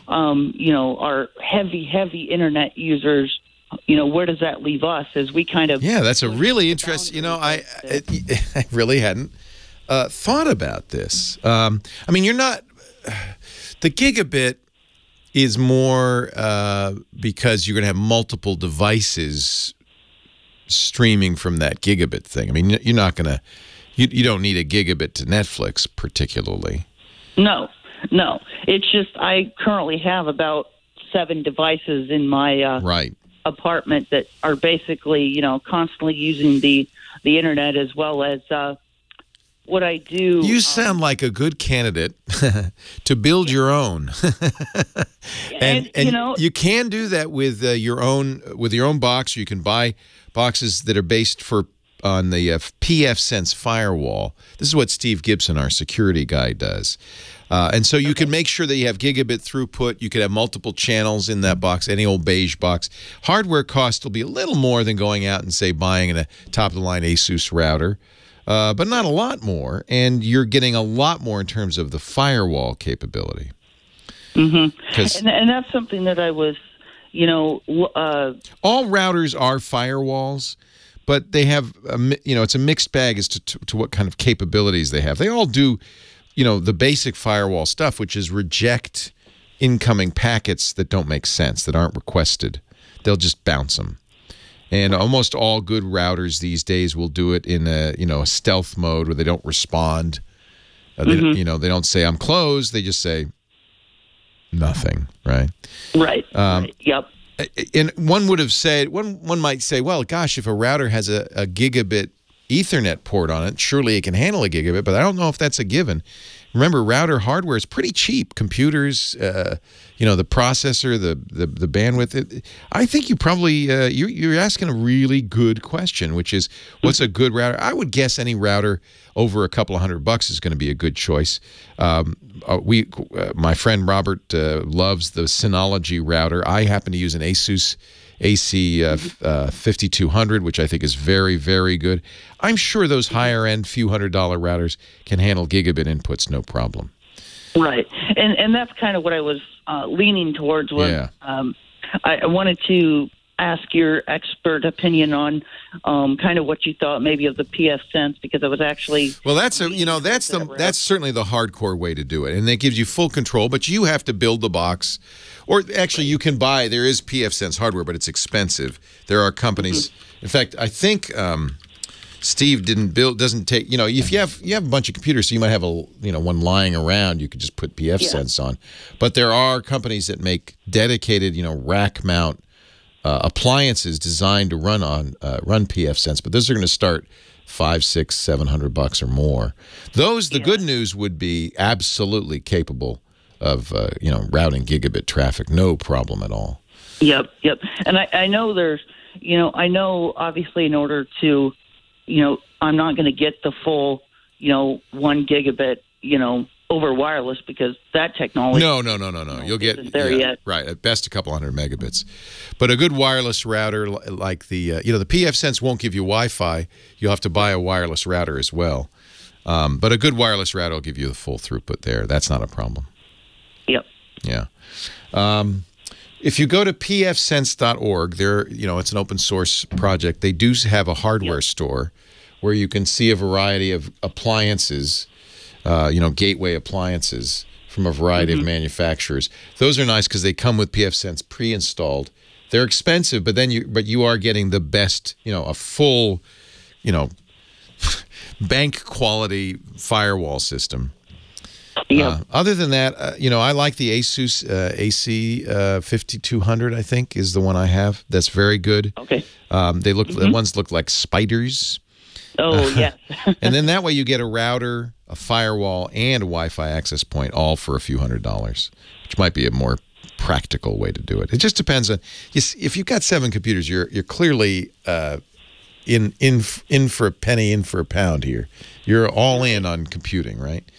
are heavy internet users? Where does that leave us as we kind of... Yeah, that's a really interesting... I really hadn't thought about this. I mean, you're not... The gigabit is more because you're going to have multiple devices streaming from that gigabit thing. I mean, you're not going to... You don't need a gigabit to Netflix, particularly. No. It's just I currently have about 7 devices in my... apartment that are basically, constantly using the internet as well as what I do. You sound like a good candidate to build your own. and you can do that with your own box. You can buy boxes that are based on the PFSense firewall. This is what Steve Gibson, our security guy, does. And so you can make sure that you have gigabit throughput. You could have multiple channels in that box, any old beige box. Hardware cost will be a little more than going out and, say, buying a top-of-the-line Asus router, but not a lot more. And you're getting a lot more in terms of the firewall capability. And that's something that I was, all routers are firewalls, but they have, it's a mixed bag as to what kind of capabilities they have. They all do, the basic firewall stuff, which is reject incoming packets that don't make sense, that aren't requested. They'll just bounce them. And almost all good routers these days will do it in a stealth mode where they don't respond. They don't say I'm closed. They just say nothing. Right. Right. Yep. And one might say, well, gosh, if a router has a gigabit Ethernet port on it, surely it can handle a gigabit. But I don't know if that's a given. Remember, router hardware is pretty cheap. Computers, the processor, the bandwidth. I think you probably you're asking a really good question, which is, what's a good router? I would guess any router over a couple of $100 is going to be a good choice. My friend Robert loves the Synology router. I happen to use an Asus AC 5200, which I think is very, very good. I'm sure those higher-end few $100 routers can handle gigabit inputs no problem. Right, and that's kind of what I was leaning towards. I wanted to ask your expert opinion on kind of what you thought maybe of the pfSense, because I was actually that's certainly the hardcore way to do it, and it gives you full control. But you have to build the box, or actually you can buy. There is pfSense hardware, but it's expensive. There are companies. In fact, I think Steve doesn't take. If you have a bunch of computers, so you might have one lying around. You could just put pfSense on. But there are companies that make dedicated rack mount appliances designed to run pfSense, but those are going to start $500, $600, $700 or more. The good news would be absolutely capable of routing gigabit traffic, no problem at all. Yep. And I know there's, I know obviously in order to, I'm not going to get the full, 1 gigabit, over wireless, because that technology. No. You'll get there yet. Right, at best a couple hundred megabits. But a good wireless router like the the pfSense won't give you Wi-Fi. You'll have to buy a wireless router as well. But a good wireless router will give you the full throughput there. That's not a problem. Yep. Yeah. If you go to pfsense.org, it's an open source project. They do have a hardware store where you can see a variety of appliances. Gateway appliances from a variety of manufacturers. Those are nice because they come with pfSense pre-installed. They're expensive, but you are getting the best, a full, bank quality firewall system. Yeah. Other than that, I like the Asus AC 5200. I think is the one I have. That's very good. Okay. The ones look like spiders. Oh, yes. And then that way you get a router, a firewall, and a Wi-Fi access point, all for a few $100, which might be a more practical way to do it. It just depends on if you've got 7 computers, you're clearly in for a penny, in for a pound here. You're all in on computing, right?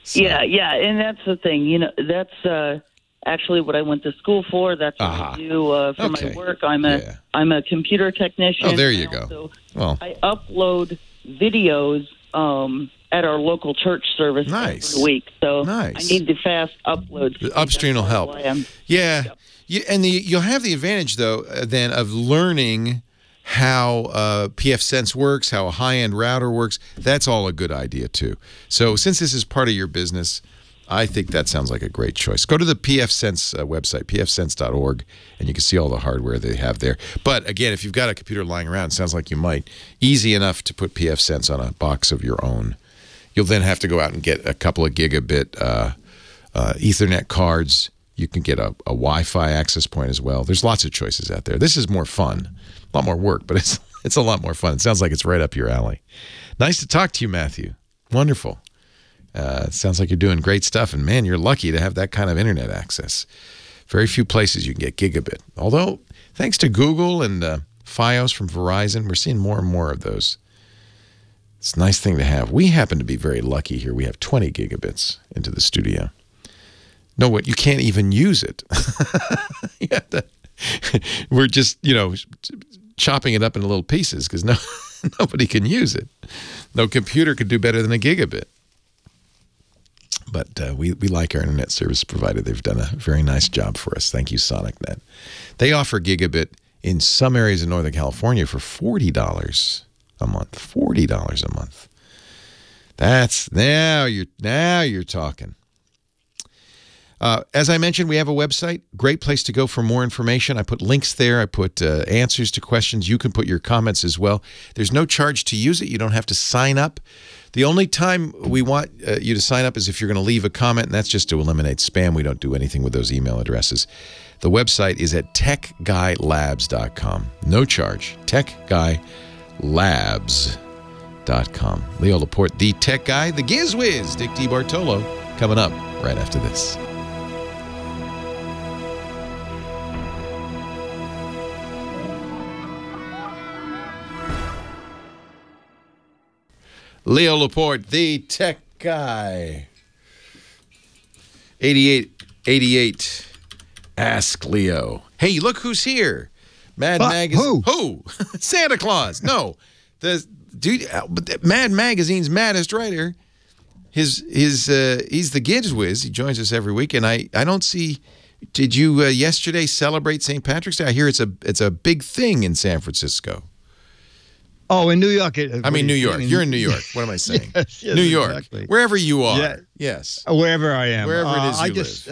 So. Yeah, and that's the thing. That's actually what I went to school for. That's what I do for my work. I'm a computer technician. Oh, there you go. Well, I upload videos at our local church service every week. So I need the fast upload. The upstream will help. Yeah. You'll have the advantage, though, then of learning how pfSense works, how a high-end router works. That's all a good idea, too. So since this is part of your business, I think that sounds like a great choice. Go to the pfSense website, pfsense.org, and you can see all the hardware they have there. But again, if you've got a computer lying around, it sounds like you might, easy enough to put pfSense on a box of your own. You'll then have to go out and get a couple of gigabit Ethernet cards. You can get a Wi-Fi access point as well. There's lots of choices out there. This is more fun. A lot more work, but it's a lot more fun. It sounds like it's right up your alley. Nice to talk to you, Matthew. Wonderful. It sounds like you're doing great stuff, and man, you're lucky to have that kind of internet access. Very few places you can get gigabit. Although, thanks to Google and Fios from Verizon, we're seeing more and more of those. It's a nice thing to have. We happen to be very lucky here. We have 20 gigabits into the studio. No, what you can't even use it. We're just, chopping it up into little pieces because nobody can use it. No computer could do better than a gigabit. But we like our internet service provider. They've done a very nice job for us. Thank you, SonicNet. They offer gigabit in some areas in Northern California for $40 a month. $40 a month. That's now you're talking. As I mentioned, we have a website. Great place to go for more information. I put links there. I put answers to questions. You can put your comments as well. There's no charge to use it. You don't have to sign up. The only time we want you to sign up is if you're going to leave a comment, and that's just to eliminate spam. We don't do anything with those email addresses. The website is at techguylabs.com. No charge. techguylabs.com. Leo Laporte, the tech guy, the Gizwiz, Dick DeBartolo, coming up right after this. Leo Laporte, the tech guy. 88. Ask Leo. Hey, look who's here. Mad Magazine. Who? Santa Claus. No. The dude, Mad Magazine's maddest writer. He's the Gizwiz. He joins us every week, and I don't see. Did you yesterday celebrate St. Patrick's Day? I hear it's a big thing in San Francisco. Oh, in New York. I mean, New York. You're in New York. What am I saying? Yes, New York. Exactly. Wherever you are. Yeah. Yes. Wherever I am. Wherever it is you live.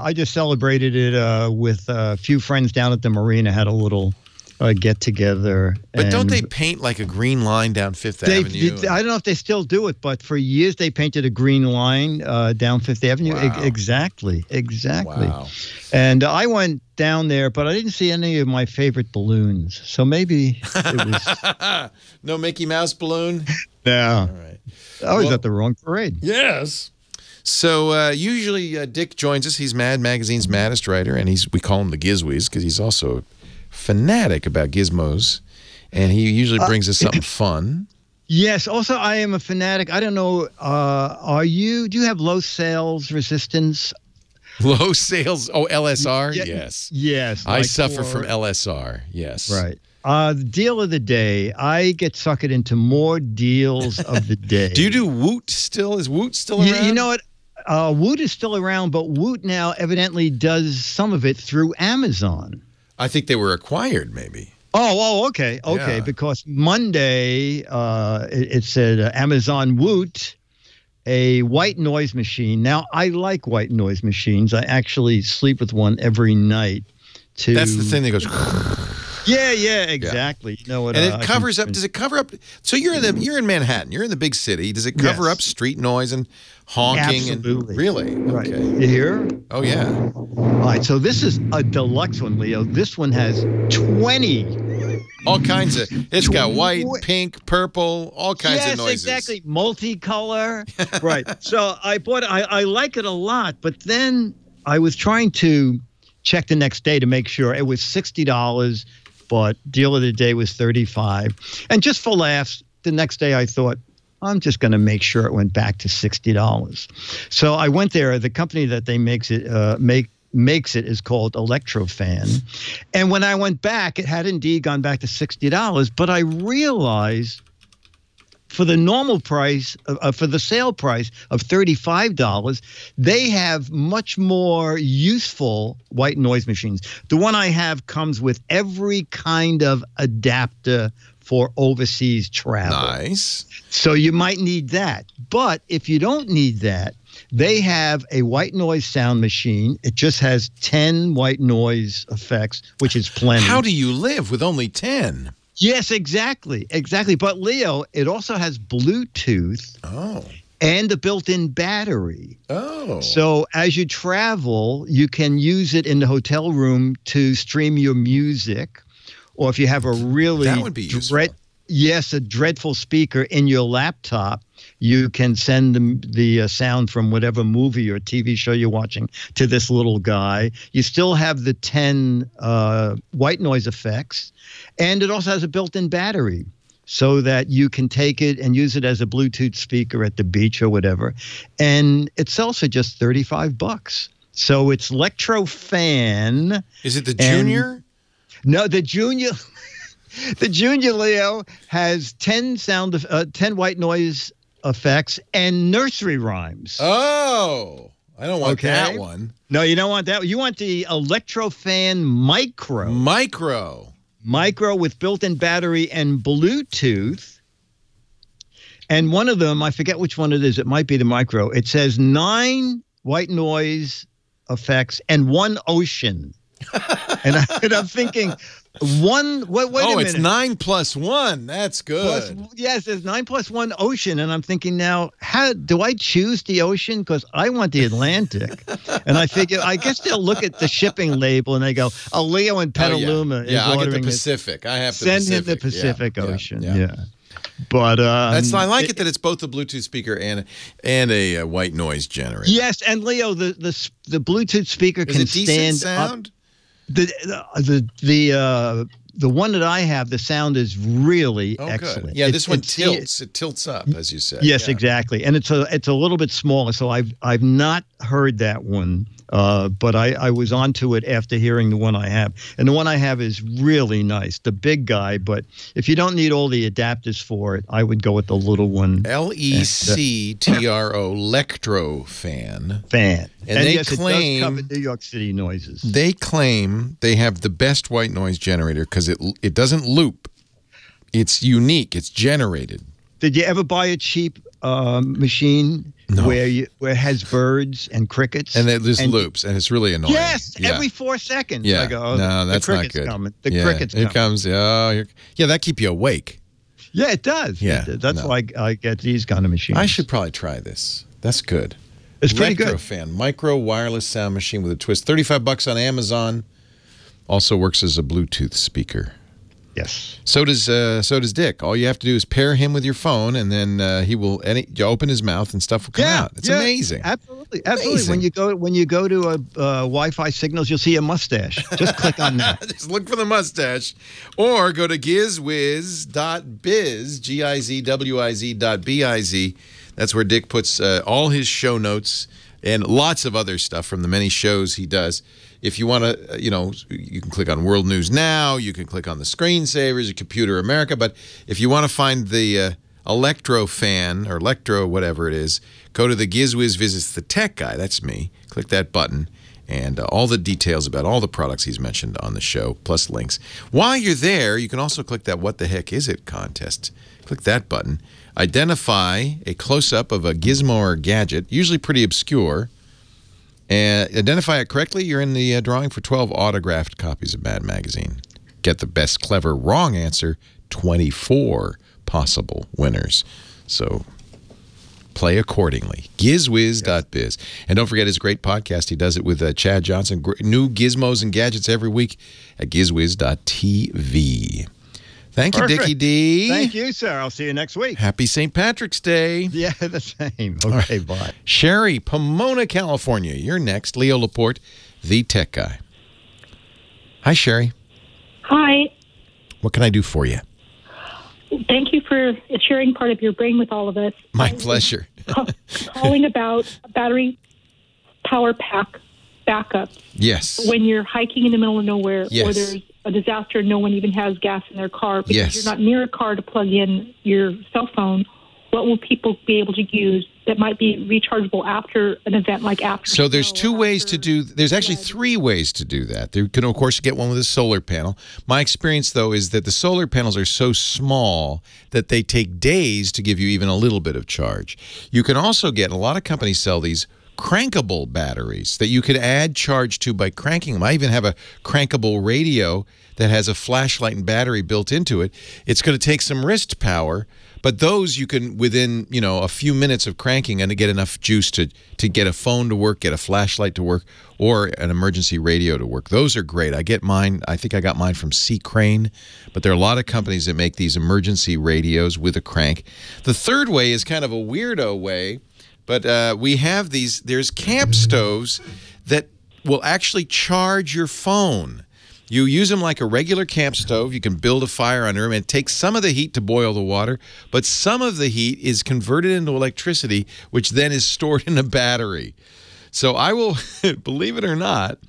I just celebrated it with a few friends down at the marina. Had a little get together. But don't they paint like a green line down Fifth Avenue? I don't know if they still do it, but for years they painted a green line down Fifth Avenue. Wow. Exactly. Wow. And I went down there, but I didn't see any of my favorite balloons. So maybe it was... No Mickey Mouse balloon? No. All right. I was at the wrong parade. Yes. So usually Dick joins us. He's Mad Magazine's maddest writer, and we call him the Gizwiz because he's also a fanatic about gizmos, and he usually brings us something fun. Yes. Also, I am a fanatic. I don't know. Do you have low sales resistance? Low sales? Oh, LSR? Yeah, yes. Yes. I suffer from LSR. Yes. Right. The deal of the day. I get suckered into more deals of the day. Do you do Woot still? Is Woot still around? You know what? Woot is still around, but Woot now evidently does some of it through Amazon. I think they were acquired, maybe. Oh, okay. Yeah. Because Monday it said Amazon Woot, a white noise machine. Now, I like white noise machines. I actually sleep with one every night. That's the thing that goes... Yeah, exactly. You know what? And it covers up. Does it cover up? So you're in Manhattan. You're in the big city. Does it cover up street noise and honking? Absolutely. And really? Right. Okay. You hear? Oh yeah. All right. So this is a deluxe one, Leo. This one has 20. All kinds of. It's got white, pink, purple, all kinds of noises. Yes, exactly. Multicolor. Right. So I bought it. I like it a lot, but then I was trying to check the next day to make sure it was $60. But deal of the day was $35. And just for laughs, the next day I thought, I'm just going to make sure it went back to $60. So I went there. The company that they makes it is called Electrofan. And when I went back, it had indeed gone back to $60. But I realized for the normal price, for the sale price of $35, they have much more useful white noise machines. The one I have comes with every kind of adapter for overseas travel. Nice. So you might need that. But if you don't need that, they have a white noise sound machine. It just has 10 white noise effects, which is plenty. How do you live with only 10? Yes, exactly. But Leo, it also has Bluetooth. Oh. And a built-in battery. Oh. So as you travel, you can use it in the hotel room to stream your music, or if you have a really that would be useful. a dreadful speaker in your laptop, you can send the sound from whatever movie or TV show you're watching to this little guy. You still have the 10 white noise effects, and it also has a built-in battery so that you can take it and use it as a Bluetooth speaker at the beach or whatever. And it sells for just $35. So it's Electrofan. Is it the Junior? No, the Junior. The Junior, Leo, has 10 white noise effects and nursery rhymes. Oh, I don't want that one. No, you don't want that. You want the Electrofan Micro. Micro with built-in battery and Bluetooth. And one of them, I forget which one it is. It might be the Micro. It says 9 white noise effects and 1 ocean. and I'm thinking, wait a minute. It's 9 plus 1. That's good. Yes, there's 9 plus 1 ocean. And I'm thinking now, how do I choose the ocean? Because I want the Atlantic. And I figure, I guess they'll look at the shipping label and they go, Leo in Petaluma is I'll get the ordering Pacific. I have the Send Pacific. him the Pacific Ocean. Yeah. Yeah. But I like it that it's both a Bluetooth speaker and a white noise generator. Yes, and Leo, the Bluetooth speaker can stand sound. The one that I have, the sound is really excellent. Good. Yeah, this one tilts. It tilts up, as you said. Yes, exactly, and it's a little bit smaller. So I've not heard that one, but I was onto it after hearing the one I have, and the one I have is really nice, the big guy. But if you don't need all the adapters for it, I would go with the little one. LECTRO, Lectro Fan. And they yes, claim it does cover New York City noises. They claim they have the best white noise generator because it doesn't loop. It's unique. It's generated. Did you ever buy a cheap machine where it has birds and crickets? And it just loops, and it's really annoying. Yes, every 4 seconds. Yeah, I go, no, that's not good. The crickets It comes. Yeah, that keep you awake. Yeah, it does. Yeah, that's why I get these kind of machines. I should probably try this. That's good. It's pretty good. Fan, micro wireless sound machine with a twist. $35 on Amazon. Also works as a Bluetooth speaker. Yes. So does Dick. All you have to do is pair him with your phone, and then he will you open his mouth and stuff will come out. It's amazing. Absolutely. Amazing. When you go to a Wi-Fi signals, you'll see a mustache. Just click on that. Just look for the mustache, or go to gizwiz.biz, GIZWIZ.biz. That's where Dick puts all his show notes and lots of other stuff from the many shows he does. If you want to, you can click on World News Now. You can click on the screensavers, your Computer America. But if you want to find the Electro Fan or Electro, whatever it is, go to the Gizwiz Visits the Tech Guy. That's me. Click that button. And all the details about all the products he's mentioned on the show, plus links. While you're there, you can also click that What the Heck Is It contest. Click that button. Identify a close-up of a gizmo or gadget, usually pretty obscure. And identify it correctly, you're in the drawing for 12 autographed copies of Mad Magazine. Get the best, clever, wrong answer, 24 possible winners. So play accordingly. Gizwiz.biz. And don't forget his great podcast. He does it with Chad Johnson. New gizmos and gadgets every week at gizwiz.tv. Thank you, Dickie D. Thank you, sir. I'll see you next week. Happy St. Patrick's Day. Yeah, the same. Okay, bye. Sherry, Pomona, California. You're next. Leo Laporte, the tech guy. Hi, Sherry. Hi. What can I do for you? Thank you for sharing part of your brain with all of us. My pleasure. Calling about a battery power pack backup. Yes. When you're hiking in the middle of nowhere, yes, or there's a disaster, no one even has gas in their car because yes, you're not near a car to plug in your cell phone. What will people be able to use that might be rechargeable after an event like after? So there's two ways to do. There's actually 3 ways to do that. You can, of course, get one with a solar panel. My experience, though, is that the solar panels are so small that they take days to give you even a little bit of charge. You can also get, a lot of companies sell these crankable batteries that you could add charge to by cranking them. I even have a crankable radio that has a flashlight and battery built into it. It's going to take some wrist power, but those you can, within a few minutes of cranking, and to get enough juice to get a phone to work, get a flashlight to work, or an emergency radio to work. Those are great. I get mine. I think I got mine from C. Crane, but there are a lot of companies that make these emergency radios with a crank. The third way is kind of a weirdo way. But we have these, there's camp stoves that will actually charge your phone. You use them like a regular camp stove. You can build a fire under them. And it takes some of the heat to boil the water, but some of the heat is converted into electricity, which then is stored in a battery. So I will, believe it or not,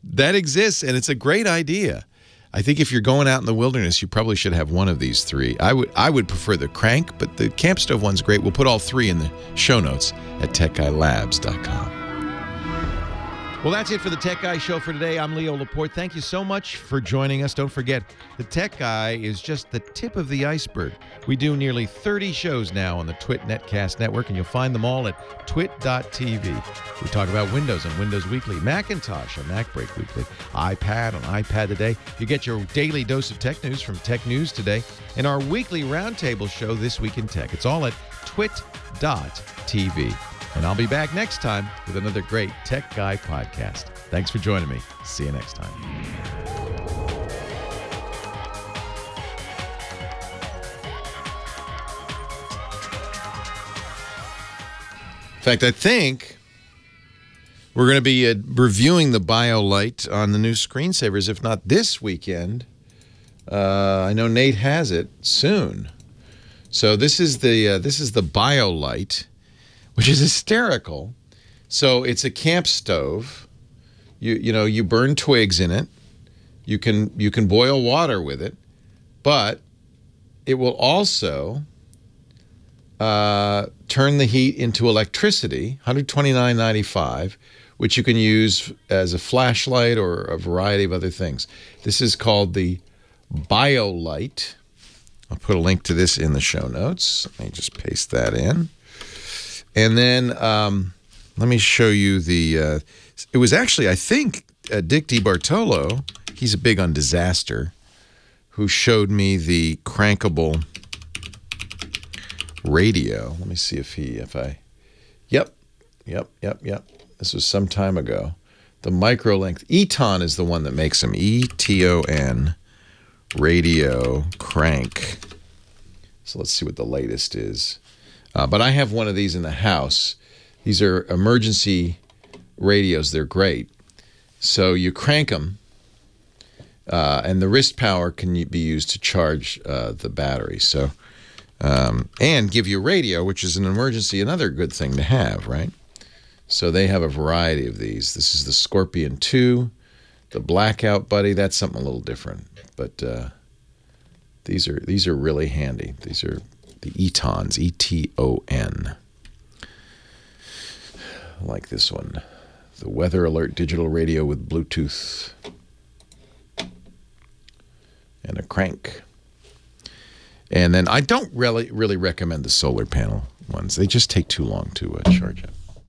that exists, and it's a great idea. I think if you're going out in the wilderness, you probably should have one of these 3. I would prefer the crank, but the camp stove one's great. We'll put all 3 in the show notes at techguylabs.com. Well, that's it for the Tech Guy Show for today. I'm Leo Laporte. Thank you so much for joining us. Don't forget, the Tech Guy is just the tip of the iceberg. We do nearly 30 shows now on the Twit Netcast Network, and you'll find them all at twit.tv. We talk about Windows on Windows Weekly, Macintosh on MacBreak Weekly, iPad on iPad Today. You get your daily dose of tech news from Tech News Today, and our weekly roundtable show, This Week in Tech. It's all at twit.tv. And I'll be back next time with another great Tech Guy podcast. Thanks for joining me. See you next time. In fact, I think we're going to be reviewing the BioLite on the new screensavers, if not this weekend. I know Nate has it soon. So this is the BioLite, which is hysterical. So it's a camp stove. You burn twigs in it. You can boil water with it, but it will also turn the heat into electricity, $129.95, which you can use as a flashlight or a variety of other things. This is called the BioLite. I'll put a link to this in the show notes. Let me just paste that in. And then let me show you the, it was actually, I think, Dick DiBartolo, he's big on disaster, who showed me the crankable radio. Let me see yep. This was some time ago. The micro length. Eton is the one that makes them. E-T-O-N radio crank. So let's see what the latest is. But I have one of these in the house. These are emergency radios. They're great. So you crank them, and the wrist power can be used to charge the battery. So, and give you a radio, which is an emergency, another good thing to have, right? So they have a variety of these. This is the Scorpion 2, the Blackout Buddy. That's something a little different, but these are really handy. These are the Etons, E-T-O-N. I like this one. The Weather Alert digital radio with Bluetooth. And a crank. And then I don't really recommend the solar panel ones. They just take too long to charge up.